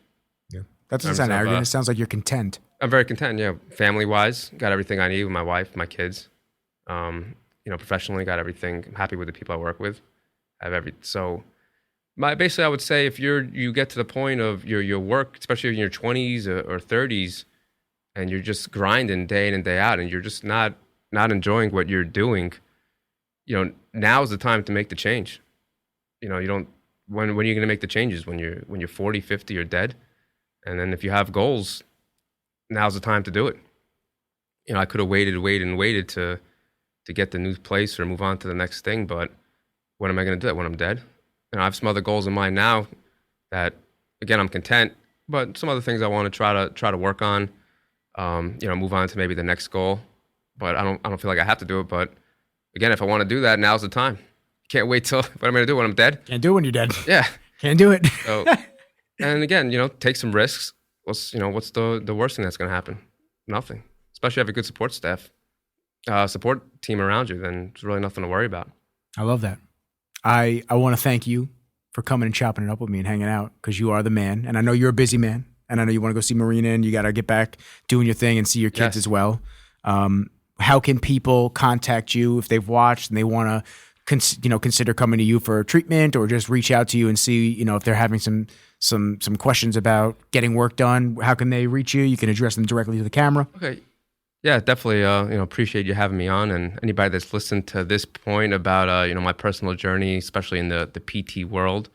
Yeah. That doesn't sound arrogant. It sounds like you're content. I'm very content, family-wise, got everything I need with my wife, my kids. Professionally, got everything. I'm happy with the people I work with. Basically, I would say if you get to the point of your work, especially in your 20s or 30s, and you're just grinding day in and day out, and you're just not enjoying what you're doing, now's the time to make the change. When are you going to make the changes? When you're 40, 50, you're dead. And then if you have goals, now's the time to do it. I could have waited to get the new place or move on to the next thing, but when am I going to do that when I'm dead? I have some other goals in mind now that, again, I'm content, but some other things I want to try to work on, move on to maybe the next goal. But I don't feel like I have to do it. But again, if I want to do that, now's the time. Can't wait till what I'm going to do when I'm dead. Can't do it when you're dead. Yeah. Can't do it. So, and again, take some risks. What's the worst thing that's going to happen? Nothing. Especially if you have a good support staff, support team around you, then there's really nothing to worry about. I love that. I want to thank you for coming and chopping it up with me and hanging out, because you are the man. And I know you're a busy man. And I know you want to go see Marina and you got to get back doing your thing and see your kids as well. how can people contact you if they've watched and they want to consider coming to you for treatment, or just reach out to you and see, if they're having some questions about getting work done? How can they reach you? You can address them directly to the camera. Okay. Yeah, definitely. Appreciate you having me on, and anybody that's listened to this point about my personal journey, especially in the PT world.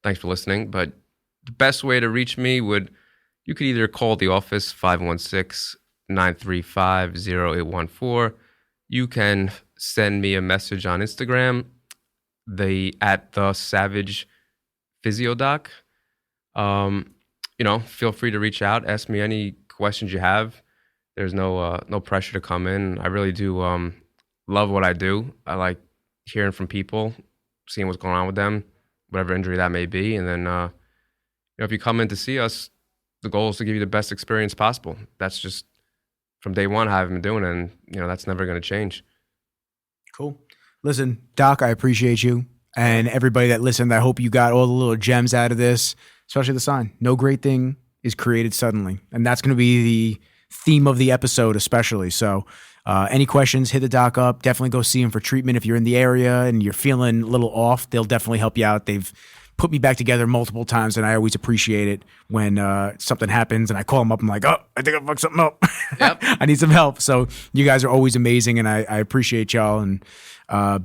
Thanks for listening. But the best way to reach me you could either call the office 516-935-0814. You can send me a message on Instagram, at the Savage Physiodoc. Feel free to reach out, ask me any questions you have. There's no pressure to come in. I really do love what I do. I like hearing from people, seeing what's going on with them, whatever injury that may be. And then, if you come in to see us, the goal is to give you the best experience possible. That's just from day one how I've been doing it, and that's never going to change. Cool. Listen, Doc, I appreciate you. And everybody that listened, I hope you got all the little gems out of this, especially the sign. No great thing is created suddenly. And that's going to be the theme of the episode especially. So any questions, hit the doc up. Definitely go see him for treatment if you're in the area and you're feeling a little off. They'll definitely help you out. They've put me back together multiple times, and I always appreciate it when something happens and I call them up. I'm like, oh, I think I fucked something up. Yep. I need some help. So you guys are always amazing, and I appreciate y'all. And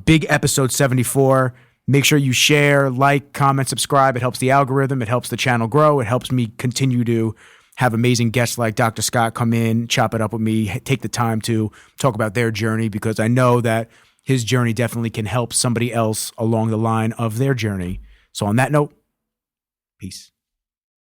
big episode 74. Make sure you share, like, comment, subscribe. It helps the algorithm. It helps the channel grow. It helps me continue to have amazing guests like Dr. Scott come in, chop it up with me, take the time to talk about their journey, because I know that his journey definitely can help somebody else along the line of their journey. So on that note, peace.